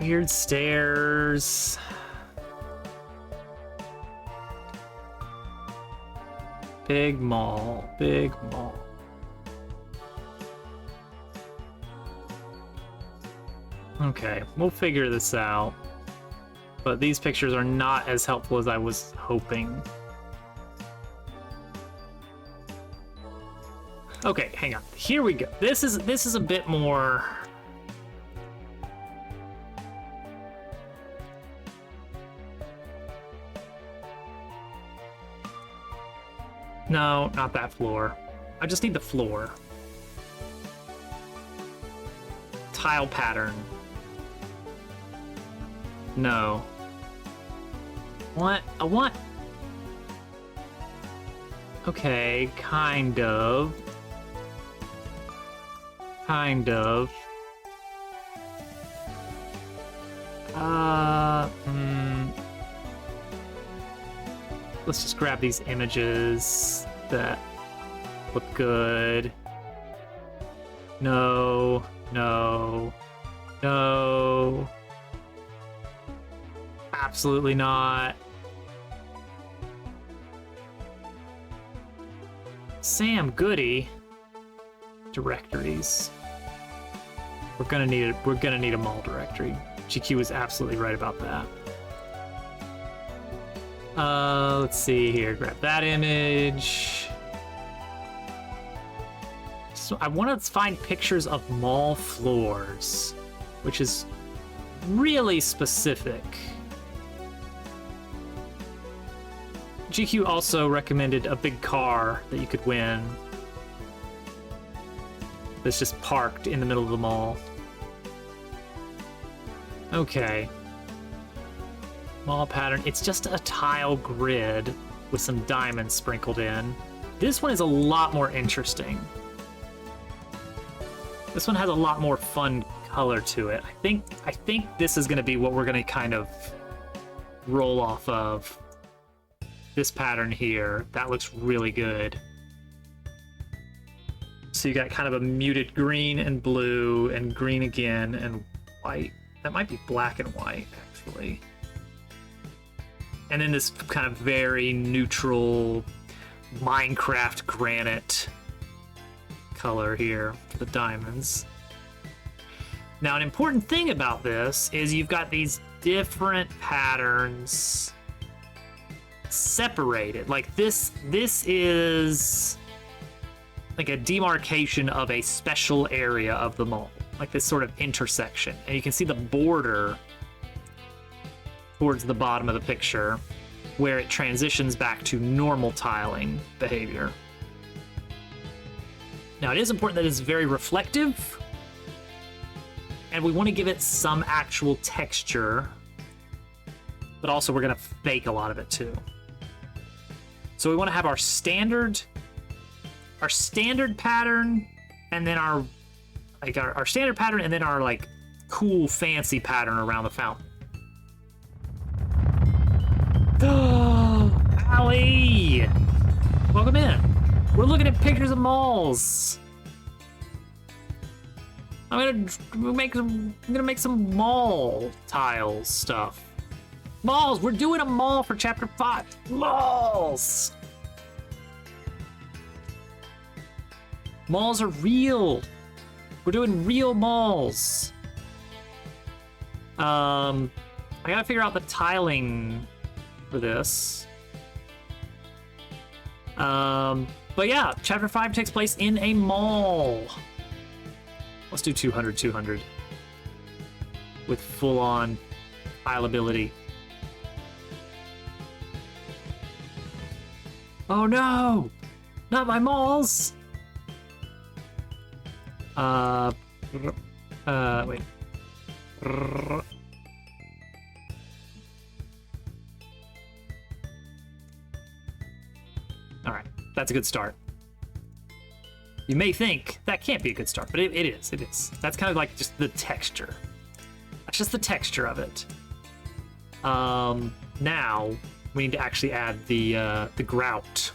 Weird stairs. Big mall. Big mall. Okay, we'll figure this out. But these pictures are not as helpful as I was hoping. Okay, hang on. Here we go. This is a bit more. No, not that floor. I just need the floor. Tile pattern. No. What? I want... Okay, kind of. Kind of. Let's just grab these images that look good. No, no, no. Absolutely not. Sam Goody. Directories. We're gonna need a mall directory. GQ was absolutely right about that. Let's see here. Grab that image. So I want to find pictures of mall floors, which is really specific. GQ also recommended a big car that you could win that's just parked in the middle of the mall. Okay. Mall pattern. It's just a tile grid with some diamonds sprinkled in. This one is a lot more interesting. This one has a lot more fun color to it. I think this is going to be what we're going to kind of roll off of. This pattern here, that looks really good. So you got kind of a muted green and blue and green again and white. That might be black and white, actually. And then this kind of very neutral Minecraft granite color here for the diamonds. Now, an important thing about this is you've got these different patterns separated. Like this is like a demarcation of a special area of the mall, like this sort of intersection. And you can see the border towards the bottom of the picture where it transitions back to normal tiling behavior. Now, it is important that it's very reflective, and we want to give it some actual texture, but also we're going to fake a lot of it too. So we want to have our standard pattern, and then our standard pattern, and then our like cool fancy pattern around the fountain. Allie! Welcome in. We're looking at pictures of malls. I'm gonna make some mall tile stuff. Malls! We're doing a mall for chapter 5. Malls! Malls are real. We're doing real malls. I gotta figure out the tiling for this. But yeah, chapter 5 takes place in a mall. Let's do 200 with full-on tileability. Oh no! Not my malls! Wait. That's a good start. You may think that can't be a good start, but it is. It is. That's kind of like just the texture. That's just the texture of it. Now we need to actually add the grout.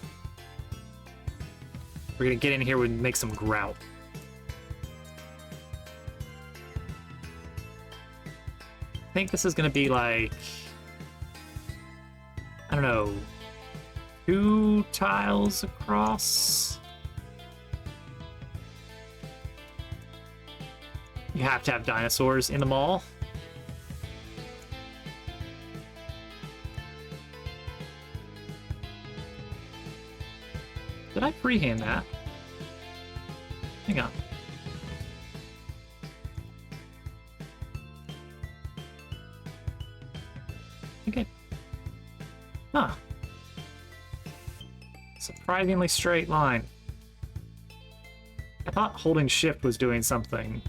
We're gonna get in here and make some grout. I think this is gonna be like, I don't know, 2 tiles across. You have to have dinosaurs in the mall. Did I freehand that? Hang on. Okay. Huh. Surprisingly straight line. I thought holding shift was doing something,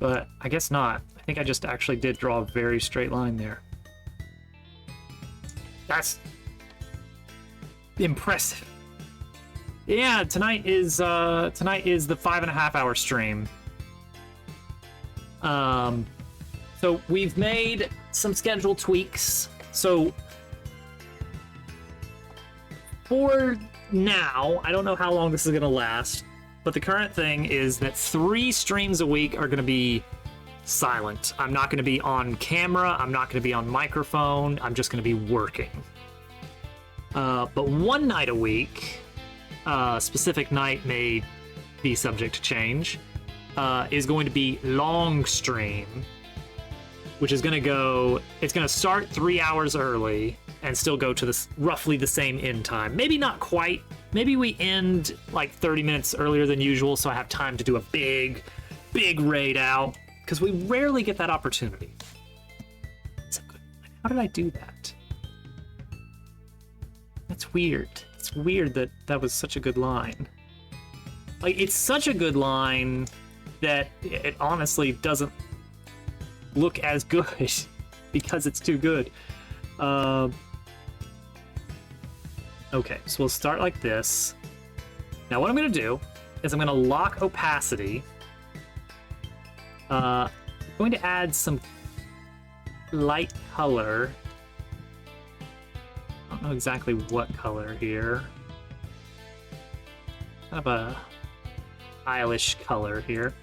but I guess not. I think I just actually did draw a very straight line there. That's impressive. Yeah, tonight is the 5.5 hour stream. So we've made some schedule tweaks. So for now, I don't know how long this is gonna last, but the current thing is that 3 streams a week are gonna be silent. I'm not gonna be on camera, I'm not gonna be on microphone, I'm just gonna be working. But 1 night a week, specific night may be subject to change, is going to be long stream, which is going to it's going to start 3 hours early and still go to this roughly the same end time. Maybe not quite. Maybe we end like 30 minutes earlier than usual, so I have time to do a big raid out, because we rarely get that opportunity. How did I do that? That's weird. It's weird that that was such a good line. Like, it's such a good line that it honestly doesn't look as good because it's too good. Okay, so we'll start like this. Now what I'm going to do is I'm going to lock opacity. I'm going to add some light color. I don't know exactly what color here. Kind of a stylish color here.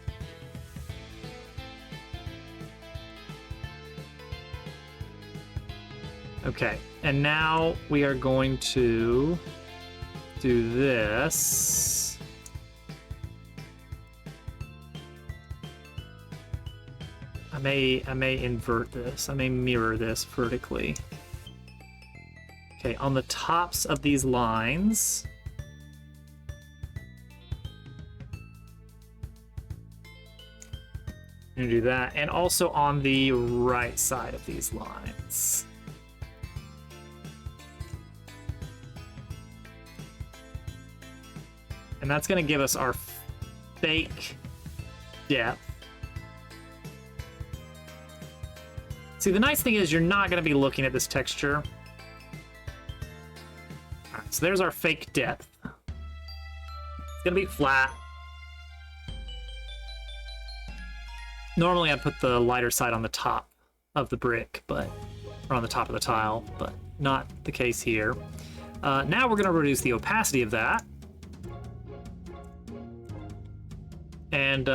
Okay, and now we are going to do this. I may invert this. I may mirror this vertically. Okay, on the tops of these lines, I'm gonna do that, and also on the right side of these lines. And that's gonna give us our fake depth. See, the nice thing is you're not gonna be looking at this texture. Alright, so there's our fake depth. It's gonna be flat. Normally I'd put the lighter side on the top of the brick, or on the top of the tile, but not the case here. Now we're gonna reduce the opacity of that. And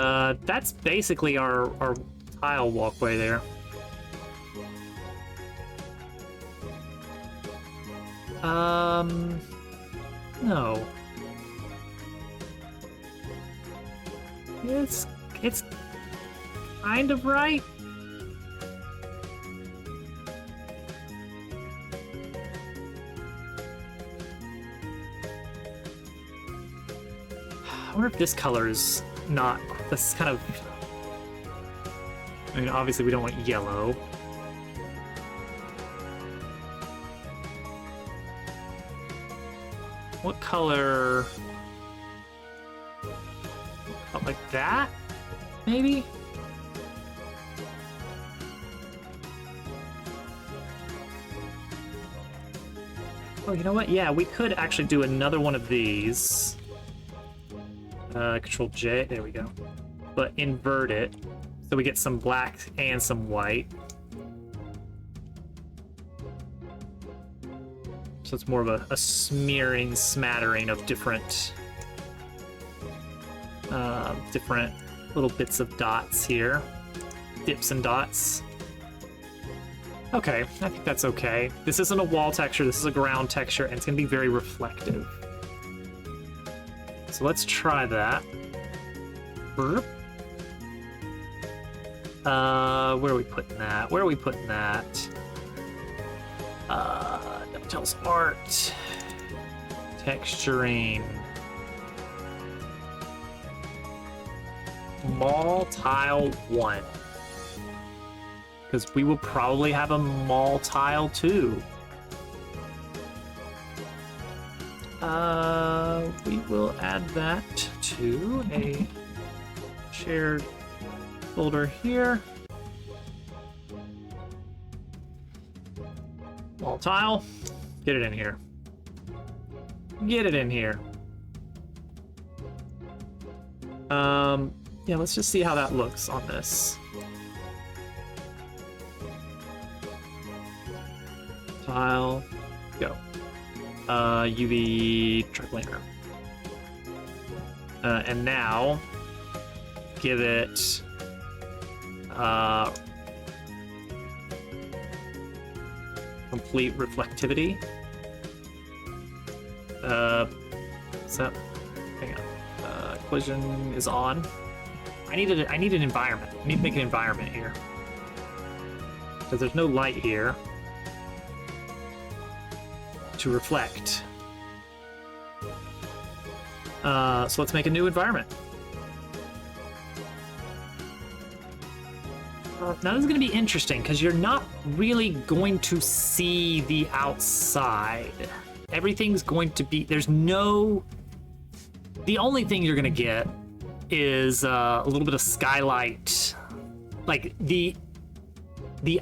that's basically our tile walkway there. No. It's kind of right. I wonder if this color is not. This is kind of. I mean, obviously we don't want yellow. What color? Like that? Maybe? Oh, you know what? Yeah, we could actually do another one of these. Control J, there we go. But invert it, so we get some black and some white. So it's more of a smearing, smattering of different different little bits of dots here. Dips and dots. Okay, I think that's okay. This isn't a wall texture, this is a ground texture, and it's gonna be very reflective. So let's try that. Burp. Where are we putting that? Where are we putting that? DuckTales art. Texturing. Mall tile 1. Because we will probably have a mall tile 2. We will add that to a shared folder here. Mall tile. Get it in here. Get it in here. Yeah, let's just see how that looks on this. Tile, go. UV triplanar. And now, give it complete reflectivity. So, hang on. Collision is on. I need an environment. I need to make an environment here. Because there's no light here to reflect. So let's make a new environment. Now this is going to be interesting because you're not really going to see the outside. Everything's going to be, the only thing you're going to get is a little bit of skylight, like the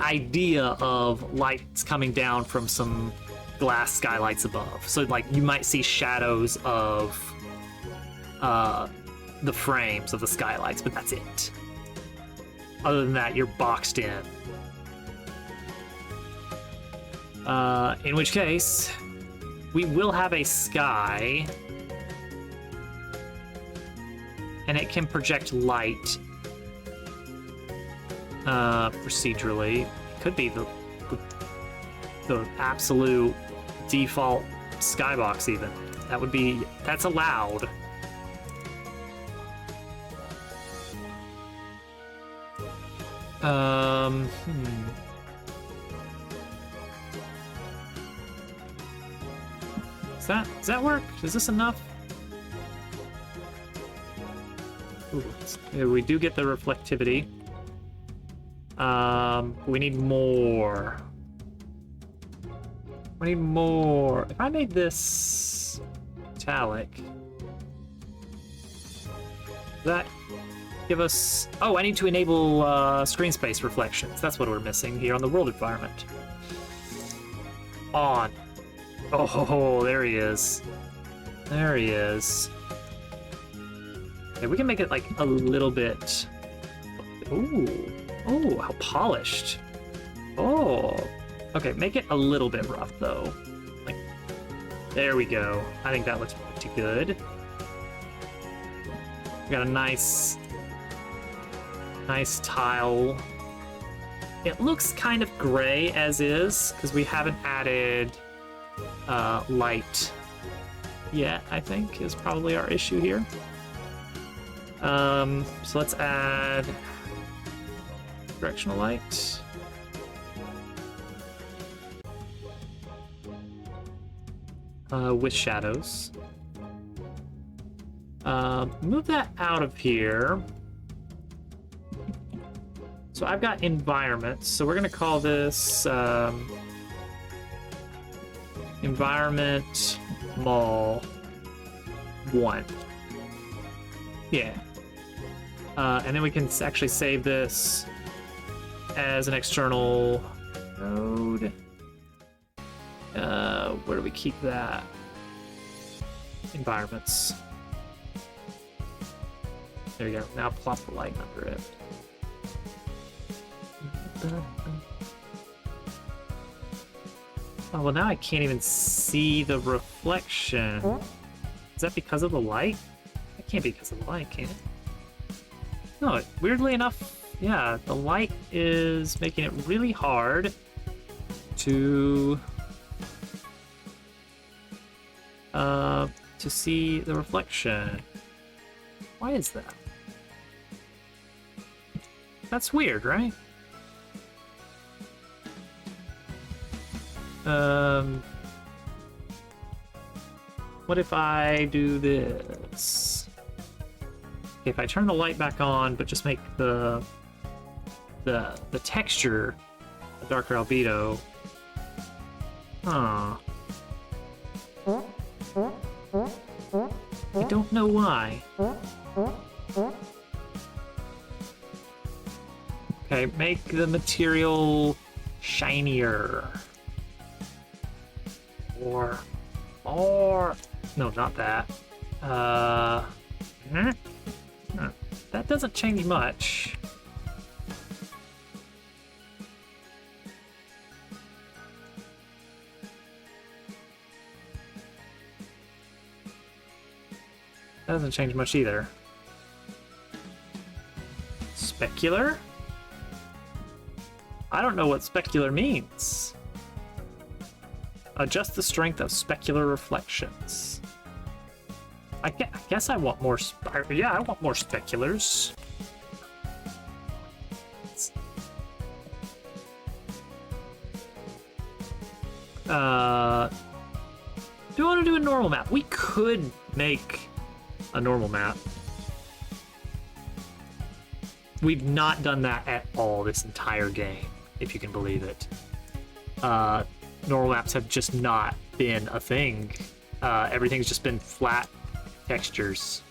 idea of lights coming down from some glass skylights above. So like you might see shadows of the frames of the skylights, but that's it. Other than that, you're boxed in. In which case, we will have a sky, and it can project light procedurally. It could be the absolute default skybox even. That's allowed. Does that work? Is this enough? Ooh, we do get the reflectivity. We need more. We need more. If I made this metallic, does that give us... Oh, I need to enable screen space reflections. That's what we're missing here on the world environment. On. Oh, there he is. There he is. Okay, we can make it like a little bit... Ooh. Oh, how polished. Oh. Okay, make it a little bit rough though. Like, there we go. I think that looks pretty good. We got a nice tile. It looks kind of gray as is, because we haven't added light yet, I think, is probably our issue here. So let's add directional light. With shadows. Move that out of here. So I've got environments, so we're gonna call this environment mall 1. Yeah. And then we can actually save this as an external node. Where do we keep that? Environments. There you go. Now plop the light under it. Oh, well, now I can't even see the reflection. Is that because of the light? That can't be because of the light, can it? No, weirdly enough, yeah, the light is making it really hard to see the reflection. Why is that? That's weird, right? What if I do this? If I turn the light back on, but just make the texture a darker albedo. Huh. I don't know why. Okay, make the material shinier. Or no, not that. That doesn't change much. That doesn't change much either. Specular? I don't know what specular means. Adjust the strength of specular reflections. I guess I want more. Yeah, I want more speculars. Do I want to do a normal map? We could make a normal map. We've not done that at all this entire game, if you can believe it. Normal maps have just not been a thing. Everything's just been flat textures.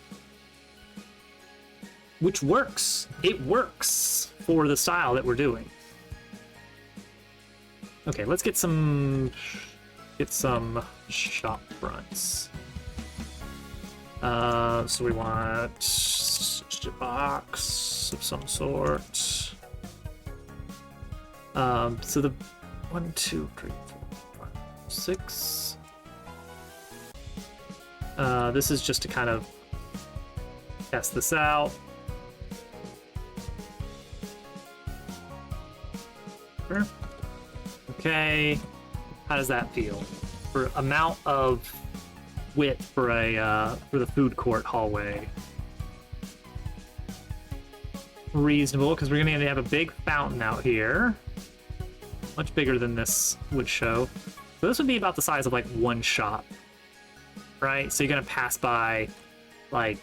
Which works. It works for the style that we're doing. Okay, let's get some shop fronts. So we want a box of some sort. So the 1, 2, 3, 4, 5, 6. This is just to kind of test this out. Sure. Okay, how does that feel? For amount of width for the food court hallway. Reasonable, because we're gonna have a big fountain out here. Much bigger than this would show. So this would be about the size of like one shop, right? So you're gonna pass by like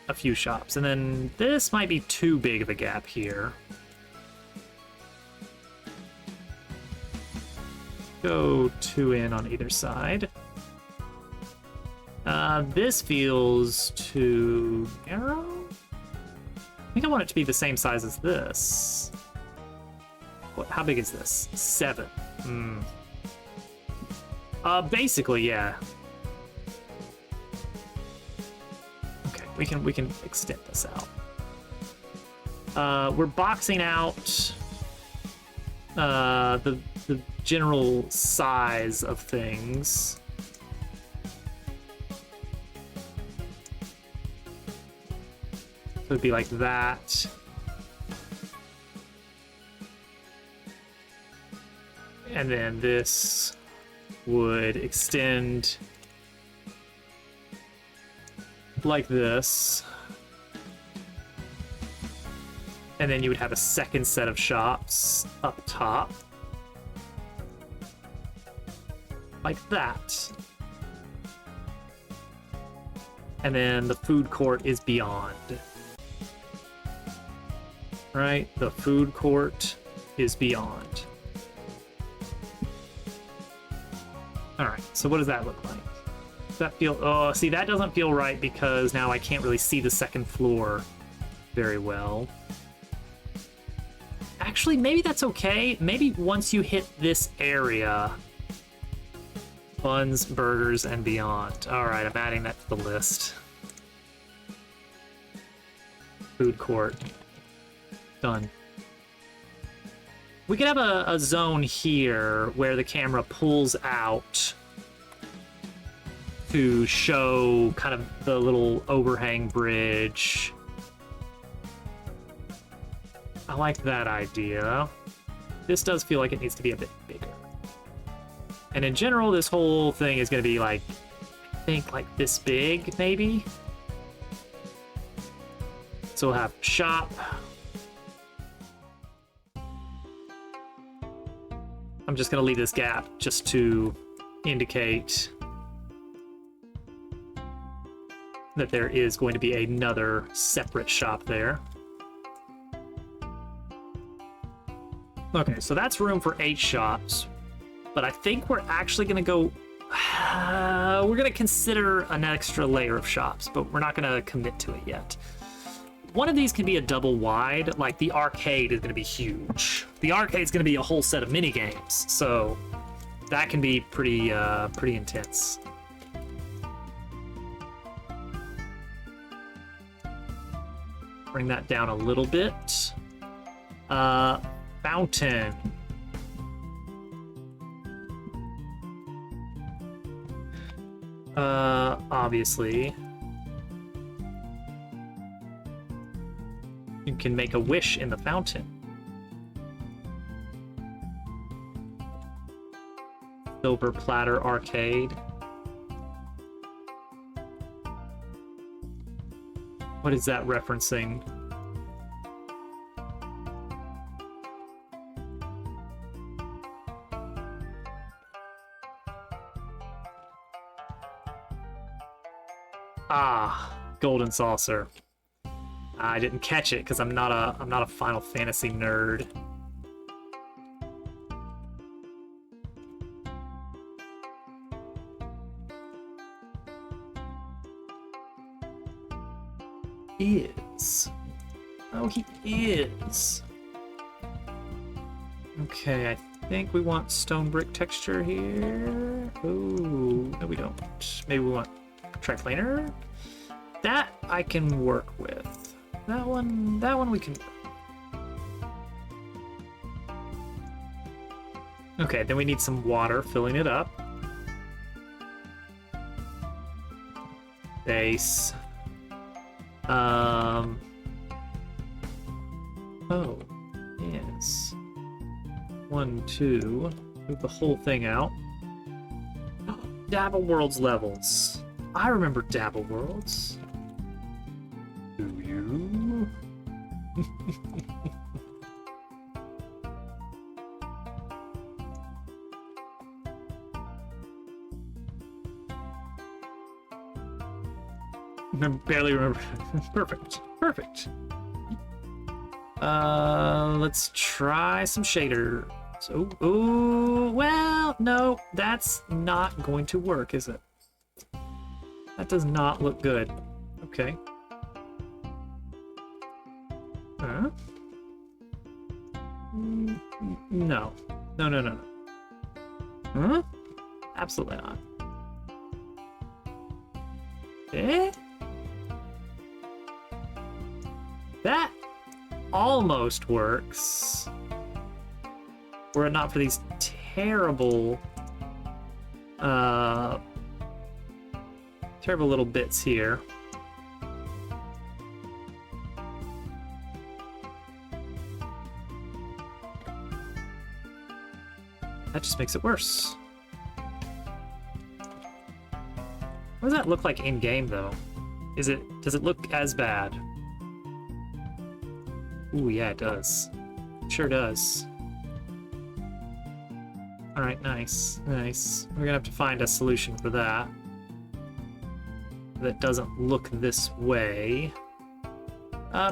a few shops, and then this might be too big of a gap here. Go 2 in on either side. This feels too narrow. I think I want it to be the same size as this. What? How big is this? 7. Basically, yeah. Okay, we can extend this out. We're boxing out the general size of things. So it'd be like that. And then this would extend like this. And then you would have a second set of shops up top. Like that. And then the food court is beyond. Right? The food court is beyond. Alright, so what does that look like? Does that feel... Oh, see, that doesn't feel right because now I can't really see the second floor very well. Actually, maybe that's okay. Maybe once you hit this area, Buns, burgers, and beyond. Alright, I'm adding that to the list. Food court. Done. We could have a zone here where the camera pulls out to show kind of the little overhang bridge. I like that idea. This does feel like it needs to be a bit bigger. And in general, this whole thing is going to be like, I think like this big, maybe? So we'll have shop. I'm just going to leave this gap just to indicate that there is going to be another separate shop there. Okay, so that's room for 8 shops, but I think we're actually going to go... we're going to consider an extra layer of shops, but we're not going to commit to it yet. One of these can be a double wide, like the arcade is going to be huge. The arcade is going to be a whole set of mini games, so that can be pretty intense. Bring that down a little bit. Fountain. Obviously. You can make a wish in the fountain. Silver Platter Arcade. What is that referencing? Ah, Golden Saucer. I didn't catch it because I'm not a Final Fantasy nerd. Is. Oh, he is. Okay, I think we want stone brick texture here. Oh, no we don't. Maybe we want triplanar? That I can work with. That one we can... Okay, then we need some water filling it up. Base. Oh, yes. 1, 2. Move the whole thing out. Dabble Worlds levels. I remember Dabble Worlds. Do you? I barely remember. Perfect. Perfect. Let's try some shaders. So, ooh, well, no, that's not going to work, is it? That does not look good. Okay. Huh? No. No, no, no, no. Huh? Absolutely not. Eh? That almost works. Were it not for these terrible, terrible little bits here. That just makes it worse. What does that look like in game, though? Does it look as bad? Ooh, yeah, it does. It sure does. Alright, nice, nice. We're gonna have to find a solution for that. That doesn't look this way.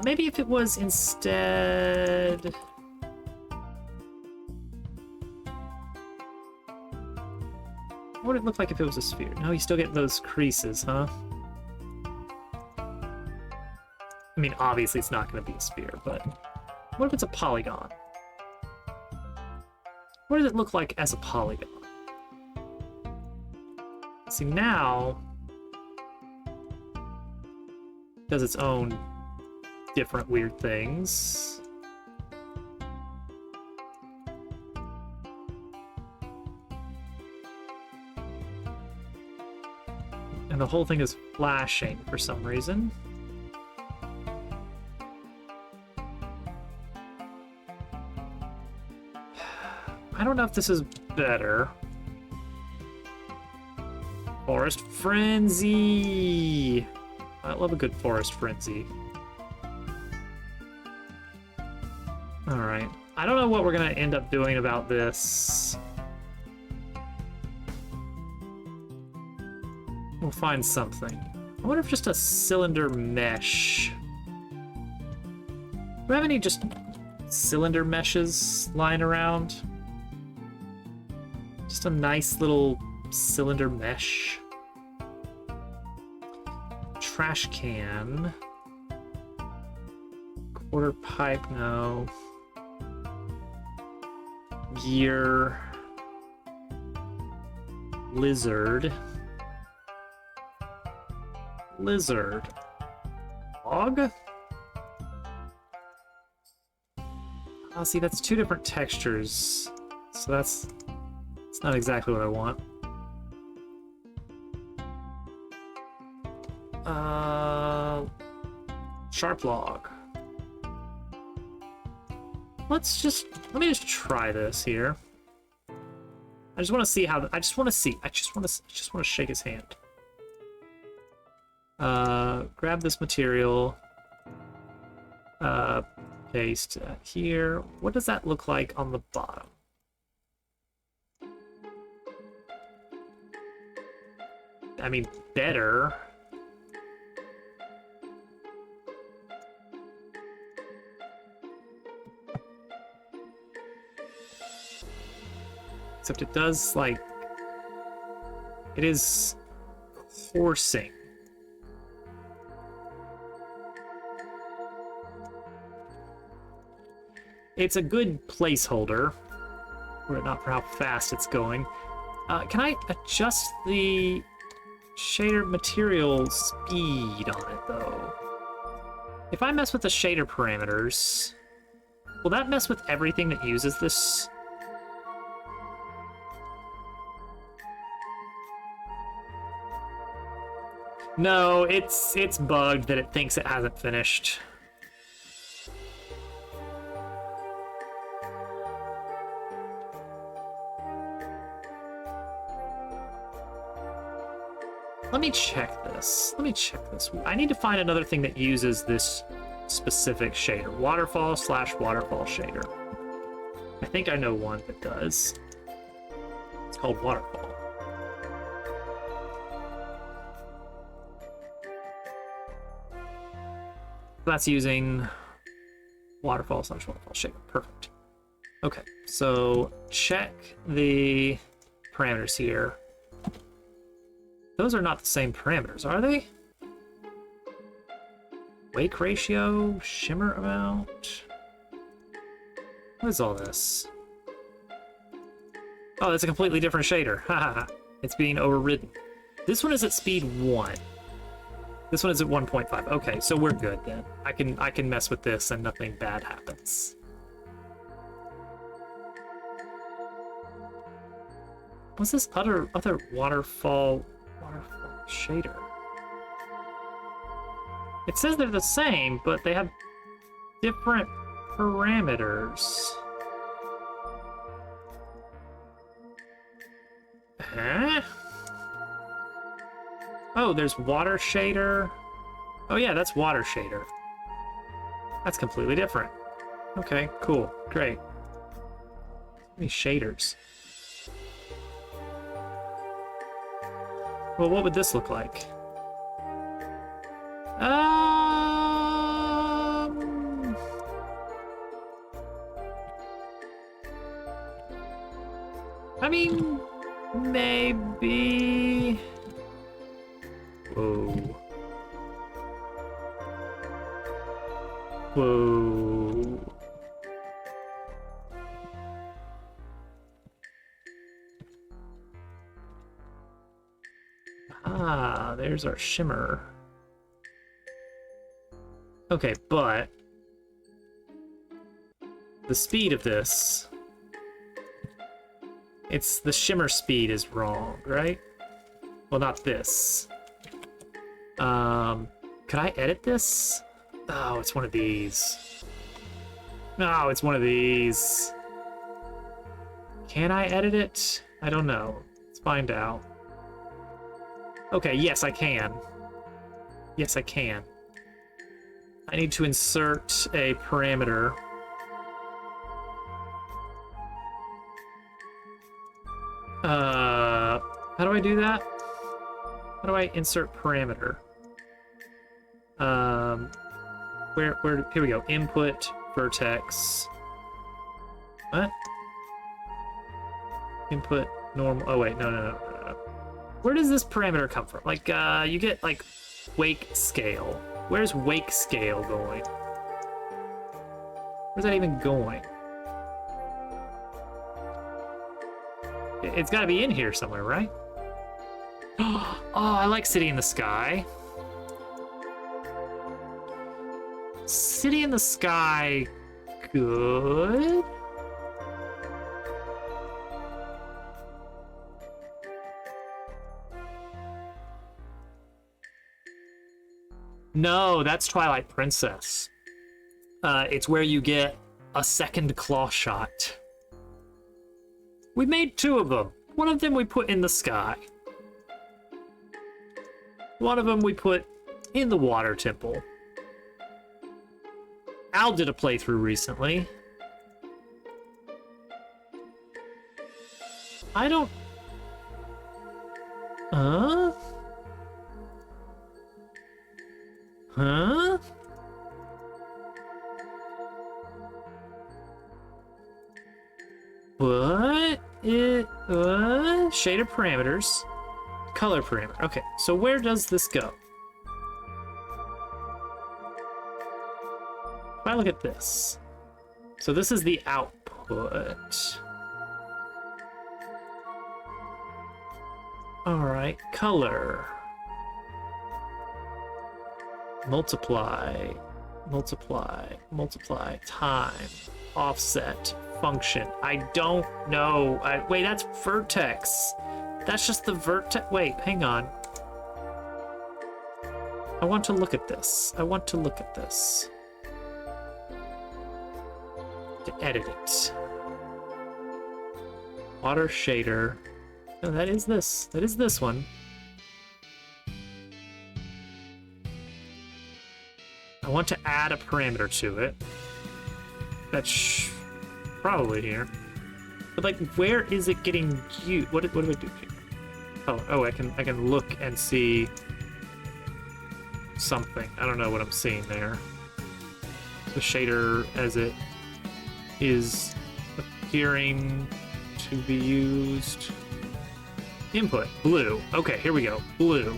Maybe if it was instead... What would it look like if it was a sphere? No, you still get those creases, huh? I mean, obviously it's not going to be a sphere, but what if it's a polygon? What does it look like as a polygon? See, now does its own different weird things. And the whole thing is flashing for some reason. I don't know if this is better. Forest Frenzy! I love a good Forest Frenzy. Alright. I don't know what we're gonna end up doing about this. We'll find something. I wonder if just a cylinder mesh. Do we have any just cylinder meshes lying around? Just a nice little cylinder mesh. Trash can. Quarter pipe, no. Gear. Lizard. Lizard. Log? Oh, see, that's two different textures. So that's not exactly what I want. Sharp log. Let me just try this here. I just want to see how, I just want to shake his hand. Grab this material. Paste here. What does that look like on the bottom? I mean, better. Except it does, like... It is coursing. It's a good placeholder, were it not for how fast it's going. Can I adjust the shader material speed on it, though? If I mess with the shader parameters, will that mess with everything that uses this? No, it's bugged that it thinks it hasn't finished. Let me check this. I need to find another thing that uses this specific shader. Waterfall/waterfall shader. I think I know one that does. It's called Waterfall. That's using Waterfall/waterfall shader. Perfect. Okay, so check the parameters here. Those are not the same parameters, are they? Wake ratio, shimmer amount. What is all this? Oh, that's a completely different shader. Haha, it's being overridden. This one is at speed 1. This one is at 1.5. Okay, so we're good then. I can mess with this and nothing bad happens. What's this other waterfall shader? It says they're the same, but they have different parameters. Huh? Oh, there's water shader. Oh yeah, that's water shader. That's completely different. Okay, cool, great. How many shaders? Well, what would this look like? I mean, maybe... Whoa. Whoa. Ah, there's our shimmer. Okay, but the speed of this, it's the shimmer speed is wrong, right? Well, not this. Could I edit this? Oh, it's one of these. No, it's one of these. Can I edit it? I don't know. Let's find out. Okay, yes, I can. Yes, I can. I need to insert a parameter. How do I do that? How do I insert parameter? Here we go. Input vertex. What? Input normal. Oh wait, no. Where does this parameter come from? Like, you get like wake scale. Where's wake scale going? Where's that even going? It's got to be in here somewhere, right? Oh, I like City in the Sky. City in the Sky, good. No, that's Twilight Princess. It's where you get a second claw shot. We made 2 of them. One of them we put in the sky. One of them we put in the water temple. Al did a playthrough recently. I don't... Huh? Huh? What? Shader parameters. Color parameter. Okay, so where does this go? If I look at this. So this is the output. Alright, color. Multiply, time, offset, function. I don't know. Wait, that's vertex. That's just the vertex. Wait, hang on. I want to look at this. To edit it. Water shader. No, that is this. That is this one. I want to add a parameter to it. That's probably here. But like, where is it getting used? What do I do here? Oh, I can look and see something. I don't know what I'm seeing there. The shader as it is appearing to be used. Input, blue. Okay, here we go. Blue.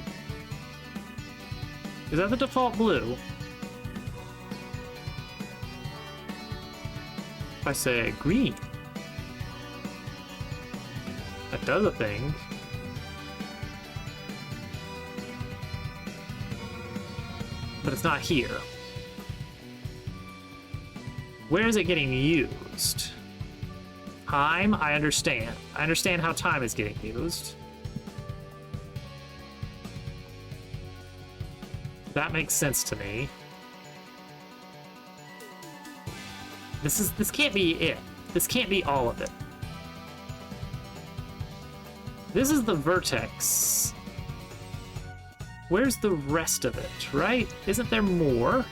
Is that the default blue? If I say green, that does a thing. But it's not here. Where is it getting used? Time, I understand. I understand how time is getting used. That makes sense to me. This can't be it. This can't be all of it. This is the vertex. Where's the rest of it, right? Isn't there more?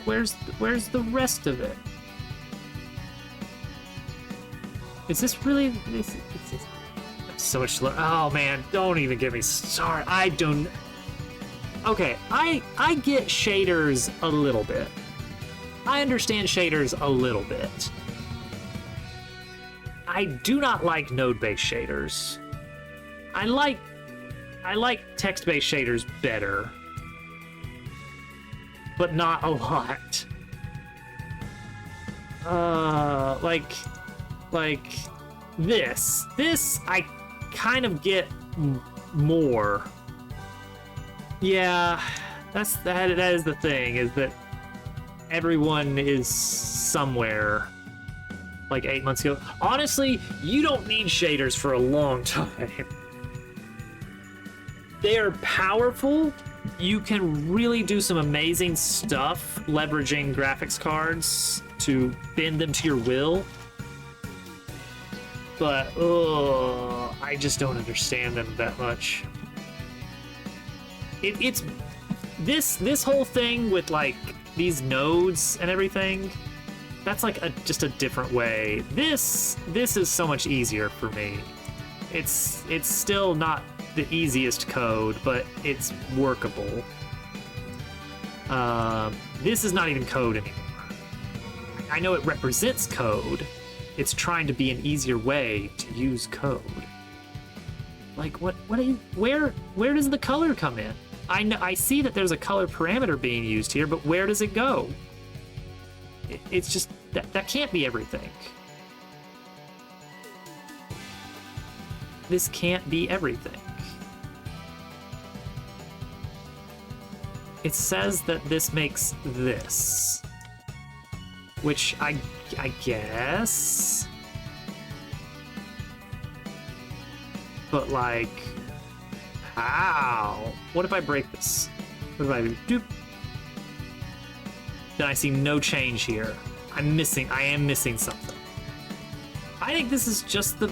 Where's the rest of it? Is this really? It's so much slow. Oh man, don't even get me started. I don't. Okay, I get shaders a little bit. I understand shaders a little bit. I do not like node-based shaders. I like text-based shaders better, but not a lot. like this I kind of get more. Yeah, that is the thing, is that everyone is somewhere like 8 months ago. Honestly, you don't need shaders for a long time. They are powerful. You can really do some amazing stuff leveraging graphics cards to bend them to your will. But I just don't understand them that much. It's this whole thing with like these nodes and everything. That's like just a different way. This is so much easier for me. It's still not the easiest code, but it's workable. This is not even code anymore. I know it represents code. It's trying to be an easier way to use code. Like what are you, where does the color come in? I see that there's a color parameter being used here, but where does it go? It's just that can't be everything. This can't be everything. It says that this makes this, which I guess, but like, how? What if I break this? What if I do? Then I see no change here. I am missing something. I think this is just the...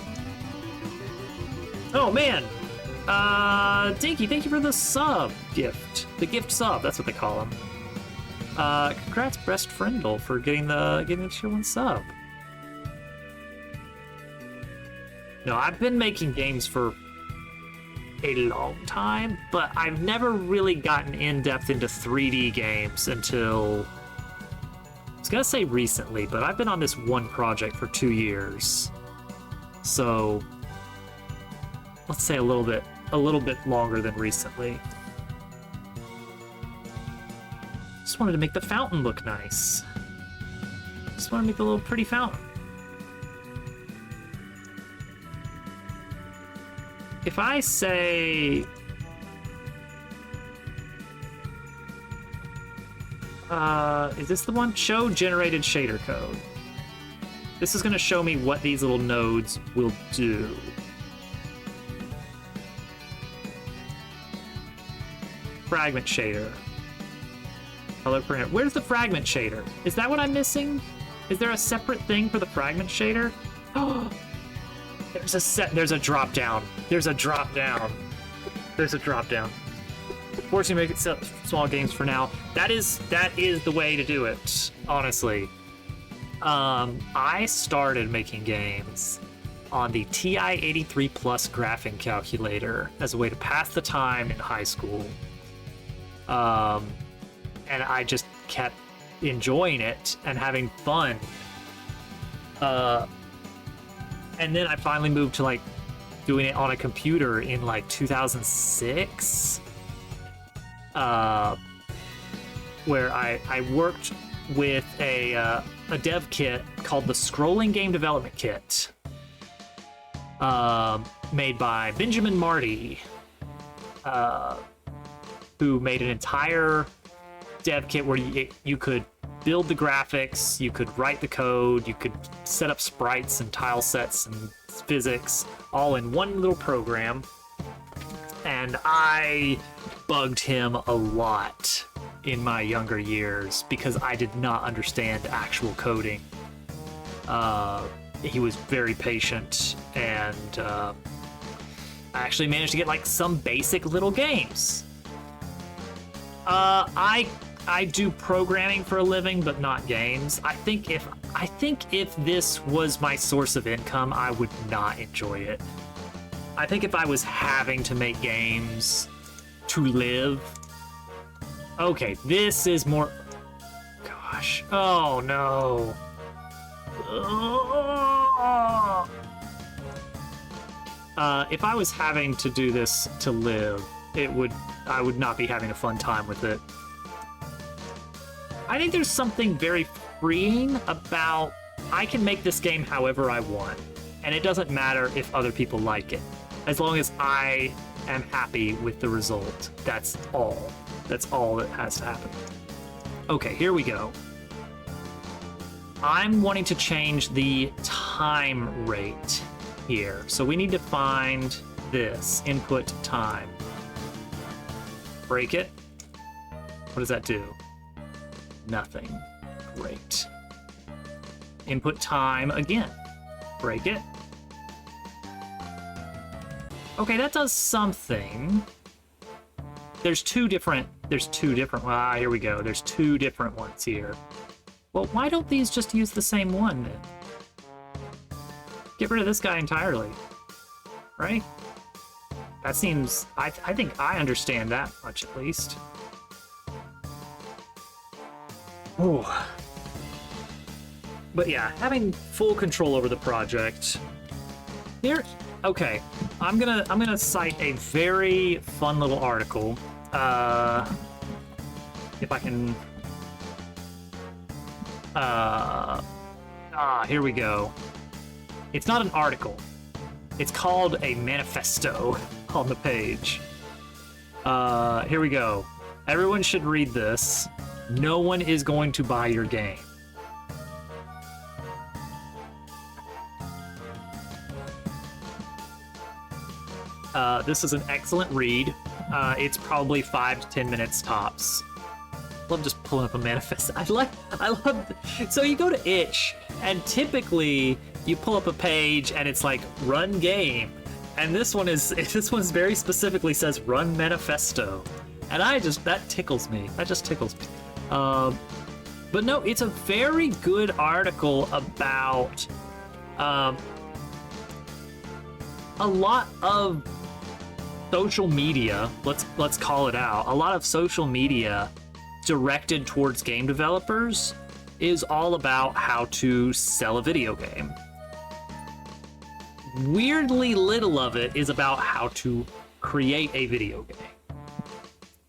Oh man! Dinky, thank you for the sub gift. The gift sub, that's what they call them. Congrats, Breast Friendle, for getting the tier 1 sub. No, I've been making games for a long time, but I've never really gotten in-depth into 3D games until... I was gonna say recently, but I've been on this one project for 2 years. So, let's say a little bit longer than recently. Just wanted to make the fountain look nice. Just want to make the little pretty fountain. If I say... is this the one? Show generated shader code. This is going to show me what these little nodes will do. Fragment shader. Color parameter. Where's the fragment shader? Is that what I'm missing? Is there a separate thing for the fragment shader? Oh, there's a drop down. There's a drop down. There's a drop down. Forcing to make it small games for now. That is the way to do it, honestly. I started making games on the TI-83 Plus graphing calculator as a way to pass the time in high school. And I just kept enjoying it and having fun. And then I finally moved to like doing it on a computer in like 2006. Where I worked with a dev kit called the Scrolling Game Development Kit, made by Benjamin Marty, who made an entire dev kit where you could build the graphics, you could write the code, you could set up sprites and tile sets and physics all in one little program. And I bugged him a lot in my younger years because I did not understand actual coding. He was very patient, and I actually managed to get like some basic little games. I do programming for a living, but not games. I think if this was my source of income, I would not enjoy it. I think if I was having to make games to live... Okay, this is more... Gosh. Oh, no. If I was having to do this to live, I would not be having a fun time with it. I think there's something very freeing about I can make this game however I want, and it doesn't matter if other people like it. As long as I am happy with the result, that's all. That's all that has to happen. Okay, here we go. I'm wanting to change the time rate here. So we need to find this, input time. Break it. What does that do? Nothing. Great. Input time again. Break it. Okay, that does something. There's two different, here we go. There's two different ones here. Well, why don't these just use the same one then? Get rid of this guy entirely, right? That seems, I think I understand that much at least. Ooh. But yeah, having full control over the project. Here, okay, I'm gonna cite a very fun little article. If I can. Here we go. It's not an article. It's called a manifesto on the page. Here we go. Everyone should read this. No one is going to buy your game. This is an excellent read. It's probably 5 to 10 minutes tops. Love just pulling up a manifest. I love. So you go to itch, and typically you pull up a page and it's like run game, and this one's very specifically says run manifesto, and that tickles me. That just tickles me. But no, it's a very good article about a lot of social media. Let's call it out. A lot of social media directed towards game developers is all about how to sell a video game. Weirdly little of it is about how to create a video game.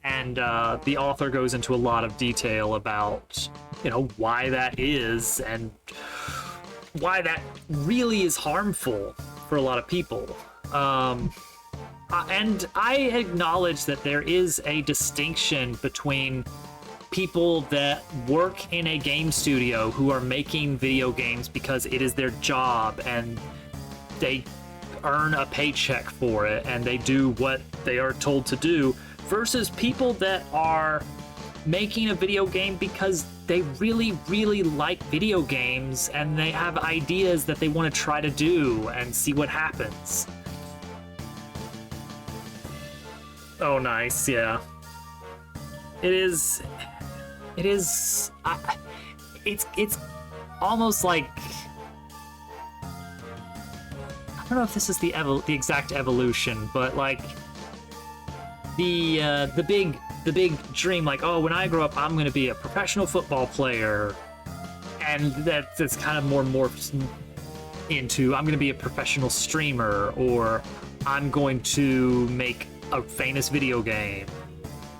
And the author goes into a lot of detail about, why that is and why that really is harmful for a lot of people. And I acknowledge that there is a distinction between people that work in a game studio who are making video games because it is their job and they earn a paycheck for it and they do what they are told to do, versus people that are making a video game because they really, really like video games and they have ideas that they want to try to do and see what happens. Oh, nice, yeah. It's almost like, I don't know if this is the exact evolution, but like the big dream, like, oh, when I grow up, I'm going to be a professional football player, and that's kind of more morphed into I'm going to be a professional streamer, or I'm going to make a famous video game.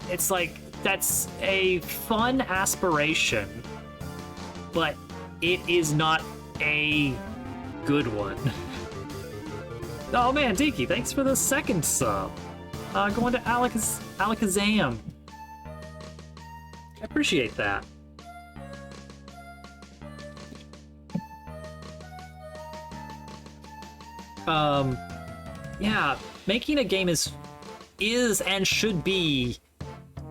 It's like, that's a fun aspiration, but it is not a good one. Oh man, Diki, thanks for the second sub. Going to Alakazam. I appreciate that. Yeah, making a game is and should be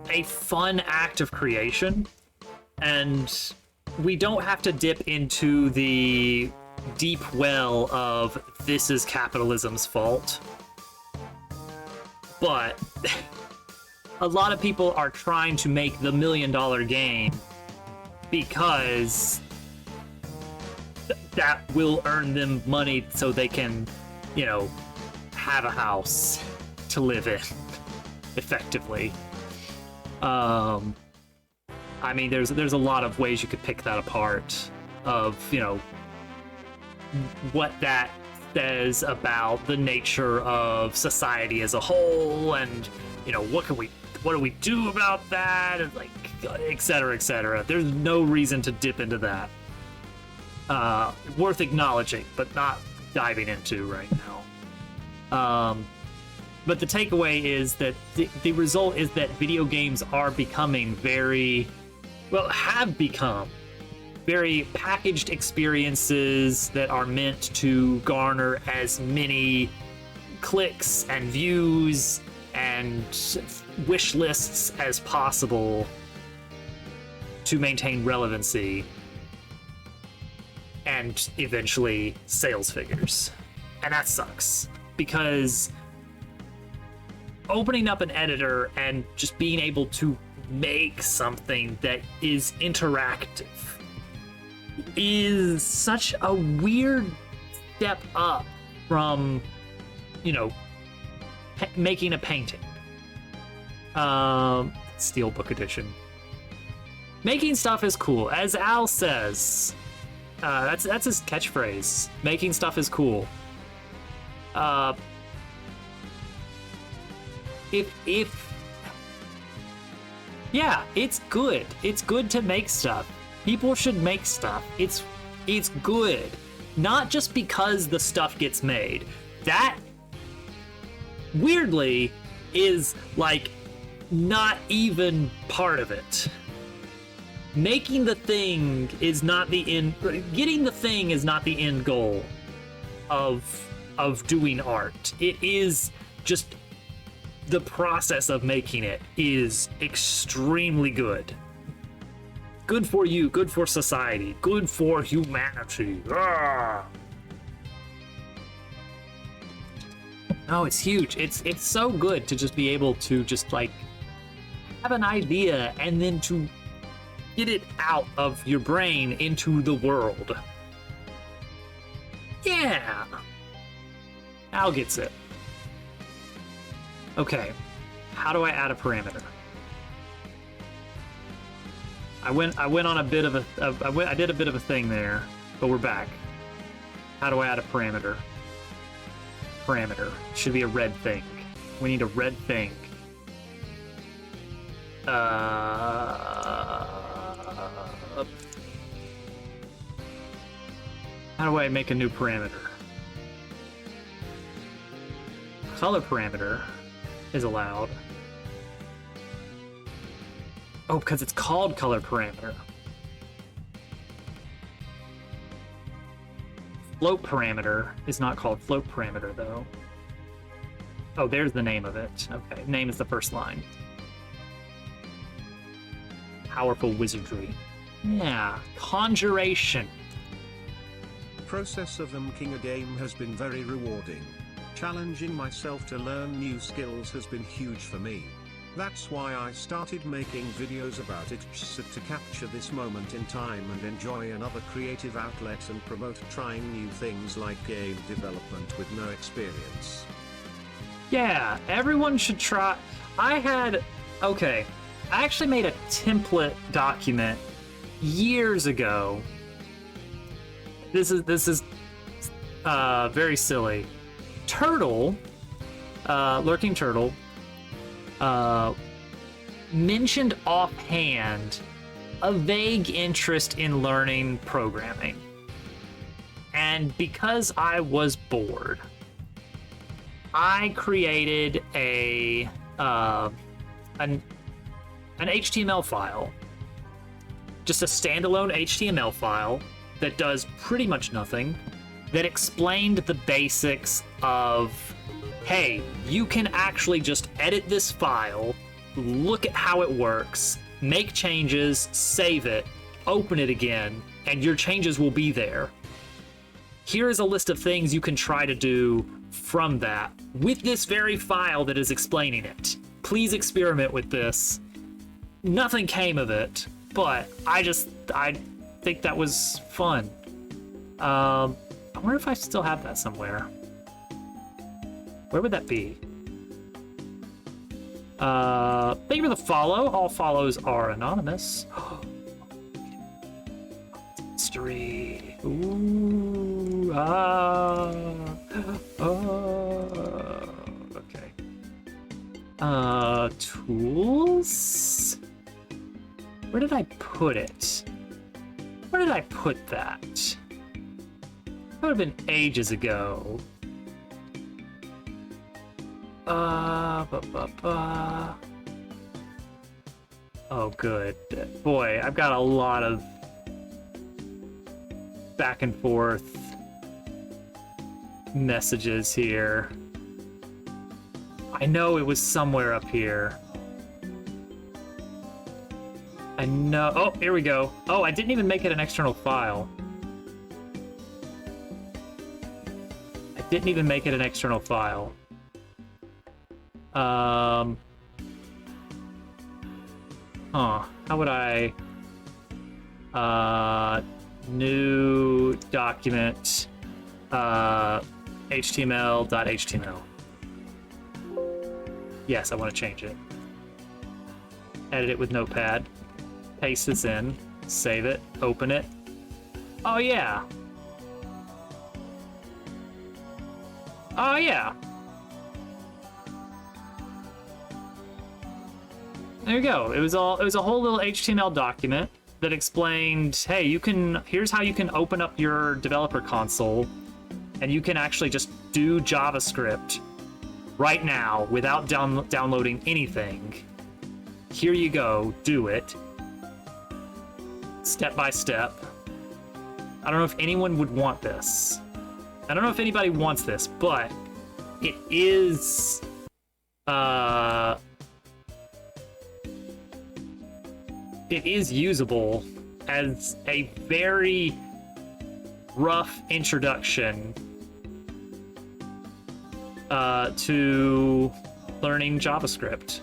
a fun act of creation, and we don't have to dip into the deep well of this is capitalism's fault. But a lot of people are trying to make the $1 million game because that will earn them money so they can, have a house to live in effectively. I mean, there's a lot of ways you could pick that apart of, what that says about the nature of society as a whole, and, what do we do about that, and like, et cetera, et cetera. There's no reason to dip into that. worth acknowledging, but not diving into right now. But the takeaway is that the result is that video games are becoming have become very packaged experiences that are meant to garner as many clicks and views and wish lists as possible to maintain relevancy and eventually sales figures. And that sucks, because opening up an editor and just being able to make something that is interactive is such a weird step up from, making a painting. Steelbook edition. Making stuff is cool, as Al says. That's his catchphrase. Making stuff is cool. Yeah, it's good. It's good to make stuff. People should make stuff. It's good. Not just because the stuff gets made. That, weirdly, is, like, not even part of it. Making the thing is not the end. Getting the thing is not the end goal of doing art. It is just the process of making it is extremely good. Good for you, good for society, good for humanity. No, it's huge. It's so good to just be able to just, like, have an idea and then to get it out of your brain into the world. Yeah. Al gets it. Okay. How do I add a parameter? I went on a bit of I did a bit of a thing there, but we're back. How do I add a parameter? Parameter. Should be a red thing. We need a red thing. How do I make a new parameter? Color parameter is allowed. Oh, because it's called color parameter. Float parameter is not called float parameter, though. Oh, there's the name of it. Okay, name is the first line. Powerful wizardry. Yeah, conjuration. Process of making a game has been very rewarding. Challenging myself to learn new skills has been huge for me. That's why I started making videos about it, so to capture this moment in time and enjoy another creative outlet and promote trying new things like game development with no experience. Yeah, everyone should try. Okay, I actually made a template document years ago. This is very silly. Turtle, Lurking Turtle, mentioned offhand a vague interest in learning programming. And because I was bored, I created an HTML file, just a standalone HTML file that does pretty much nothing, that explained the basics of, hey, you can actually just edit this file, look at how it works, make changes, save it, open it again, and your changes will be there. Here is a list of things you can try to do from that with this very file that is explaining it. Please experiment with this. Nothing came of it, but I think that was fun. I wonder if I still have that somewhere. Where would that be? Thank you for the follow. All follows are anonymous. Mystery. Ooh. Okay. Tools? Where did I put it? Where did I put that? Would have been ages ago. Oh, good. Boy, I've got a lot of back and forth messages here. I know it was somewhere up here. I know. Oh, here we go. Oh, I didn't even make it an external file. I didn't even make it an external file. How would I... new document, HTML.html. Yes, I want to change it. Edit it with Notepad. Paste this in. Save it. Open it. Oh, yeah. Oh, yeah. There you go. It was a whole little HTML document that explained, hey, here's how you can open up your developer console and you can actually just do JavaScript right now without downloading anything. Here you go, do it. Step by step. I don't know if anyone would want this. I don't know if anybody wants this, but it is usable as a very rough introduction to learning JavaScript.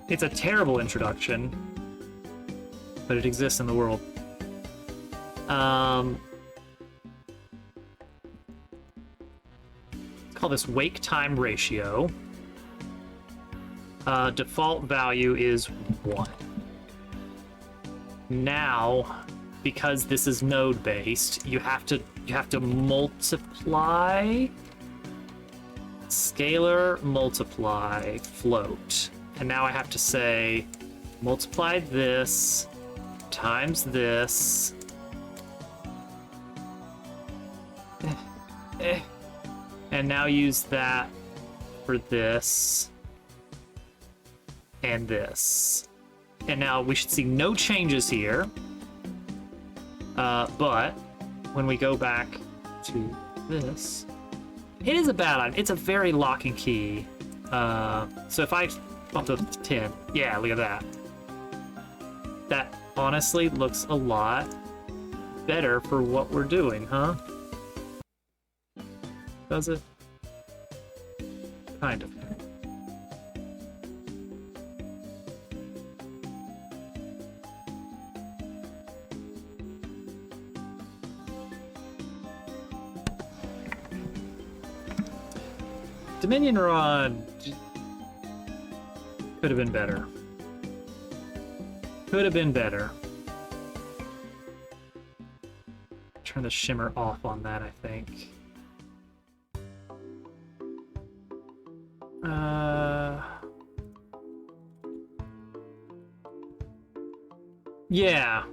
It's a terrible introduction, but it exists in the world. Let's call this wake time ratio. Default value is 1. Now, because this is node based, you have to multiply scalar multiply float. And now I have to say multiply this times this and now use that for this and this. And now we should see no changes here. But when we go back to this, it is a bad item. It's a very lock and key. So if I bump up to 10, yeah, look at that. That honestly looks a lot better for what we're doing, huh? Does it? Kind of. Dominion Rod could have been better. Could have been better. Turn the shimmer off on that, I think.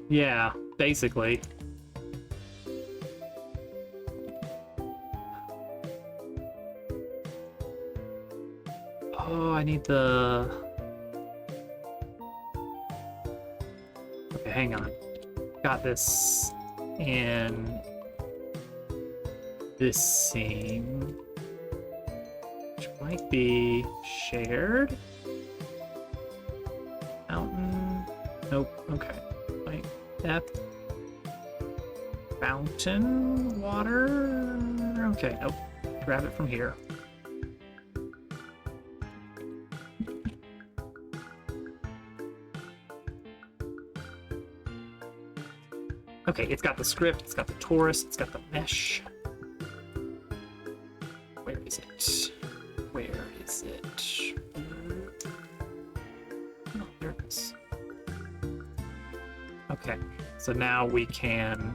Yeah, basically. Oh, I need the... Okay, hang on. Got this in this scene, which might be shared. Mountain. Nope. Okay. Like depth. Fountain water. Okay. Nope. Grab it from here. Okay, it's got the script, it's got the torus, it's got the mesh. Where is it? Where is it? Oh, there it is. Okay, so now we can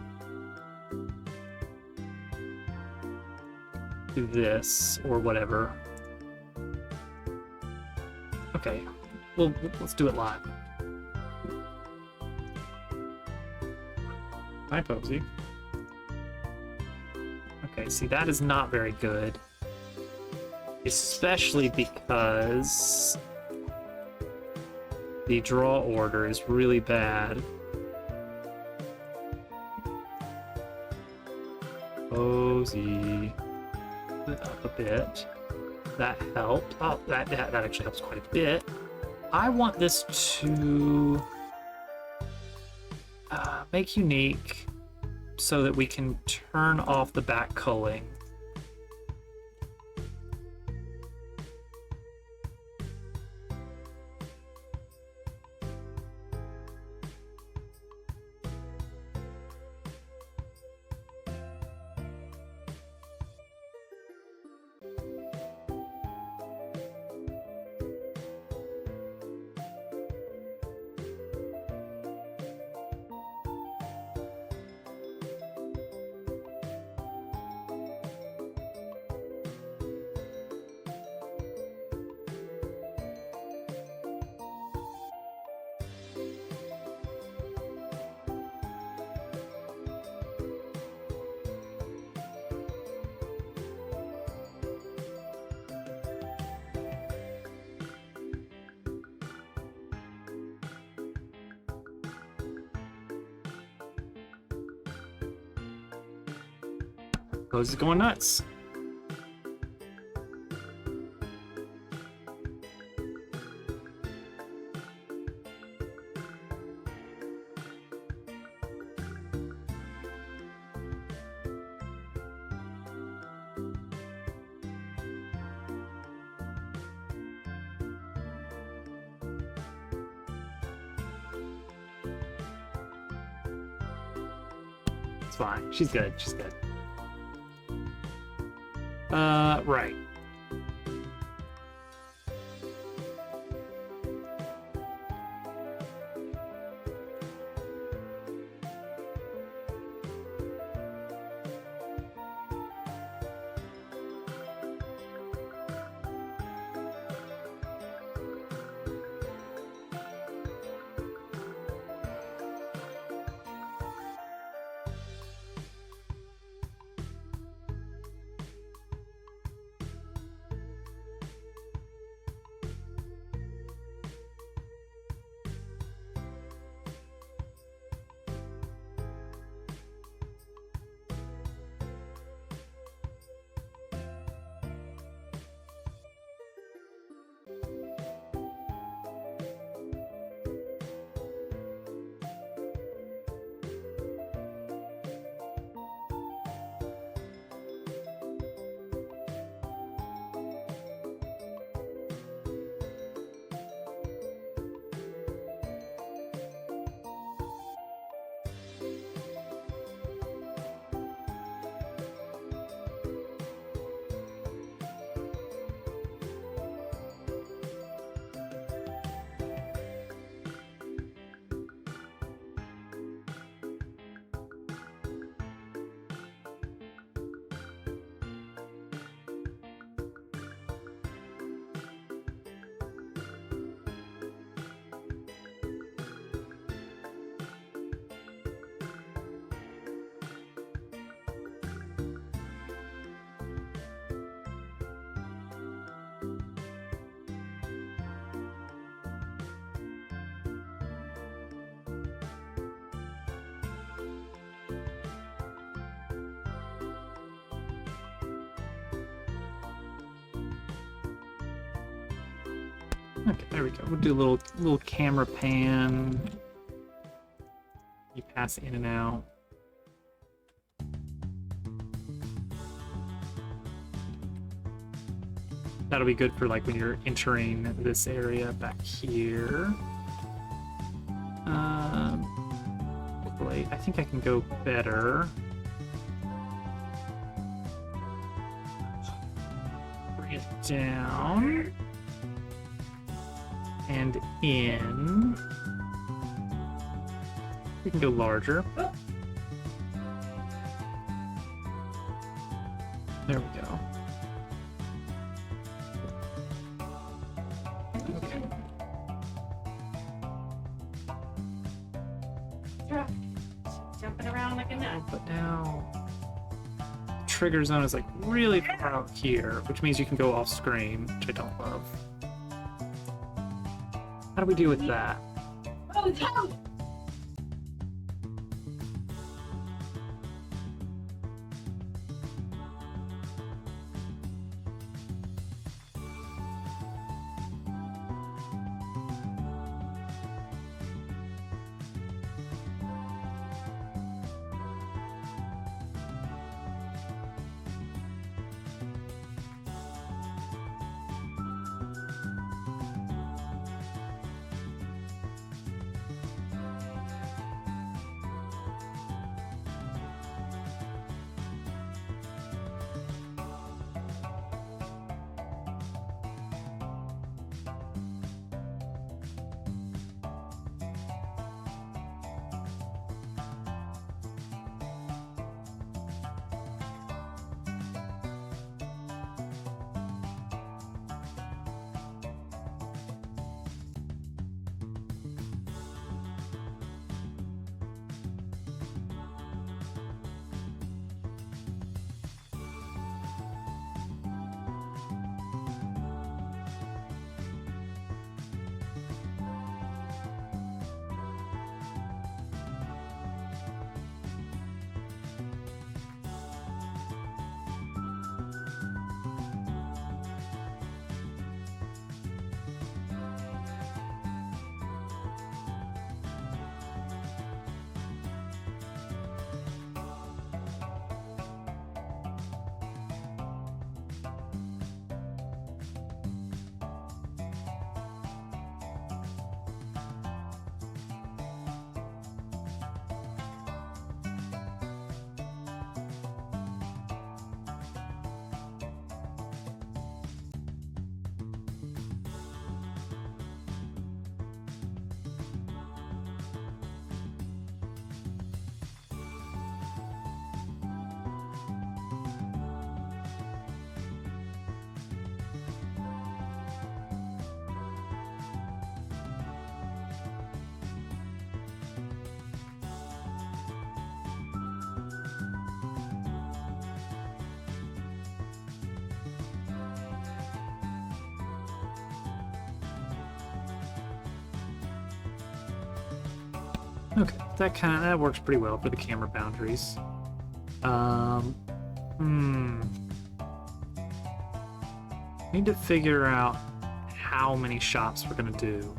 do this or whatever. Okay, well, let's do it live. Hi, Posey. Okay, see, that is not very good. Especially because the draw order is really bad. Posey. Up a bit. That helped. Oh, that actually helps quite a bit. I want this to make unique so that we can turn off the back culling. Posey's going nuts. It's fine. She's good. She's good. Right. Okay, there we go. We'll do a little camera pan. You pass in and out. That'll be good for like when you're entering this area back here. Hopefully, I think I can go better. Bring it down. And in. We can go larger. There we go. Okay. Jumping around like but now trigger zone is like really far out here, which means you can go off screen, which I don't love. How do we deal with that? Okay, that works pretty well for the camera boundaries. Need to figure out how many shops we're gonna do.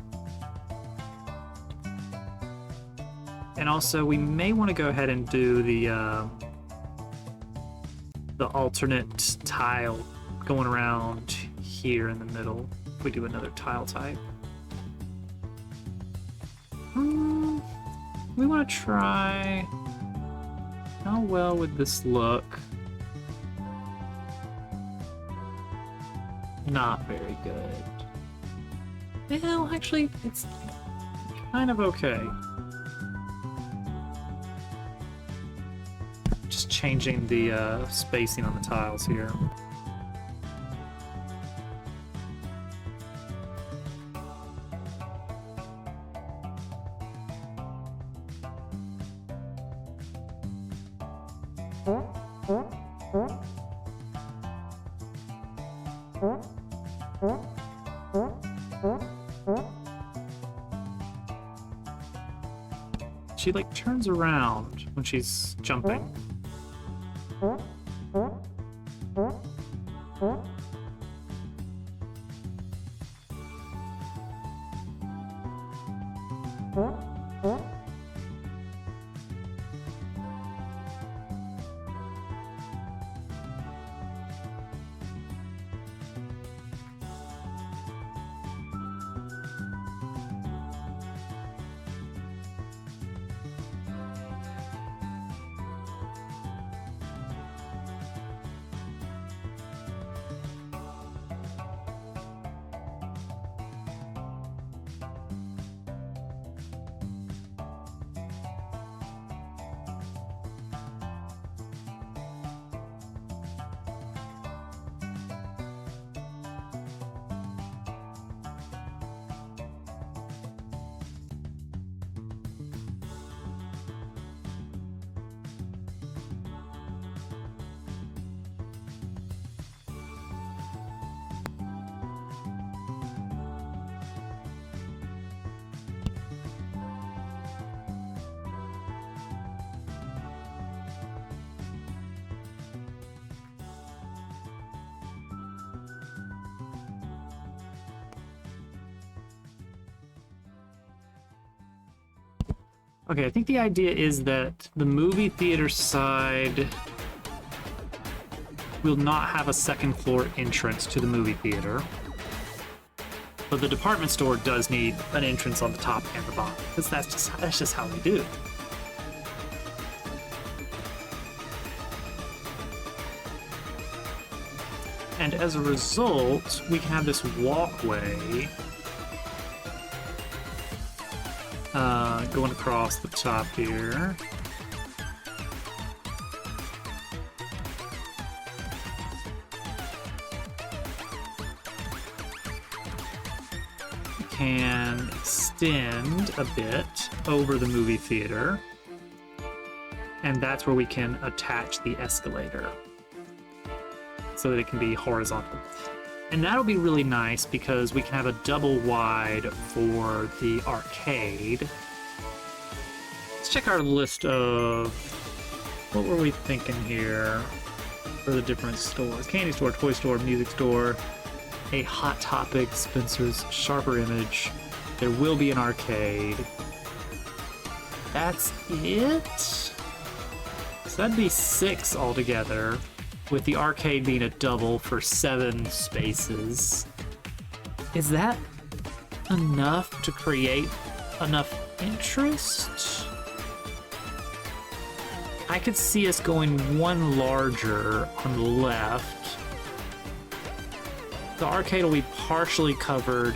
And also, we may want to go ahead and do the alternate tile going around here in the middle. If we do another tile type. We want to try. How well would this look? Not very good. Well, actually, it's kind of okay. Just changing the spacing on the tiles here. She like turns around when she's jumping. Okay, I think the idea is that the movie theater side will not have a second floor entrance to the movie theater. But the department store does need an entrance on the top and the bottom, because that's just how they do. And as a result, we can have this walkway going across the top here. We can extend a bit over the movie theater, and that's where we can attach the escalator so that it can be horizontal. And that'll be really nice because we can have a double wide for the arcade. Let's check our list of what were we thinking here for the different stores. Candy store, toy store, music store, a Hot Topic, Spencer's, Sharper Image. There will be an arcade. That's it? So that'd be 6 altogether, with the arcade being a double for 7 spaces. Is that enough to create enough interest? I could see us going one larger on the left. The arcade will be partially covered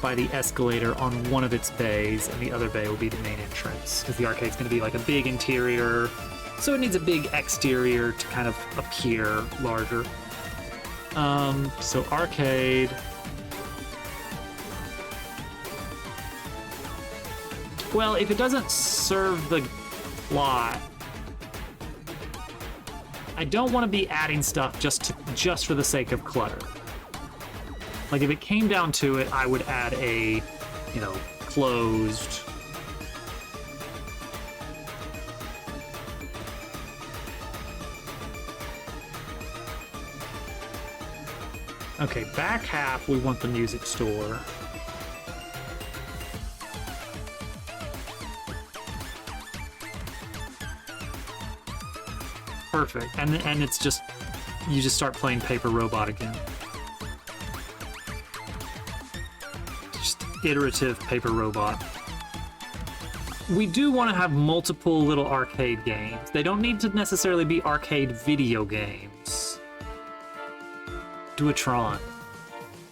by the escalator on one of its bays, and the other bay will be the main entrance, because the arcade's going to be like a big interior, so it needs a big exterior to kind of appear larger. So arcade. Well, if it doesn't serve the plot, I don't want to be adding stuff just for the sake of clutter. Like, if it came down to it, I would add a, closed. Okay, back half, we want the music store. Perfect. And it's just, you just start playing Paper Robot again. Just iterative Paper Robot. We do want to have multiple little arcade games. They don't need to necessarily be arcade video games. Duotron.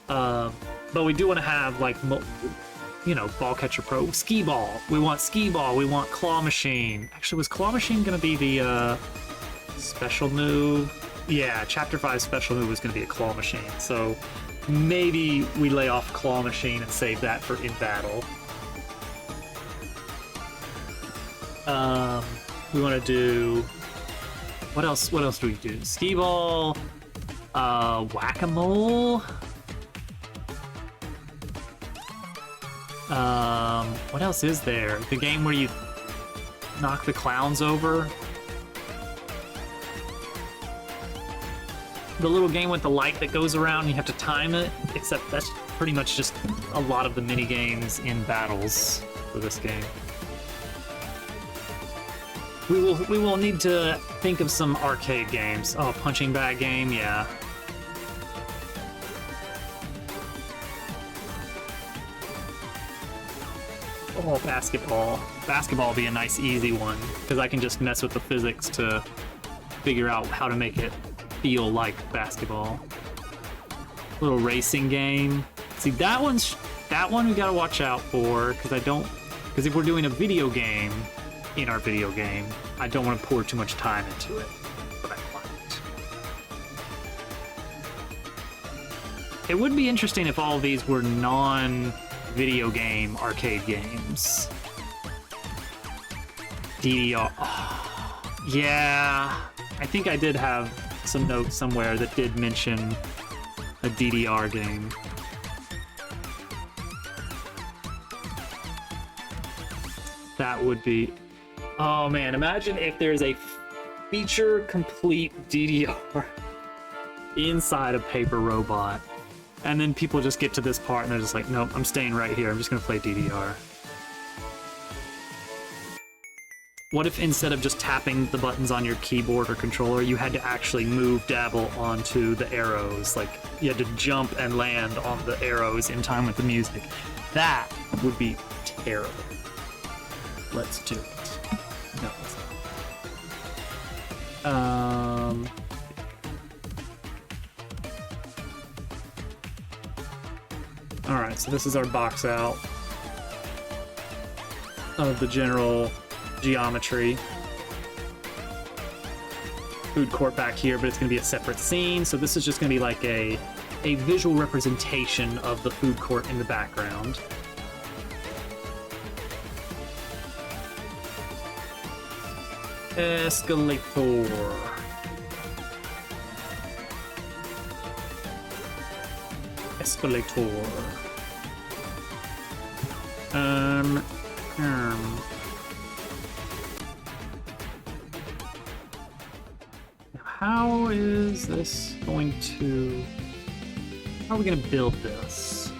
But we do want to have, like, Ball Catcher Pro. Skee Ball. We want Skee Ball. We want Claw Machine. Actually, was Claw Machine going to be the, special move? Yeah, Chapter 5 special move was going to be a Claw Machine. So maybe we lay off Claw Machine and save that for in battle. We want to do... What else do we do? Skee Ball, Whack-A-Mole. What else is there? The game where you knock the clowns over. The little game with the light that goes around, you have to time it, except that's pretty much just a lot of the mini games in battles for this game. We will need to think of some arcade games. Oh, punching bag game, yeah. Oh, basketball. Basketball will be a nice easy one, because I can just mess with the physics to figure out how to make it feel like basketball. Little racing game. See, that one we gotta watch out for, because if we're doing a video game in our video game, I don't want to pour too much time into it. But I might. It would be interesting if all of these were non-video game arcade games. DDR. Oh, yeah, I think I did have some notes somewhere that did mention a DDR game. That would be... Oh man, imagine if there's a feature-complete DDR inside of Paper Robot, and then people just get to this part and they're just like, nope, I'm staying right here, I'm just gonna play DDR. What if instead of just tapping the buttons on your keyboard or controller, you had to actually move Dabble onto the arrows? Like, you had to jump and land on the arrows in time with the music. That would be terrible. Let's do it. No, let's not. Alright, so this is our box out of the general geometry. Food court back here, but it's going to be a separate scene, so this is just going to be like a visual representation of the food court in the background. Escalator. Escalator. How is this going to... How are we going to build this?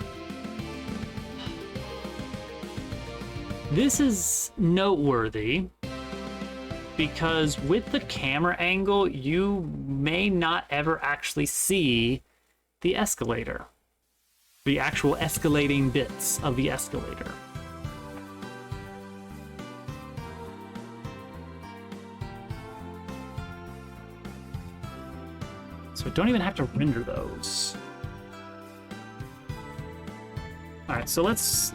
This is noteworthy because with the camera angle, you may not ever actually see the escalator. The actual escalating bits of the escalator. So I don't even have to render those. All right, so let's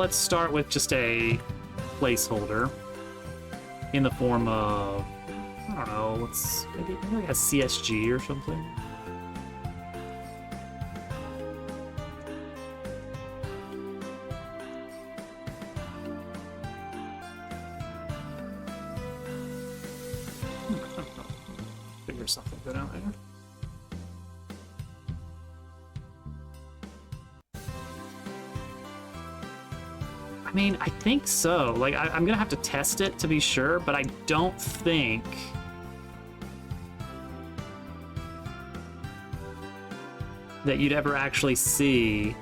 start with just a placeholder in the form of, I don't know, let's maybe like a CSG or something. Figure something good out there. I mean, I think so. Like, I'm gonna have to test it to be sure, but I don't think... that you'd ever actually see...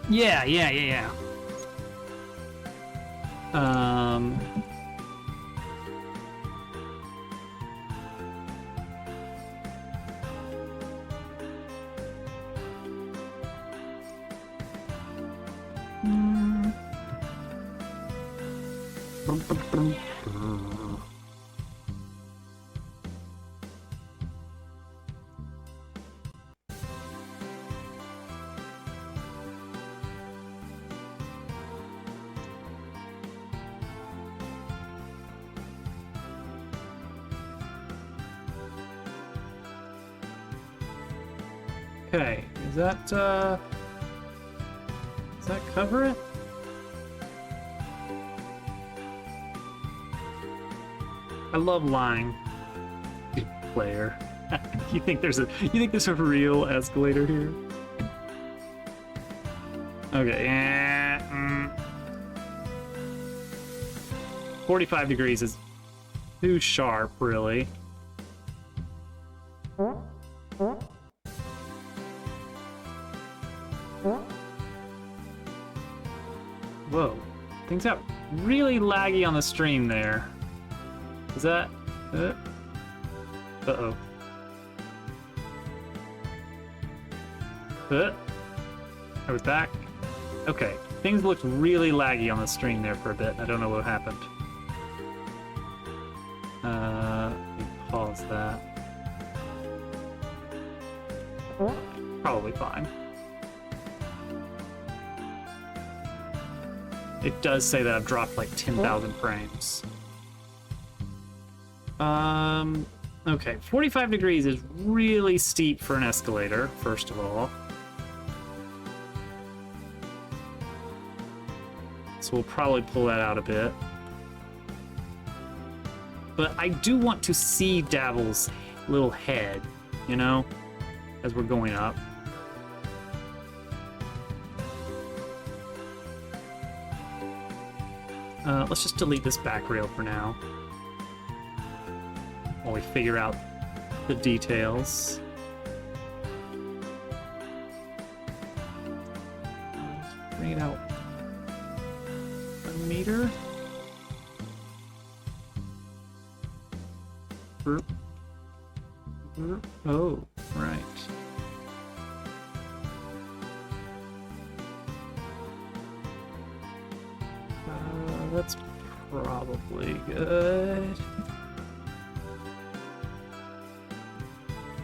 Yeah. Okay, does that cover it? I love lying. Player. You think there's a real escalator here? Okay, yeah. 45 degrees is too sharp, really. Whoa, things got really laggy on the stream there. Is that... Uh-oh. Are we back? Okay, things looked really laggy on the stream there for a bit. I don't know what happened. Let me pause that. Probably fine. It does say that I've dropped like 10,000 frames. Okay, 45 degrees is really steep for an escalator, first of all. So we'll probably pull that out a bit. But I do want to see Dabble's little head, you know, as we're going up. Let's just delete this back rail for now, while we figure out the details. Bring it out meter. Oh, right. That's probably good.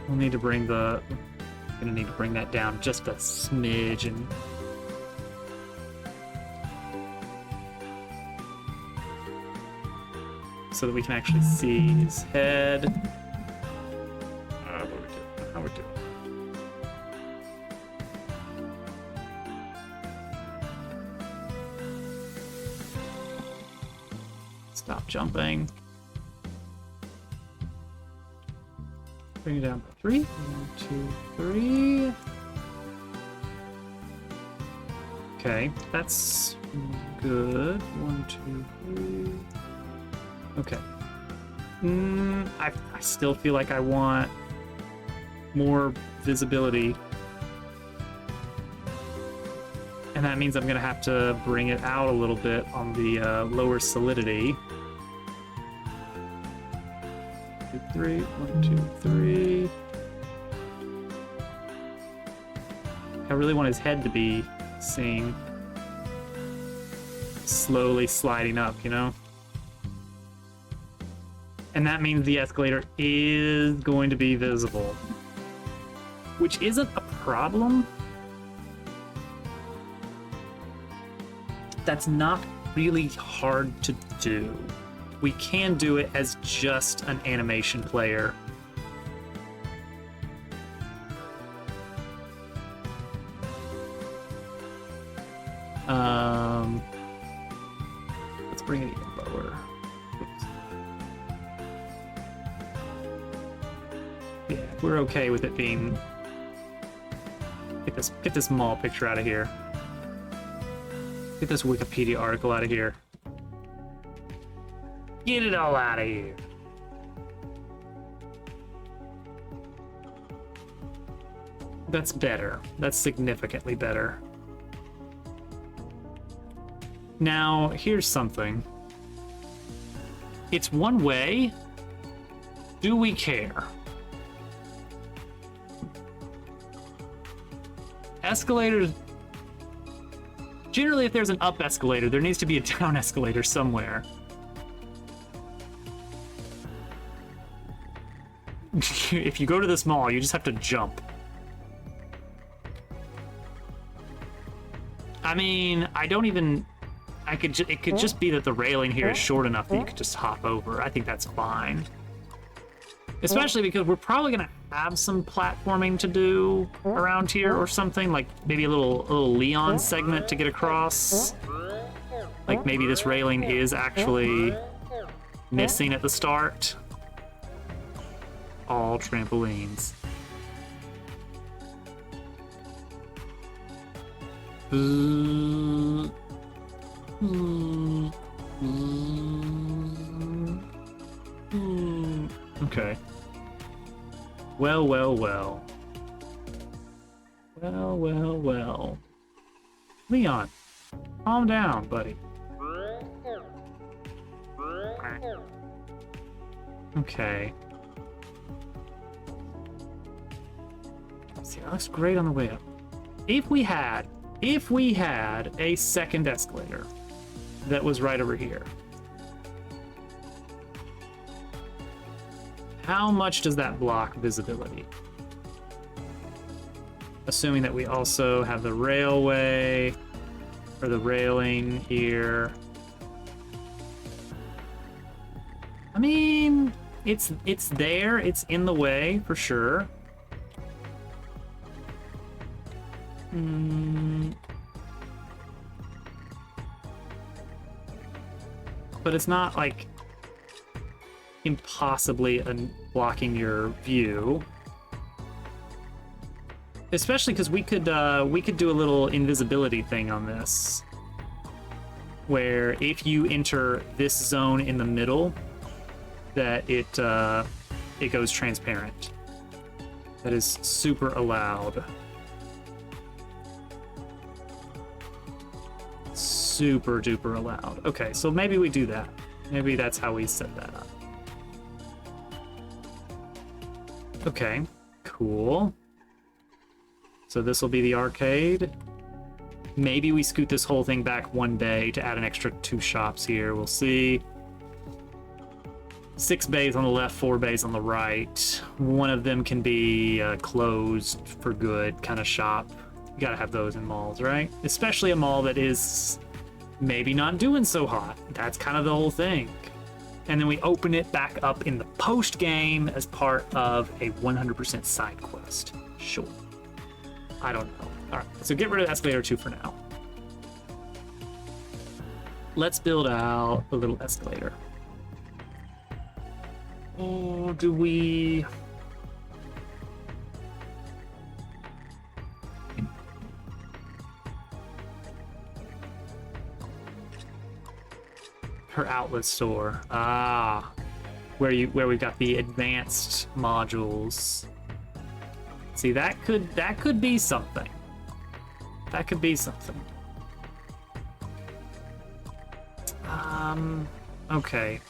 We'll need to bring the... Gonna need to bring that down just a smidge and... so that we can actually see his head. What are we doing? How are we doing? Stop jumping. Bring it down by 3. 1, 2, 3. Okay, that's good. 1, 2, 3. Okay. I still feel like I want more visibility. And that means I'm gonna have to bring it out a little bit on the lower solidity. 2, 3. 1, 2, 3. I really want his head to be seen slowly sliding up, you know? And that means the escalator is going to be visible, which isn't a problem. That's not really hard to do. We can do it as just an animation player. Let's bring it even lower. Oops. Yeah, we're okay with it being... Get this mall picture out of here. Get this Wikipedia article out of here. Get it all out of here. That's better. That's significantly better. Now, here's something. It's one way. Do we care? Escalators... Generally, if there's an up escalator, there needs to be a down escalator somewhere. If you go to this mall, you just have to jump. I mean, I don't even... it could just be that the railing here is short enough that you could just hop over. I think that's fine. Especially because we're probably gonna have some platforming to do around here or something, like maybe a little Leon segment to get across. Like maybe this railing is actually missing at the start. All trampolines. Okay. Well, well, well. Well, well, well. Leon, calm down, buddy. Okay. See, that looks great on the way up. If we had a second escalator that was right over here, how much does that block visibility? Assuming that we also have the railway or the railing here. I mean, it's there, it's in the way for sure. But it's not like impossibly blocking your view. Especially because we could do a little invisibility thing on this, where if you enter this zone in the middle, that it goes transparent. That is super allowed. super duper allowed. Okay, so maybe we do that. Maybe that's how we set that up. Okay, cool. So this will be the arcade. Maybe we scoot this whole thing back one bay to add an extra 2 shops here. We'll see. 6 bays on the left, 4 bays on the right. One of them can be closed for good kind of shop. You gotta have those in malls, right? Especially a mall that is maybe not doing so hot. That's kind of the whole thing. And then we open it back up in the post game as part of a 100% side quest. Sure. I don't know. All right, so get rid of escalator 2 for now. Let's build out a little escalator. Oh, do we... Her outlet store. Ah, where we've got the advanced modules. See, that could be something. That could be something. Okay.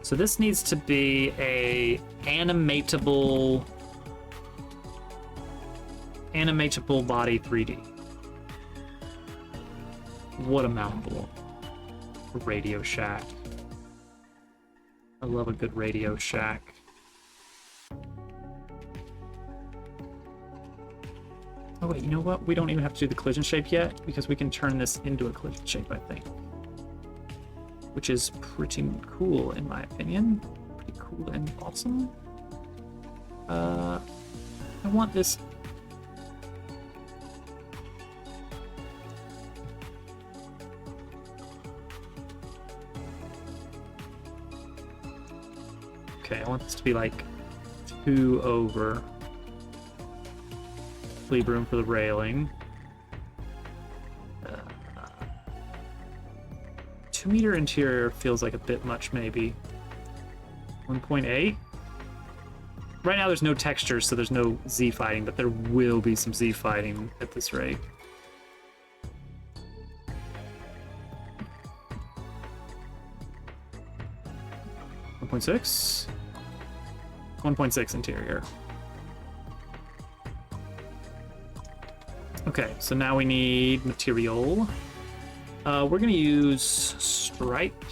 So this needs to be a animatable body 3D. What a mouthful. Radio Shack. I love a good Radio Shack. Oh wait, you know what? We don't even have to do the collision shape yet, because we can turn this into a collision shape, I think. Which is pretty cool, in my opinion. Pretty cool and awesome. I want this... Okay, I want this to be like 2 over. Leave room for the railing. 2 meter interior feels like a bit much, maybe. 1.8? Right now there's no textures, so there's no Z fighting, but there will be some Z fighting at this rate. .6? 1.6 interior. Okay, so now we need material. We're gonna use stripe.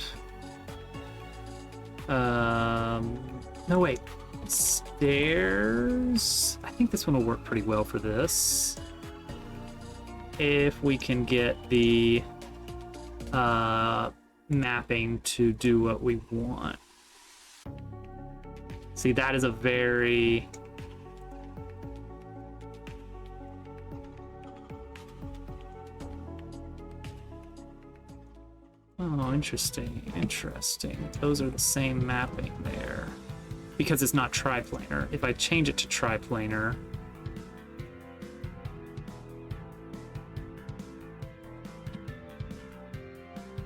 No wait, stairs. I think this one will work pretty well for this. If we can get the mapping to do what we want. See, that is a very... Oh, interesting, interesting. Those are the same mapping there. Because it's not triplanar. If I change it to triplanar...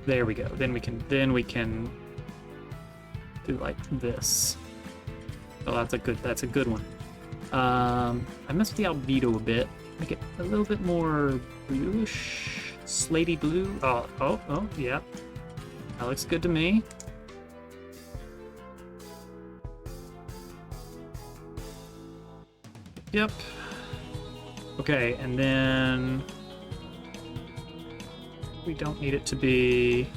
There we go. Then we can do like this. Oh, that's a good one. I messed with the albedo a bit. Make it a little bit more bluish, slaty blue. Oh, yeah. That looks good to me. Yep. Okay, and then we don't need it to be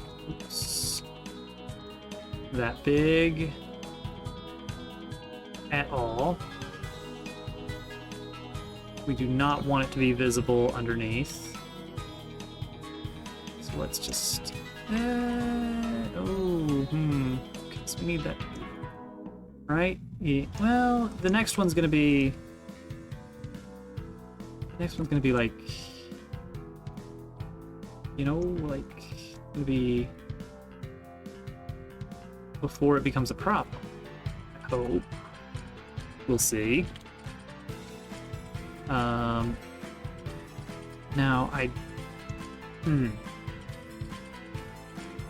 that big at all. We do not want it to be visible underneath. So let's just... Okay, so we need that. Right? Yeah. Well, the next one's gonna be... like... You know, like... Gonna be... before it becomes a problem. I hope. We'll see. Now,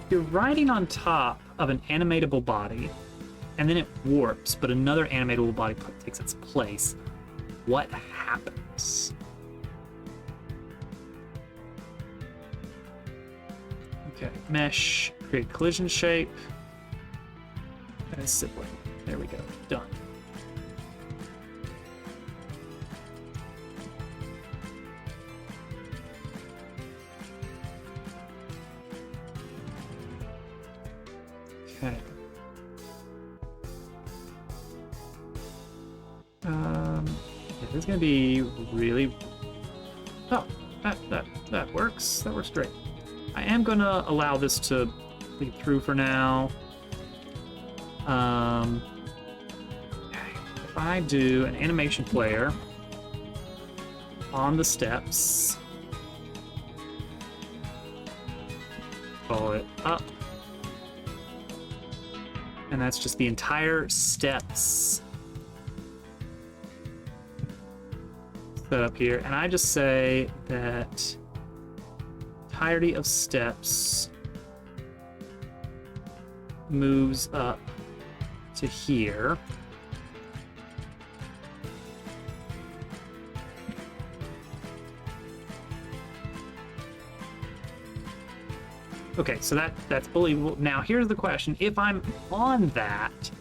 You're riding on top of an animatable body, and then it warps, but another animatable body takes its place. What happens? Okay, mesh, create collision shape, and a sibling. There we go, done. Okay. Yeah, this is gonna be really. Oh, that works. That works great. I am gonna allow this to lead through for now. If I do an animation player on the steps, call it up, and that's just the entire steps set up here, and I just say that entirety of steps moves up to here. Okay, so that's believable. Now here's the question. If I'm on that,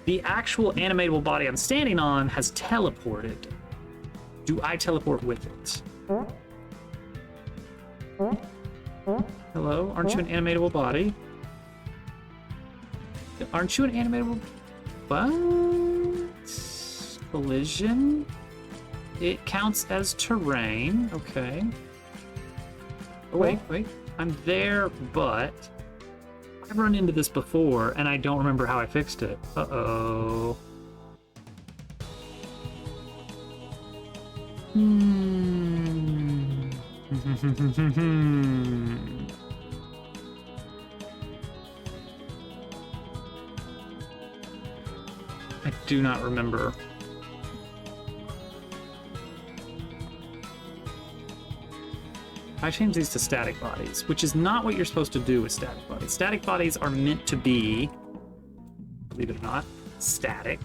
the actual animatable body I'm standing on has teleported. Do I teleport with it? Hello? Aren't you an animatable body? Aren't you an animatable... What? Collision? It counts as terrain. Okay. Oh, wait. I'm there, but... I've run into this before, and I don't remember how I fixed it. Uh-oh. I do not remember. I changed these to static bodies, which is not what you're supposed to do with static bodies. Static bodies are meant to be, believe it or not, static.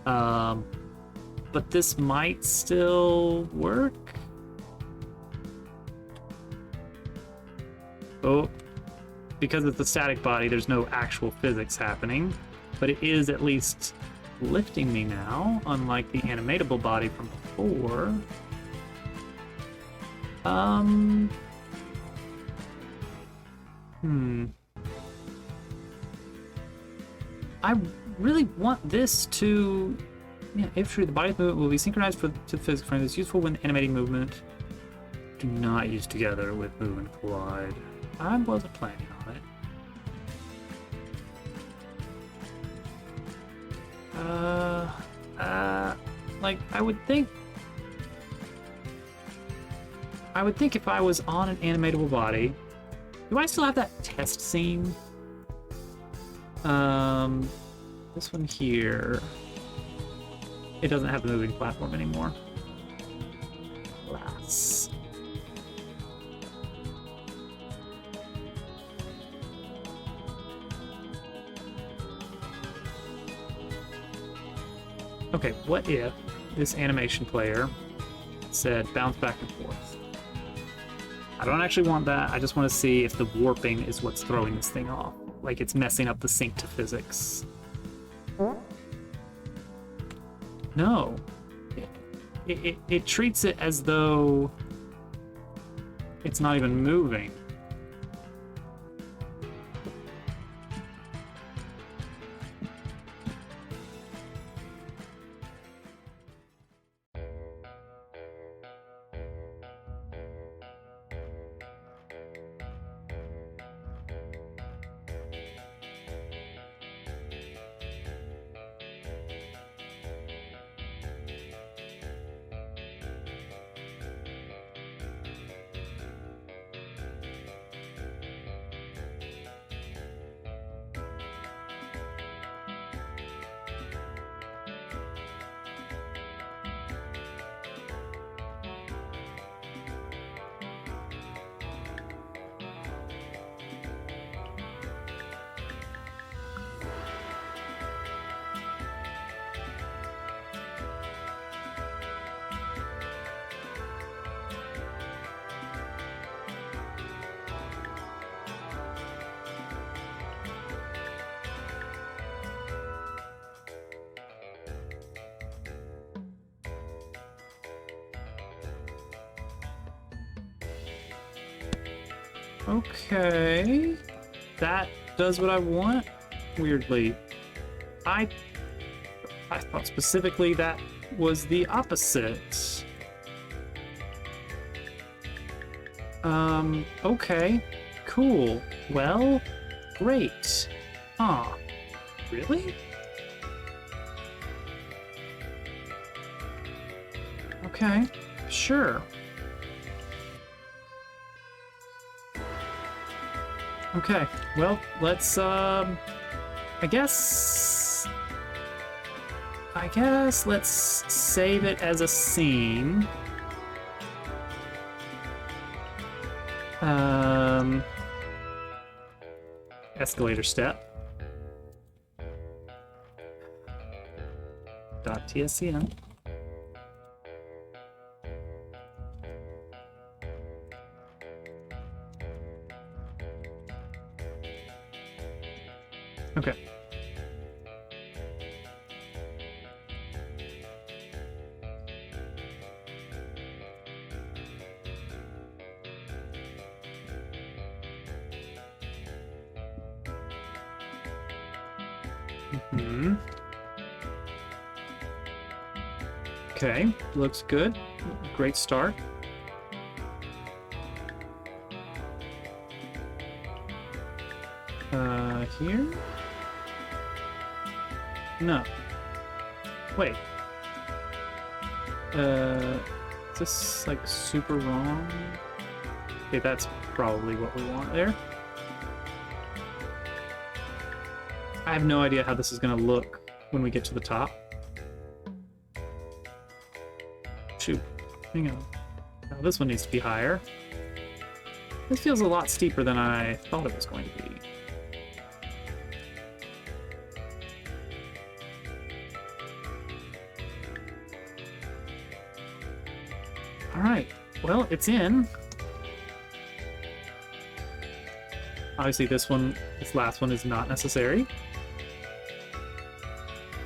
But this might still work. Oh, because it's a static body, there's no actual physics happening, but it is at least lifting me now, unlike the animatable body from before. I really want this to... Yeah, if true, the body's movement will be synchronized to the physics frame. It's useful when animating movement. Do not use together with move and collide. I wasn't planning on it. Like, I would think if I was on an animatable body... Do I still have that test scene? This one here... It doesn't have the moving platform anymore. Alas. Okay, what if this animation player said bounce back and forth? I don't actually want that. I just want to see if the warping is what's throwing this thing off. Like it's messing up the sync to physics. No. It treats it as though it's not even moving. Okay. That does what I want. Weirdly. I thought specifically that was the opposite. Okay. Cool. Well, great. Huh. Really? Okay. Sure. Okay. Well, let's, I guess let's save it as a scene. Escalator step. .tscn. Okay. Hmm. Okay, looks good. Great start. Here? No. Wait. Is this like super wrong? Okay, that's probably what we want there. I have no idea how this is gonna look when we get to the top. Shoot. Hang on. Now this one needs to be higher. This feels a lot steeper than I thought it was going to be. Alright, well, it's in. Obviously this last one is not necessary.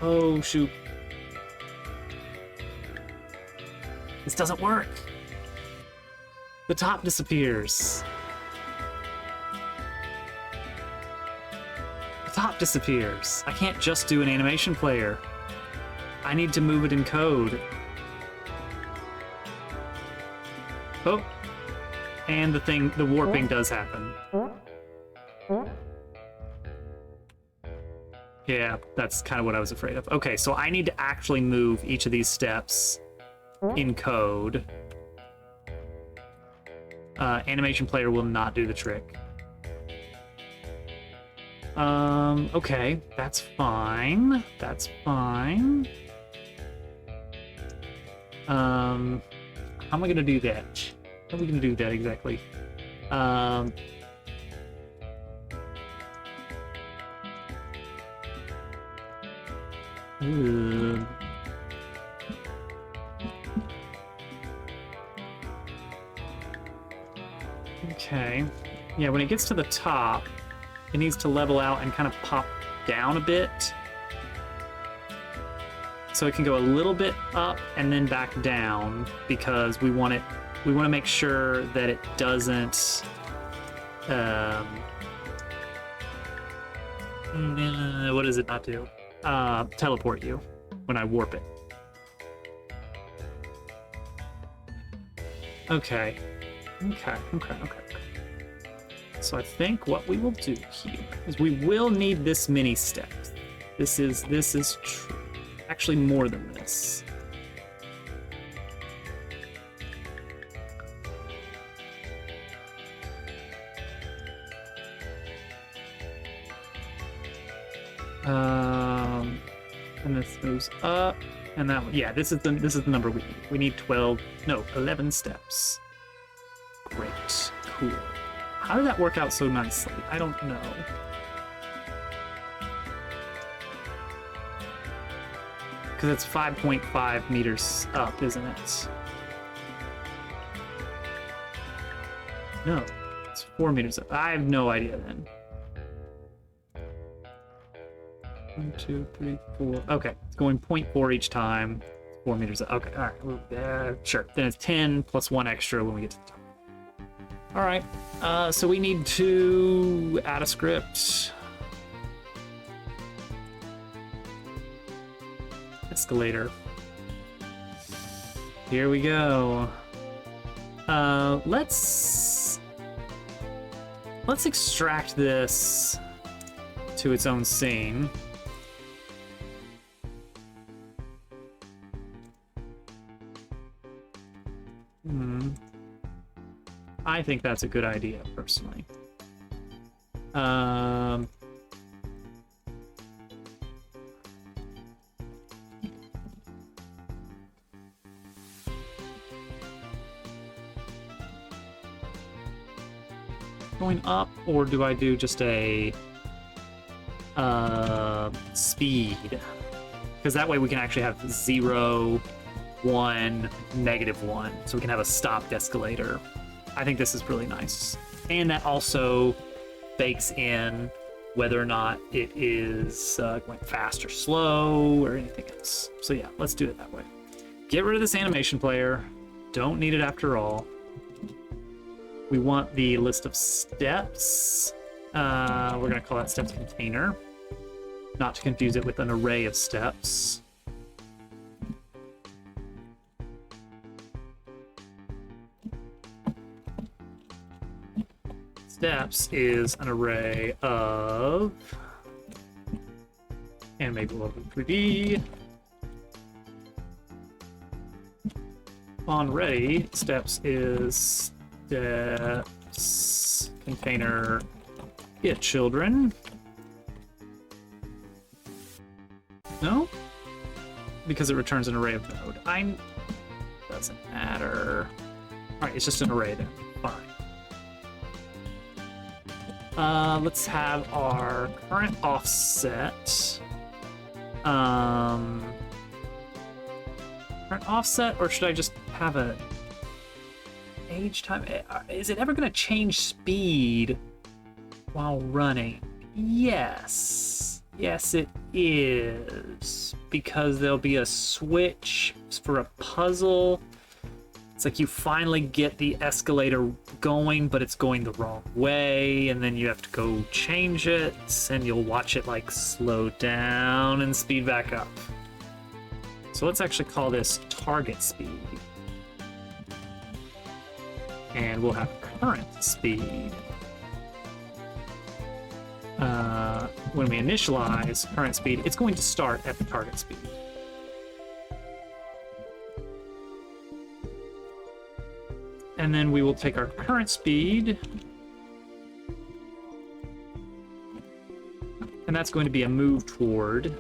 Oh, shoot. This doesn't work. The top disappears. The top disappears. I can't just do an animation player. I need to move it in code. Oh, and the warping does happen. Yeah, that's kind of what I was afraid of. Okay, so I need to actually move each of these steps in code. Animation player will not do the trick. Okay, that's fine. That's fine. How am I gonna do that? How are we gonna do that exactly? Okay. Yeah, when it gets to the top, it needs to level out and kind of pop down a bit. So it can go a little bit up and then back down because we want to make sure that it doesn't what does it not do? Teleport you when I warp it. Okay. So I think what we will do here is we will need this many steps. This is true. Actually, more than this. And this moves up, and that one. Yeah, this is the number we need. We need 11 steps. Great, cool. How did that work out so nicely? I don't know. Because it's 5.5 meters up, isn't it? No, it's 4 meters up. I have no idea then. 1, 2, 3, 4. Okay, it's going 0.4 each time. 4 meters up. Okay, all right. Sure. Then it's 10 plus 1 extra when we get to the top. All right. So we need to add a script. Escalator. Here we go. Let's extract this to its own scene. I think that's a good idea, personally. Going up, or do I do just a speed? Because that way we can actually have 0, 1, -1, so we can have a stopped escalator. I think this is really nice. And that also bakes in whether or not it is going fast or slow or anything else. So yeah, let's do it that way. Get rid of this animation player. Don't need it after all. We want the list of steps. We're going to call that steps container, not to confuse it with an array of steps. Steps is an array of animate below 3D. On ready, steps is steps container get children. No? Because it returns an array of node. Doesn't matter. Alright, it's just an array then. Fine. Let's have our current offset. Current offset, or should I just have a age time? Is it ever going to change speed while running? Yes. Yes, it is. Because there'll be a switch for a puzzle. It's like you finally get the escalator going, but it's going the wrong way, and then you have to go change it, and you'll watch it like slow down and speed back up. So let's actually call this target speed. And we'll have current speed. When we initialize current speed, it's going to start at the target speed. And then we will take our current speed, and that's going to be a move toward.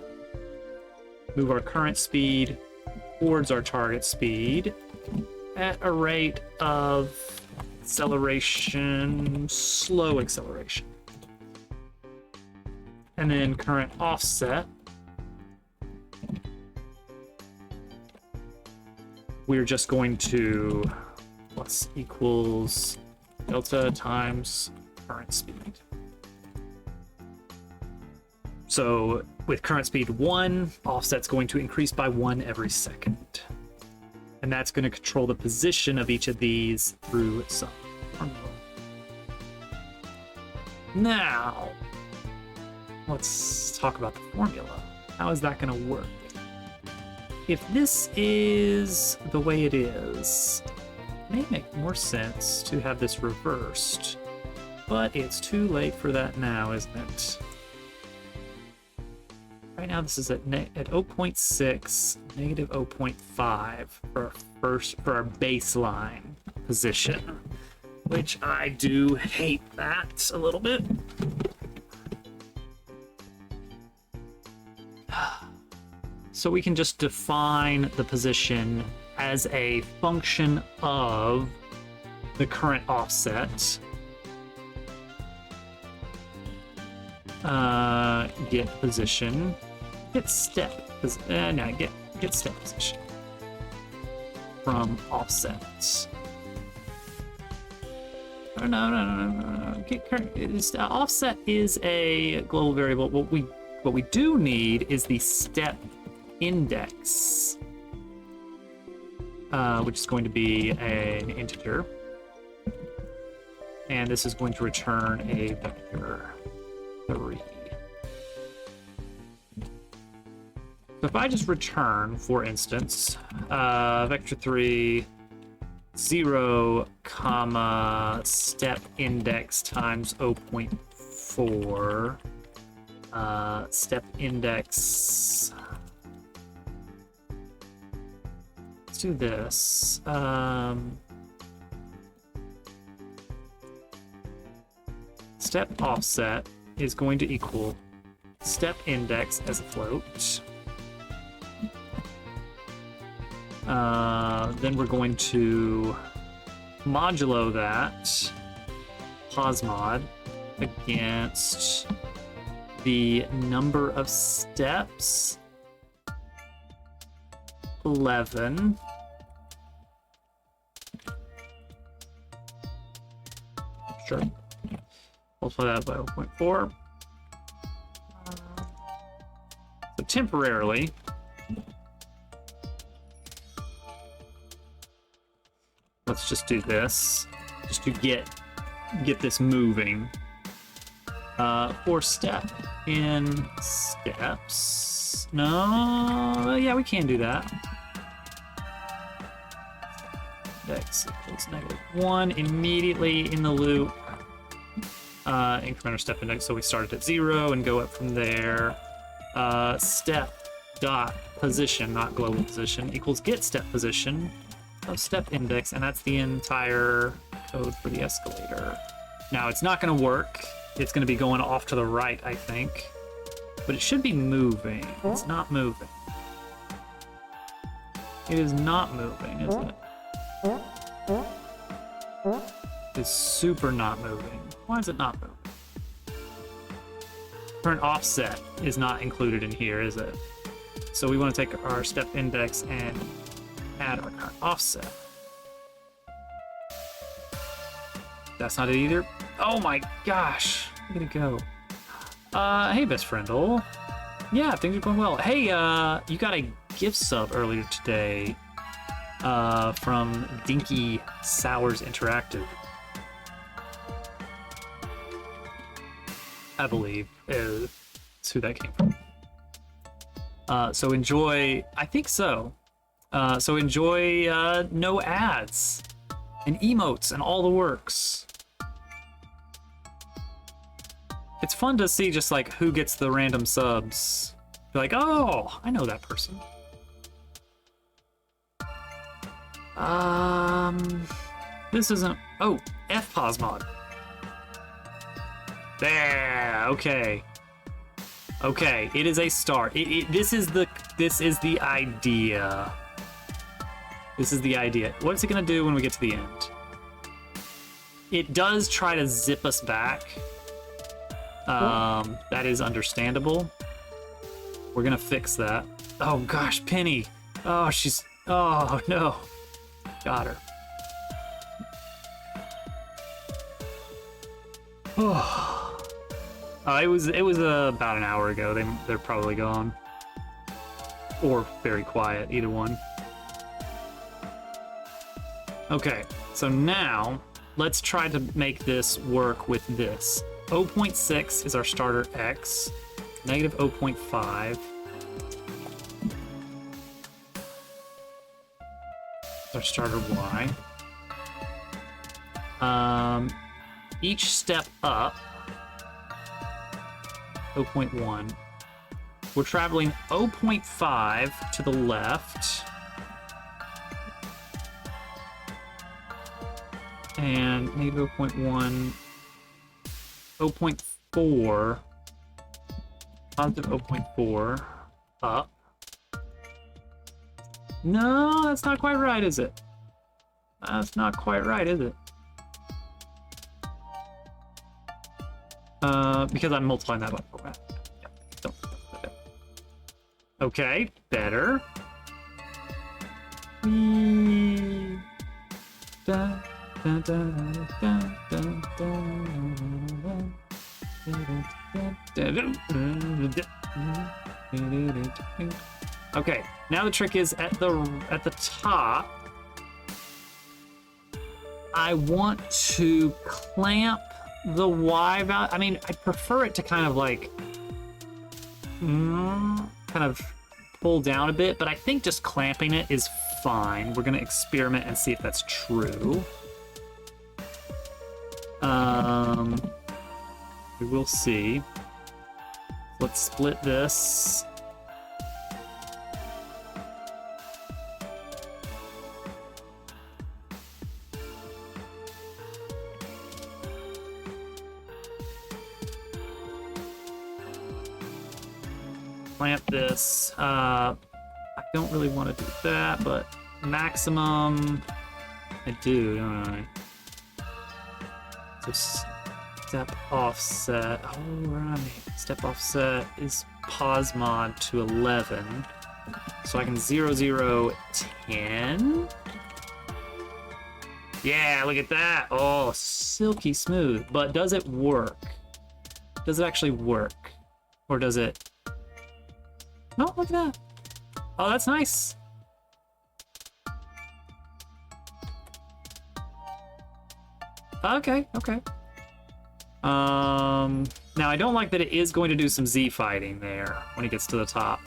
Move our current speed towards our target speed at a rate of acceleration, slow acceleration. And then current offset. We're just going to plus equals delta times current speed. So with current speed 1, offset's going to increase by 1 every second. And that's going to control the position of each of these through some formula. Now, let's talk about the formula. How is that going to work? If this is the way it is, it may make more sense to have this reversed, but it's too late for that now, isn't it? Right now, this is at 0.6, negative 0.5 for our baseline position, which I do hate that a little bit. So we can just define the position as a function of the current offset. Get position. Get step. Get step position from offsets. No. Get current. Offset is a global variable. What we do need is the step index, which is going to be an integer. And this is going to return a vector 3. So if I just return, for instance, vector 3, 0, comma, step index times 0.4, step index, let's do this, step offset is going to equal step index as a float. Then we're going to modulo that pos_mod against the number of steps, 11. Sure. Multiply that by 0.4. So temporarily, let's just do this, just to get this moving. For step in steps. No, yeah, we can do that. X equals -1 immediately in the loop. Increment our step index, so we started at 0 and go up from there. Step dot position, not global position, equals get step position of step index, and that's the entire code for the escalator. Now it's not going to work. It's going to be going off to the right, I think, but it should be moving. It's not moving. It is not moving, is it? It's super not moving. Why is it not moving? Current offset is not included in here, is it? So we want to take our step index and add our current offset. That's not it either. Oh my gosh, look at it go. Hey, best friendle. Yeah, things are going well. Hey, you got a gift sub earlier today from Dinky Sours Interactive, I believe is who that came from. So enjoy, I think so. So enjoy no ads and emotes and all the works. It's fun to see just like who gets the random subs. Be like, oh, I know that person. This isn't, oh, fpos_mod. There, okay. Okay, it is a start. This is the idea. This is the idea. What's it gonna do when we get to the end? It does try to zip us back. That is understandable. We're gonna fix that. Oh gosh, Penny. Oh, she's, oh no. Got her. Oh. It was about an hour ago. They're probably gone. Or very quiet, either one. Okay, so now let's try to make this work with this. 0.6 is our starter X, negative 0.5. Our starter Y. Each step up, 0.1. We're traveling 0.5 to the left. And negative 0.1, 0.4, positive 0.4, up. No, that's not quite right, is it? That's not quite right, is it? Because I'm multiplying that by 4. Okay, better. Okay, now the trick is at the top. I want to clamp the Y value. I mean, I prefer it to kind of like, kind of pull down a bit, but I think just clamping it is fine. We're gonna experiment and see if that's true. We will see. Let's split this. Clamp this. I don't really want to do that, but maximum, I do, don't I? So step offset. Oh, where am I? Step offset is pause mod to 11. So I can 0, 0, 10. Yeah, look at that. Oh, silky smooth. But does it work? Does it actually work? Or does it? No, look at that. Oh, that's nice. Okay, okay. Now I don't like that it is going to do some Z fighting there when it gets to the top.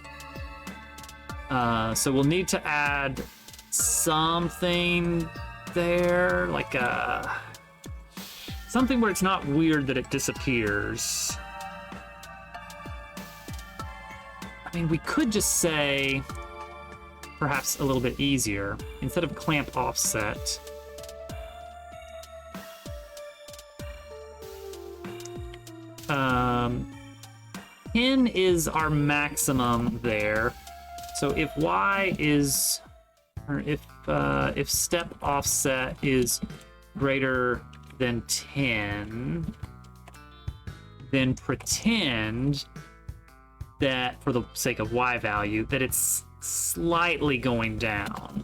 So we'll need to add something there, like something where it's not weird that it disappears. I mean, we could just say, perhaps a little bit easier, instead of clamp offset, pin is our maximum there. So if Y is, or if step offset is greater than 10, then pretend that, for the sake of Y value, that it's slightly going down.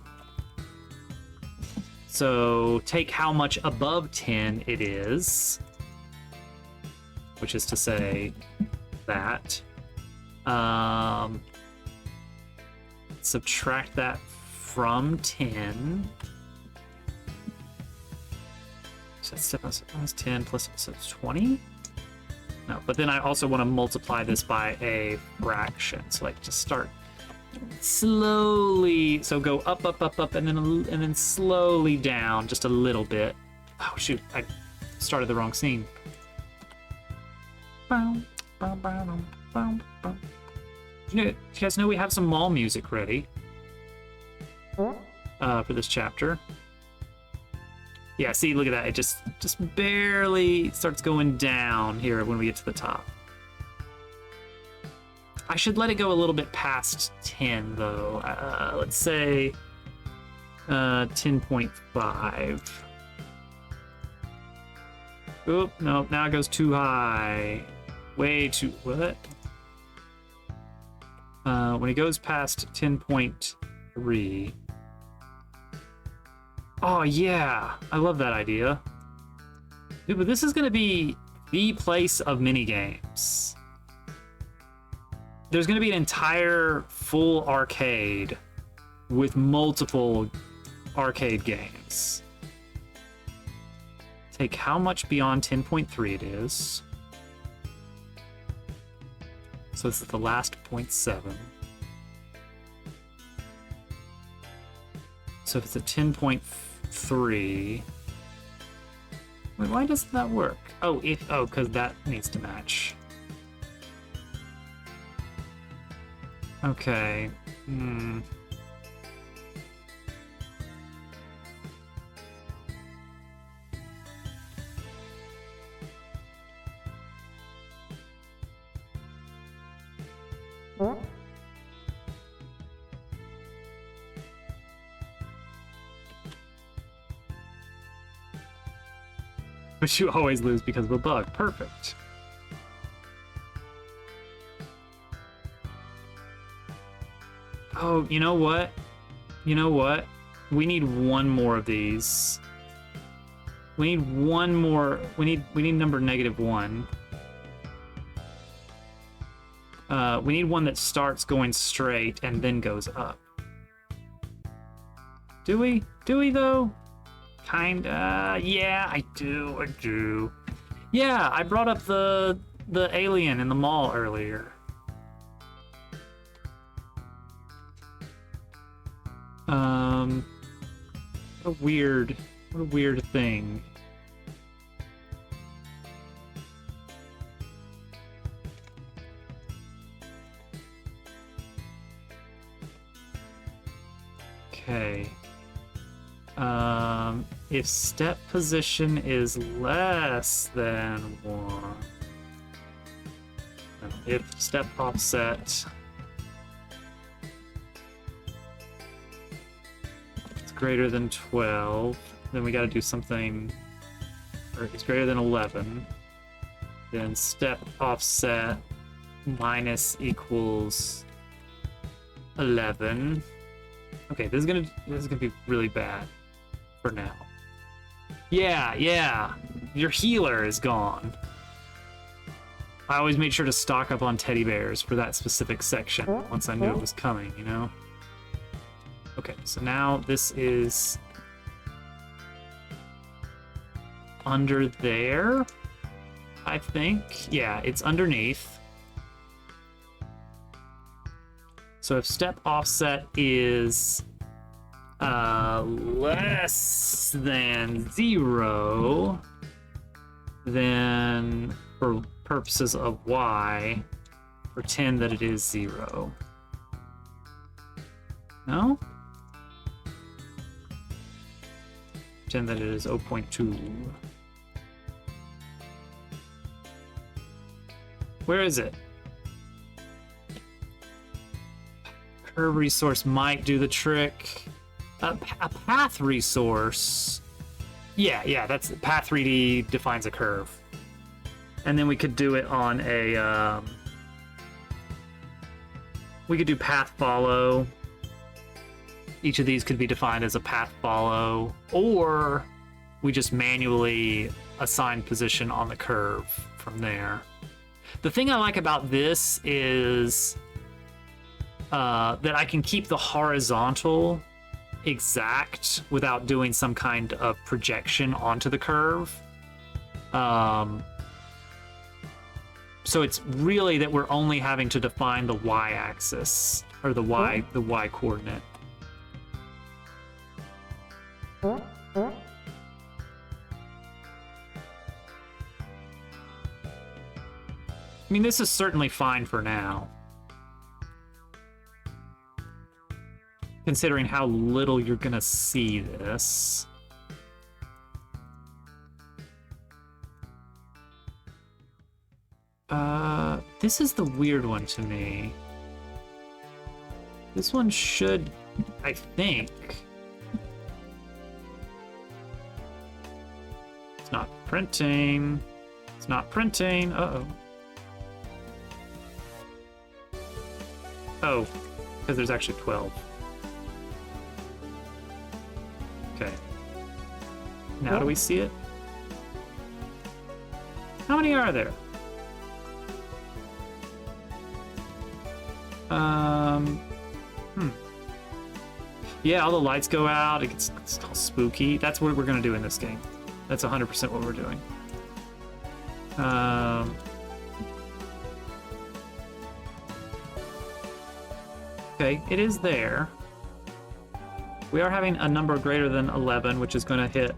So take how much above 10 it is, which is to say that. Subtract that from 10. So that's 10 plus, so it's 20? No, but then I also want to multiply this by a fraction. So like just start slowly. So go up, up, up, up, and then slowly down just a little bit. Oh shoot, I started the wrong scene. Do you guys know we have some mall music ready for this chapter? Yeah, see, look at that. It just barely starts going down here when we get to the top. I should let it go a little bit past 10, though. Let's say 10.5. Oop, no, now it goes too high. Way too... What? When it goes past 10.3... Oh, yeah. I love that idea. Dude, but this is going to be the place of minigames. There's going to be an entire full arcade with multiple arcade games. Take how much beyond 10.3 it is. So this is the last 0.7. So if it's a 10.3... Wait, why doesn't that work? Oh, because that needs to match. Okay. But you always lose because of a bug. Perfect. Oh, you know what? You know what? We need one more of these. We need one more. We need number -1. We need one that starts going straight and then goes up. Do we? Do we though? Kinda. Yeah, I do. Yeah, I brought up the alien in the mall earlier. What a weird thing. Okay. If step position is less than 1. No, if step offset is greater than 12, then we gotta do something, or it's greater than 11, then step offset minus equals 11. Okay, this is gonna be really bad for now. Yeah, your healer is gone. I always made sure to stock up on teddy bears for that specific section once I knew it was coming, you know? Okay, so now this is under there, I think. Yeah, it's underneath. So if step offset is less than 0, then for purposes of y, pretend that it is 0. No? Pretend that it is 0.2. Where is it? Curve resource might do the trick. A path resource. Yeah, that's path 3D defines a curve. And then we could do it on a we could do path follow. Each of these could be defined as a path follow, or we just manually assign position on the curve from there. The thing I like about this is that I can keep the horizontal exact without doing some kind of projection onto the curve. So it's really that we're only having to define the y-axis, or the y coordinate. I mean, this is certainly fine for now, considering how little you're gonna see this. This is the weird one to me. This one should, I think. It's not printing. It's not printing. Uh-oh. Oh, because there's actually 12. Okay. Now do we see it? How many are there? Yeah, all the lights go out. It's all spooky. That's what we're gonna do in this game. That's 100% what we're doing. Okay, it is there. We are having a number greater than 11, which is going to hit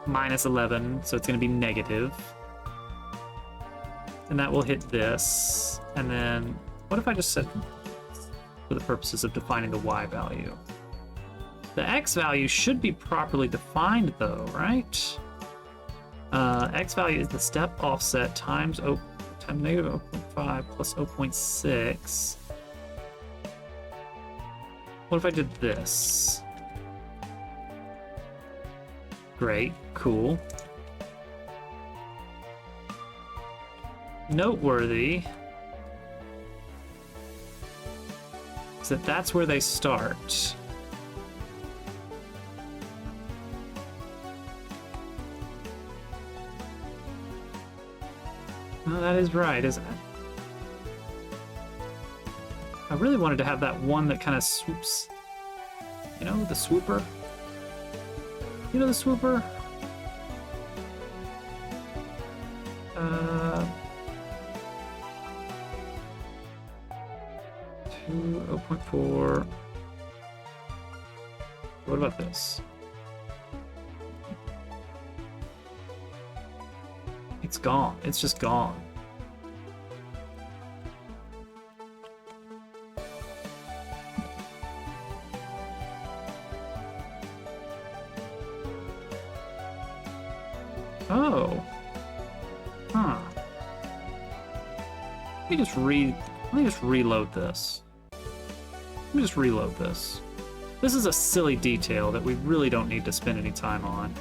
minus 11, so it's going to be negative. And that will hit this. And then, what if I just said, for the purposes of defining the y value? The x value should be properly defined though, right? X value is the step offset times negative 0.5 plus 0.6. What if I did this? Great, cool. Noteworthy is that that's where they start. No, that is right, isn't it? I really wanted to have that one that kind of swoops. You know, the swooper? You know the swooper? 0.4. What about this? It's gone. It's just gone. Oh. Huh. Let me just reload this. Let me just reload this. This is a silly detail that we really don't need to spend any time on.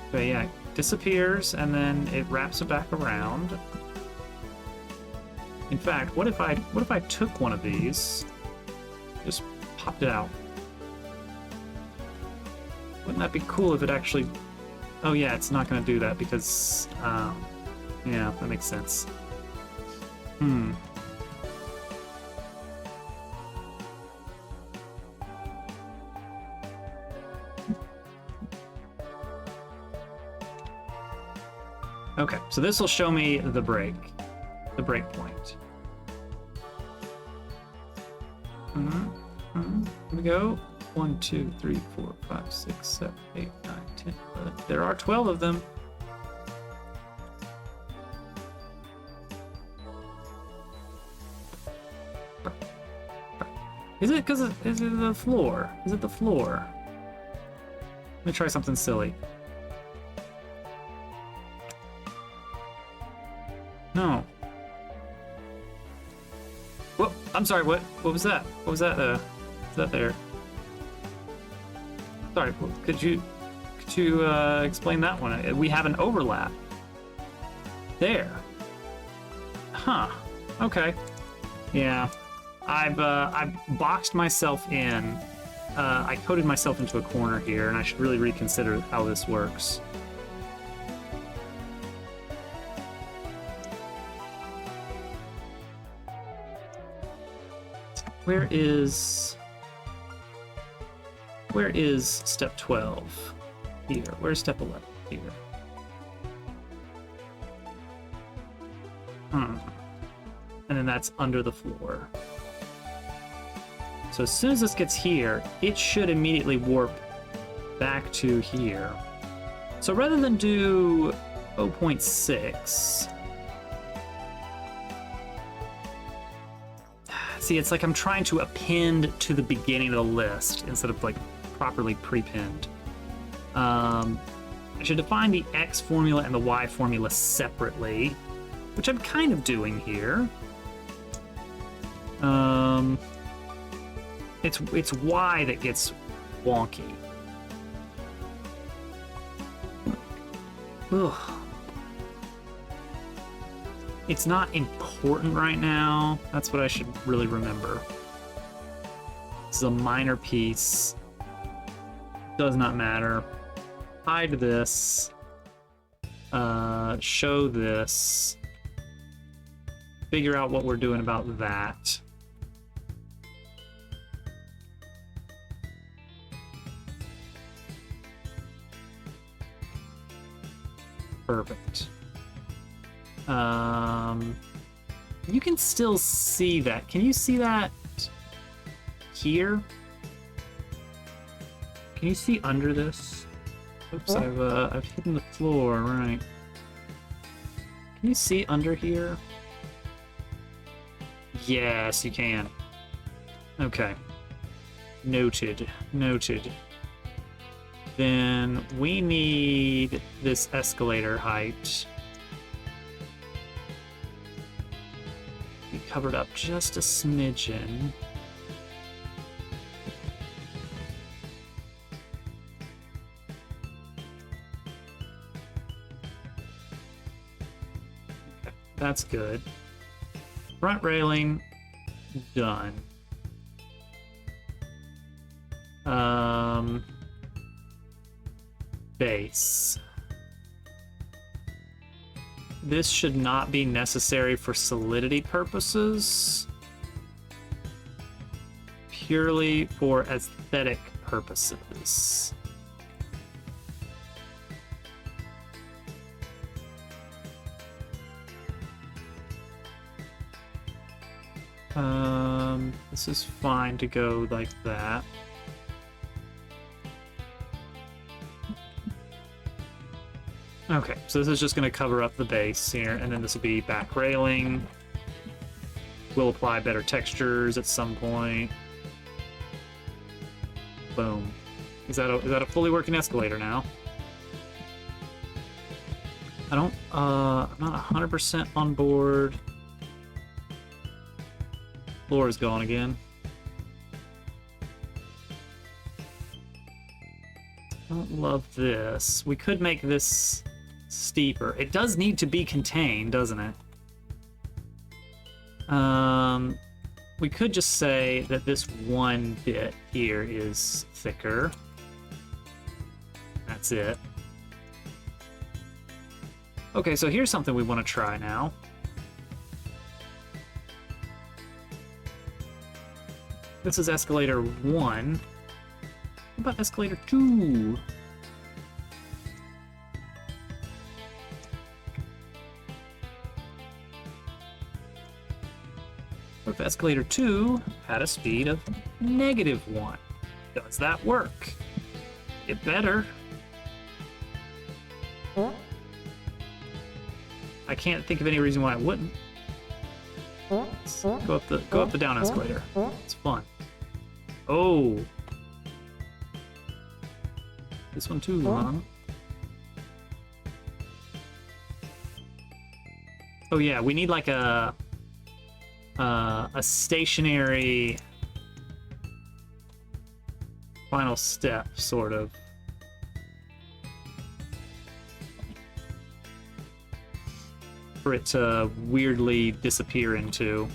Okay, yeah, it disappears and then it wraps it back around. In fact, what if I took one of these, just popped it out? Wouldn't that be cool if it actually... Oh yeah, it's not going to do that because... yeah, that makes sense. Okay, so this will show me the break point. Here we go. 1, 2, 3, 4, 5, 6, 7, 8, 9, 10, 11. There are 12 of them. Is it because is it the floor? Is it the floor? Let me try something silly. No. Whoa, I'm sorry, what was that? What was that, is that there? Sorry, could you explain that one? We have an overlap. There. Huh, okay. Yeah, I've boxed myself in. I coded myself into a corner here, and I should really reconsider how this works. Where is step 12? Here. Where's step 11? Here. And then that's under the floor. So as soon as this gets here, it should immediately warp back to here. So rather than do 0.6, see, it's like I'm trying to append to the beginning of the list instead of like properly pre-pinned. I should define the X formula and the Y formula separately, which I'm kind of doing here. It's Y that gets wonky. Ugh. It's not important right now. That's what I should really remember. This is a minor piece. Does not matter. Hide this. Show this. Figure out what we're doing about that. Perfect. You can still see that. Can you see that here? Can you see under this? Oops, I've hidden the floor, right. Can you see under here? Yes, you can. Okay. Noted. Noted. Then we need this escalator height. We covered up just a smidgen. Okay, that's good. Front railing, done. Base. This should not be necessary for solidity purposes. Purely for aesthetic purposes. This is fine to go like that. Okay, so this is just going to cover up the base here, and then this will be back railing. We'll apply better textures at some point. Boom. Is that a fully working escalator now? I'm not 100% on board. Floor is gone again. Don't love this. We could make this steeper. It does need to be contained, doesn't it? We could just say that this one bit here is thicker. That's it. Okay, so here's something we want to try now. This is escalator 1. What about escalator 2? What if escalator 2 had a speed of -1? Does that work? It better. I can't think of any reason why it wouldn't. Let's go up the down escalator. It's fun. Oh. This one too, huh? Oh yeah, we need like a stationary final step, sort of. For it to weirdly disappear into.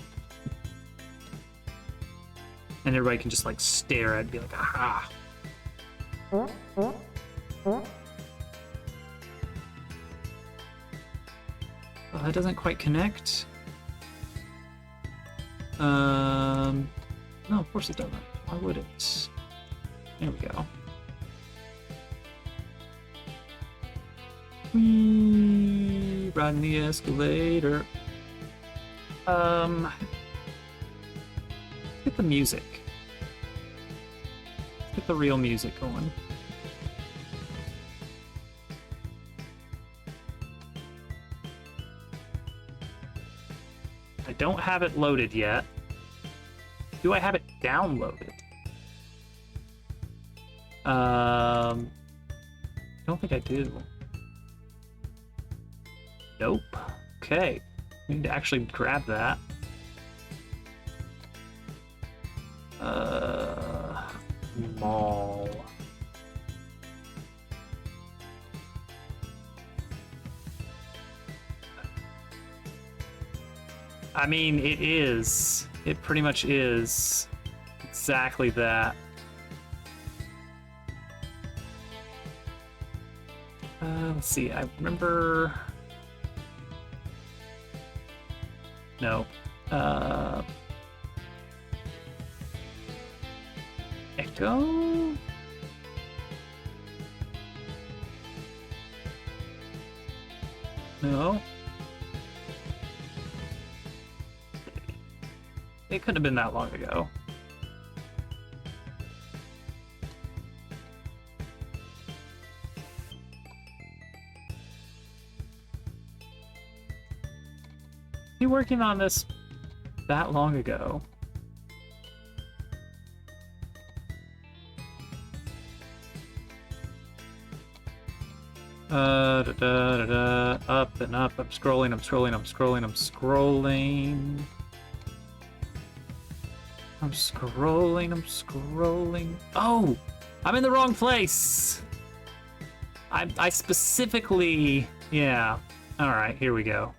And everybody can just like stare at it and be like, aha! Oh, that doesn't quite connect. No, of course it doesn't. Why would it? There we go. Whee! Riding the escalator. Get the music. Get the real music going. I don't have it loaded yet. Do I have it downloaded? I don't think I do. Nope. Okay. We need to actually grab that. Mall. I mean, it is. It pretty much is exactly that. Let's see. I remember. No. Echo? No. It couldn't have been that long ago. You working on this that long ago? Up and up. I'm scrolling. I'm scrolling. I'm scrolling. I'm scrolling. I'm scrolling. I'm scrolling. Oh, I'm in the wrong place. I specifically, yeah. All right, here we go.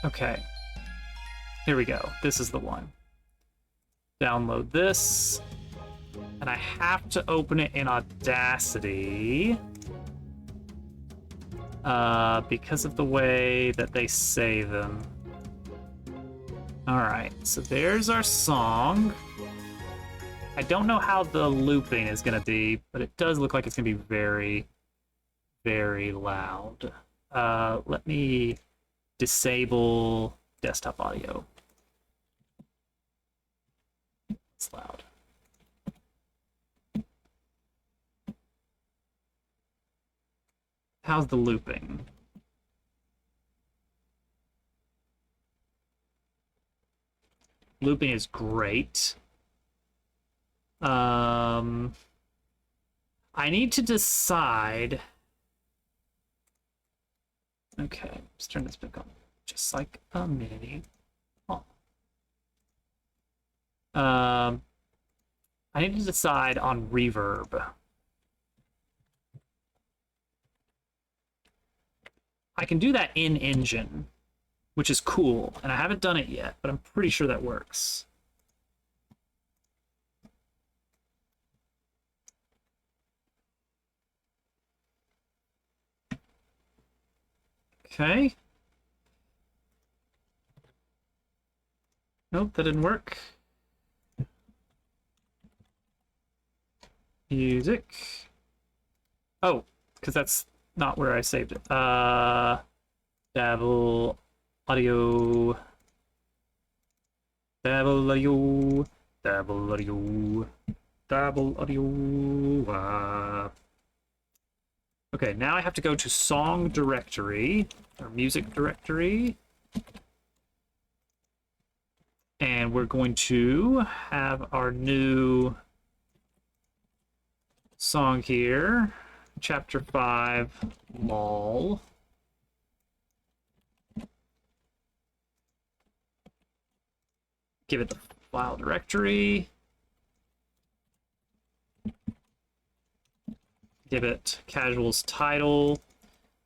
Okay. Here we go. This is the one. Download this. And I have to open it in Audacity. Because of the way that they say them. All right, so there's our song. I don't know how the looping is going to be, but it does look like it's going to be very, very loud. Let me disable desktop audio. It's loud. How's the looping? Looping is great. I need to decide. Okay, let's turn this back on. Just like a mini. Oh. I need to decide on reverb. I can do that in Engine, which is cool, and I haven't done it yet, but I'm pretty sure that works. Okay. Nope, that didn't work. Music. Oh, because that's not where I saved it. Dabble audio. Dabble audio. Dabble audio. Dabble audio. Okay, now I have to go to song directory, or music directory. And we're going to have our new song here, Chapter 5, Lol. Give it the file directory. Give it casuals title,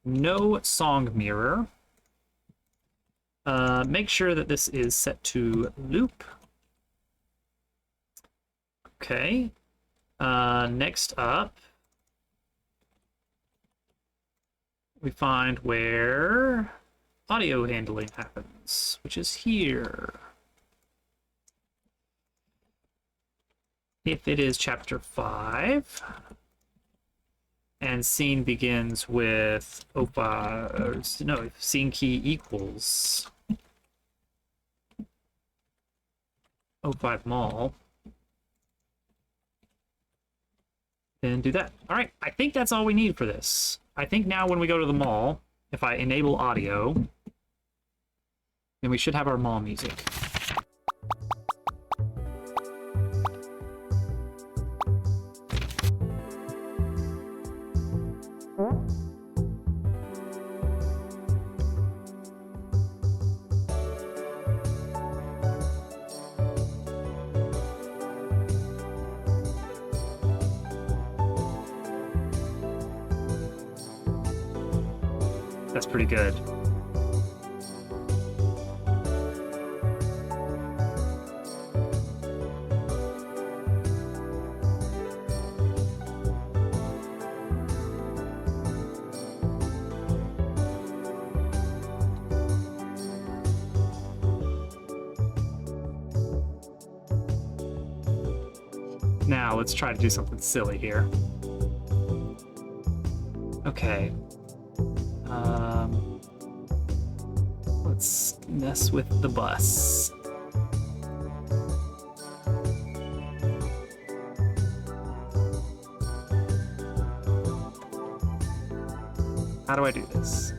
no song mirror. Make sure that this is set to loop. Okay. Next up, we find where audio handling happens, which is here. If it is chapter 5, and scene begins with O5, no, scene key equals O5 mall, then do that. All right, I think that's all we need for this. I think now when we go to the mall, if I enable audio, then we should have our mall music. That's pretty good. Now let's try to do something silly here. Okay. Let's mess with the bus. How do I do this?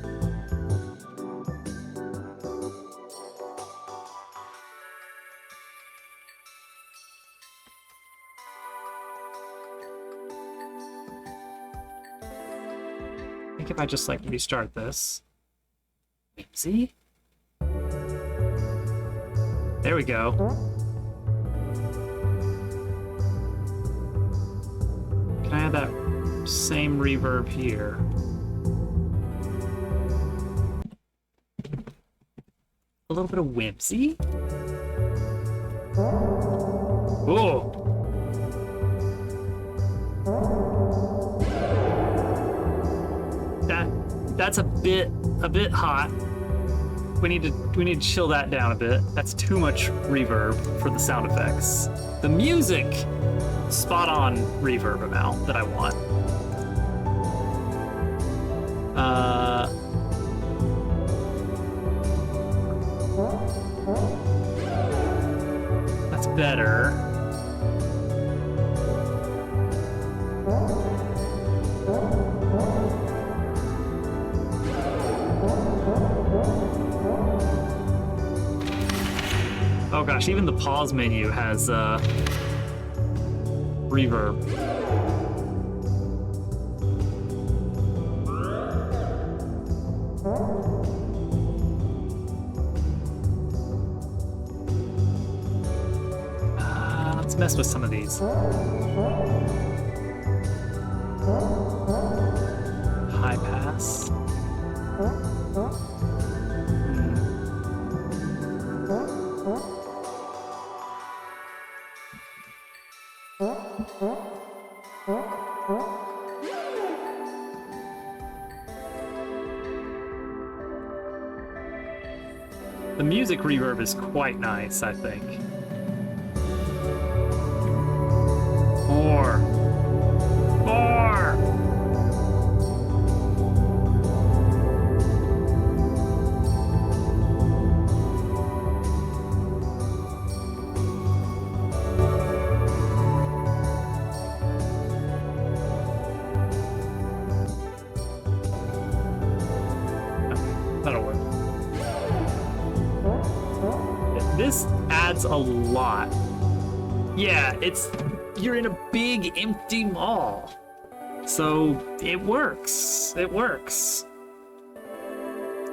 I think if I just like restart this. See? There we go. Can I have that same reverb here? A little bit of whimsy? Oh! That's a bit hot. We need to chill that down a bit. That's too much reverb for the sound effects. The music, spot on reverb amount that I want. That's better. Oh gosh, even the pause menu has reverb. Let's mess with some of these. High pass. The music reverb is quite nice, I think. More. That'll work. This adds a lot. Yeah, you're in a big empty mall. So it works. It works.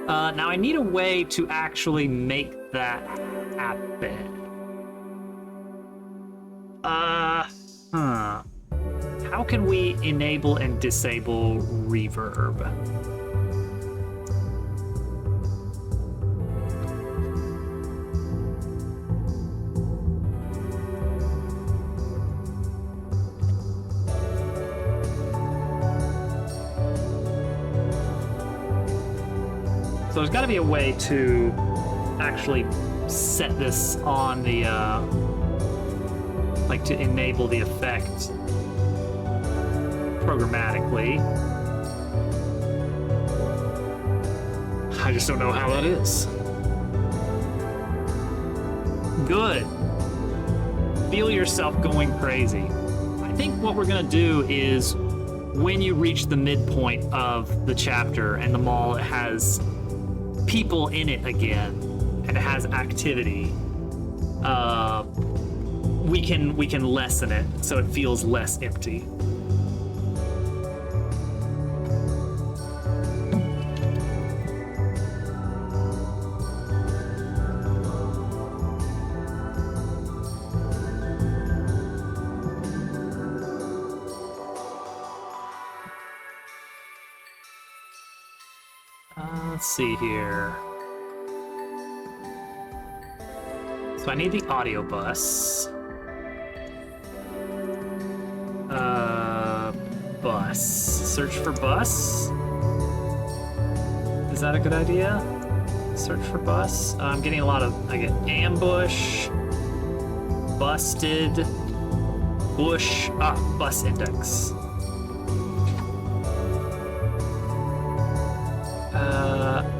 Now I need a way to actually make that happen. How can we enable and disable reverb? So there's got to be a way to actually set this on the, like to enable the effect programmatically. I just don't know how that is. Good. Feel yourself going crazy. I think what we're gonna do is when you reach the midpoint of the chapter and the mall has people in it again and it has activity, we can lessen it so it feels less empty. Let's see here. So I need the audio bus. Bus. Search for bus. Is that a good idea? Search for bus. I'm getting a lot of. I get ambush, busted, bush. Bus index.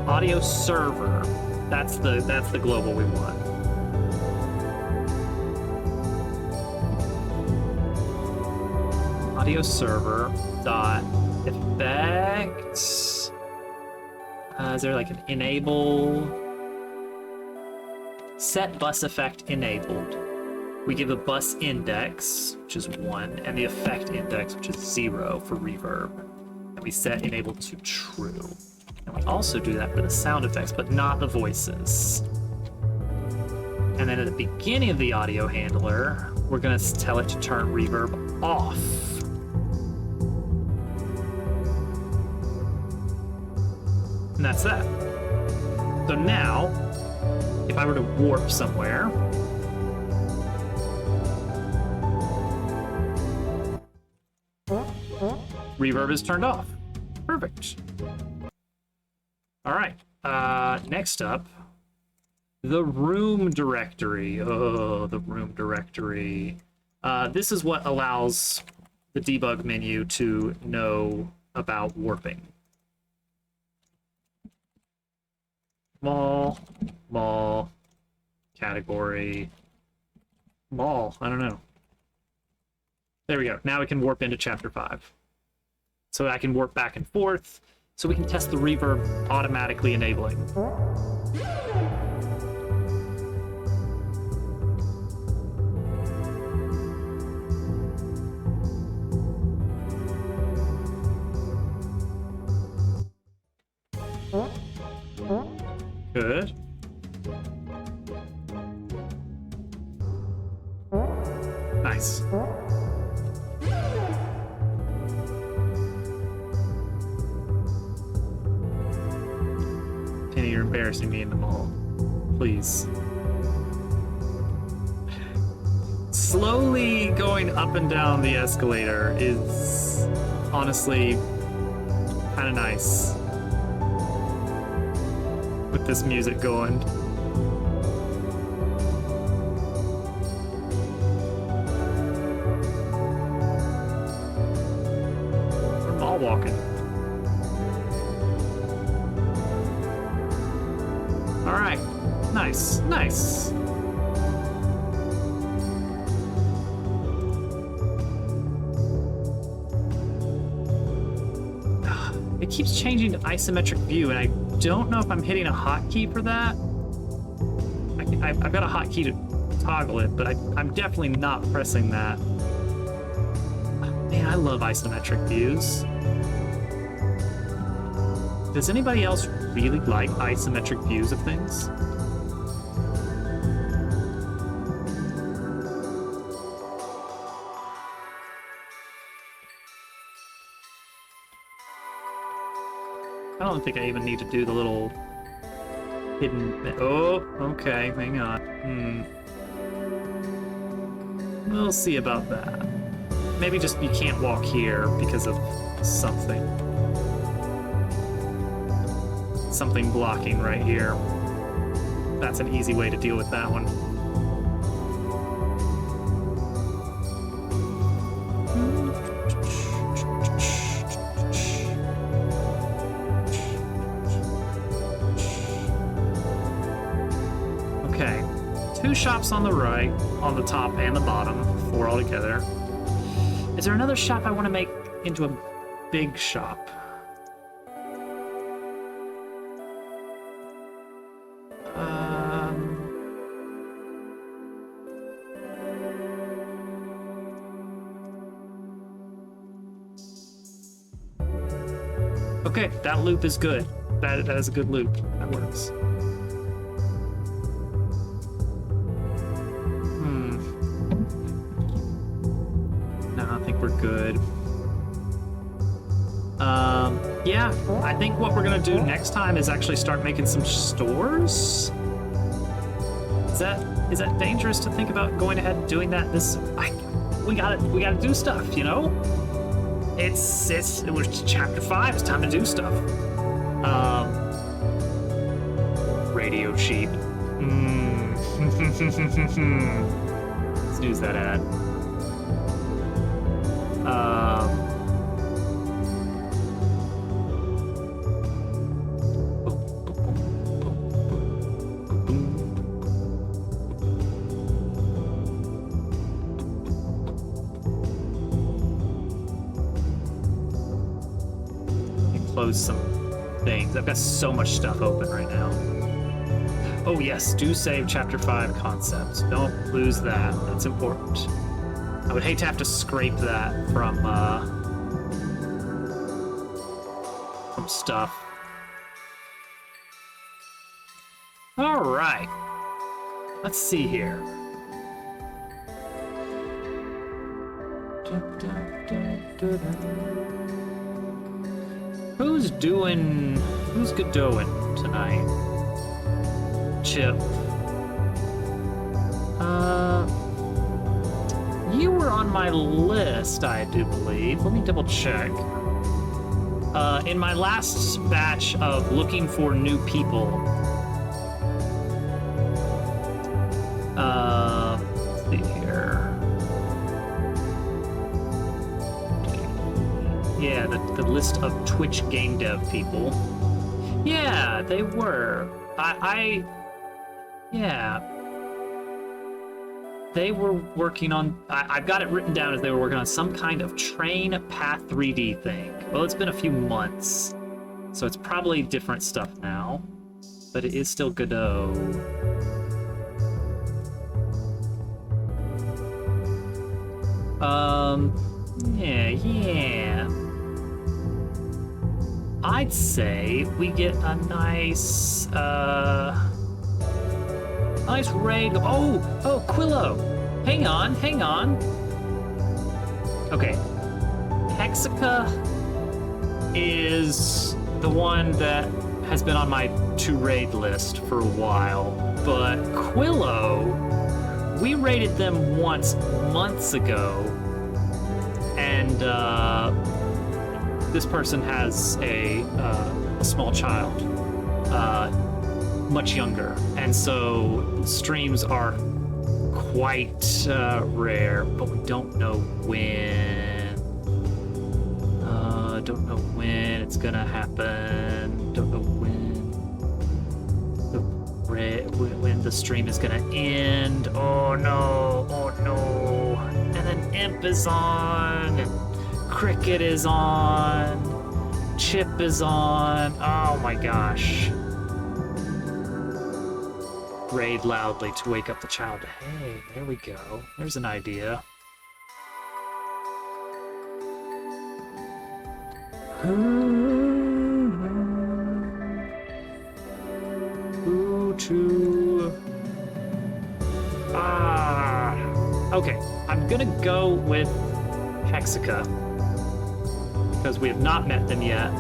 Audio server. That's the global we want. Audio server dot effects. Is there like an enable? Set bus effect enabled. We give a bus index, which is 1, and the effect index, which is 0 for reverb. And we set enabled to true. And we also do that for the sound effects, but not the voices. And then at the beginning of the audio handler, we're gonna tell it to turn reverb off. And that's that. So now, if I were to warp somewhere, reverb is turned off. Perfect. All right, next up, The room directory. Oh, the room directory. This is what allows the debug menu to know about warping. Mall, category, mall, I don't know. There we go. Now we can warp into chapter 5. So I can warp back and forth, so we can test the reverb automatically enabling. Good. Nice. Penny, you're embarrassing me in the mall. Please. Slowly going up and down the escalator is honestly kind of nice. With this music going. We're mall walking. Alright. Nice. Nice. It keeps changing to isometric view, and I don't know if I'm hitting a hotkey for that. I've got a hotkey to toggle it, but I'm definitely not pressing that. Man, I love isometric views. Does anybody else really like isometric views of things? I don't think I even need to do the little hidden... Oh, okay, hang on. We'll see about that. Maybe just you can't walk here because of something. Something blocking right here. That's an easy way to deal with that one. Okay, 2 shops on the right, on the top and the bottom, 4 altogether. Is there another shop I want to make into a big shop? Okay, that loop is good. That is a good loop. That works. No, I think we're good. Yeah, I think what we're gonna do next time is actually start making some stores. Is that dangerous to think about going ahead and doing that? We gotta do stuff, you know? It was chapter 5. It's time to do stuff. Radio sheep. Snooze that ad. Close some things. I've got so much stuff open right now. Oh yes, do save chapter 5 concepts. Don't lose that. That's important. I would hate to have to scrape that from stuff. All right. Let's see here. Who's good doing tonight? Chip. You were on my list, I do believe. Let me double check. In my last batch of looking for new people, the list of Twitch game dev people. Yeah, they were. Yeah. They were working on, I've got it written down as they were working on some kind of train path 3D thing. Well, it's been a few months, so it's probably different stuff now, but it is still Godot. Yeah. I'd say we get a nice raid. Oh, Quillo. Hang on. Okay. Hexica is the one that has been on my to raid list for a while, but Quillo, we raided them once months ago, and this person has a small child, much younger, and so streams are quite rare, but we don't know when. Don't know when it's gonna happen. Don't know when the stream is gonna end. Oh no! And then Imp is on, and Cricket is on, Chip is on. Oh my gosh! Raid loudly to wake up the child. Hey, there we go. There's an idea. Okay, I'm gonna go with Hexica, because we have not met them yet.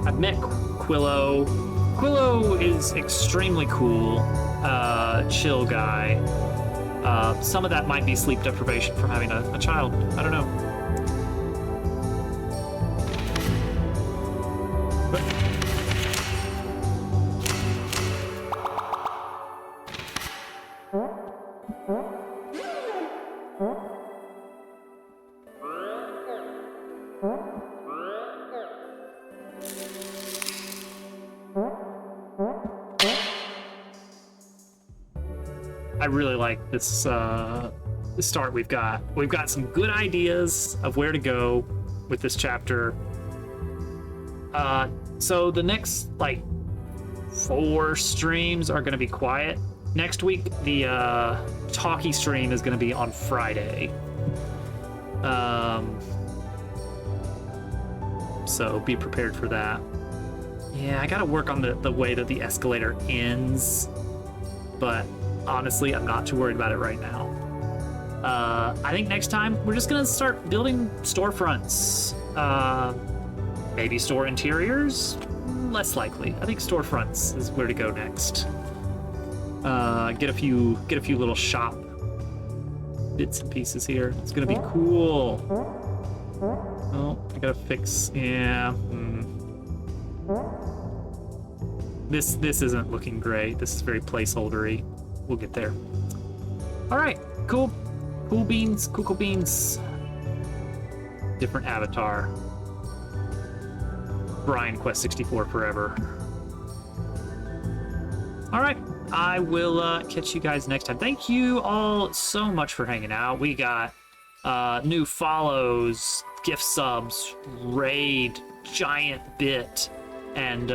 I've met Quillo. Quillo is extremely cool, chill guy. Some of that might be sleep deprivation from having a child. I don't know. I really like this start we've got. We've got some good ideas of where to go with this chapter. So the next, 4 streams are going to be quiet. Next week, the talkie stream is going to be on Friday. So be prepared for that. Yeah, I got to work on the way that the escalator ends, but honestly, I'm not too worried about it right now. I think next time we're just gonna start building storefronts. Maybe store interiors? Less likely. I think storefronts is where to go next. Get a few little shop bits and pieces here. It's gonna be cool. Oh, I gotta fix. Yeah. This isn't looking great. This is very placeholdery. We'll get there. All right, cool beans, cool beans. Different avatar. Brian Quest 64 forever. All right, I will catch you guys next time. Thank you all so much for hanging out. We got new follows, gift subs, raid, giant bit, and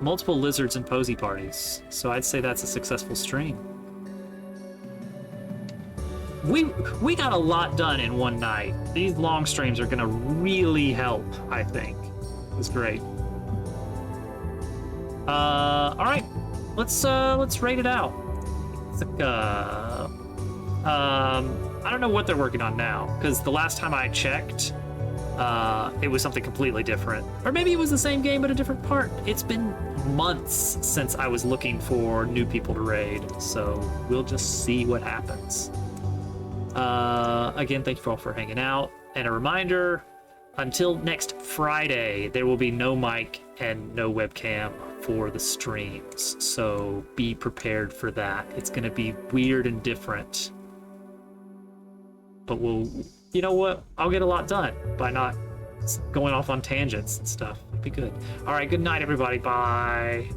multiple lizards and posy parties. So I'd say that's a successful stream. We got a lot done in one night. These long streams are gonna really help, I think. It was great. All right, let's rate it out. It's like, I don't know what they're working on now, because the last time I checked, it was something completely different. Or maybe it was the same game but a different part. It's been months since I was looking for new people to raid, so we'll just see what happens. Again, thank you all for hanging out. And a reminder, until next Friday, there will be no mic and no webcam for the streams. So be prepared for that. It's going to be weird and different. but we'll, you know what? I'll get a lot done by not going off on tangents and stuff. It'd be good. All right, good night, everybody. Bye.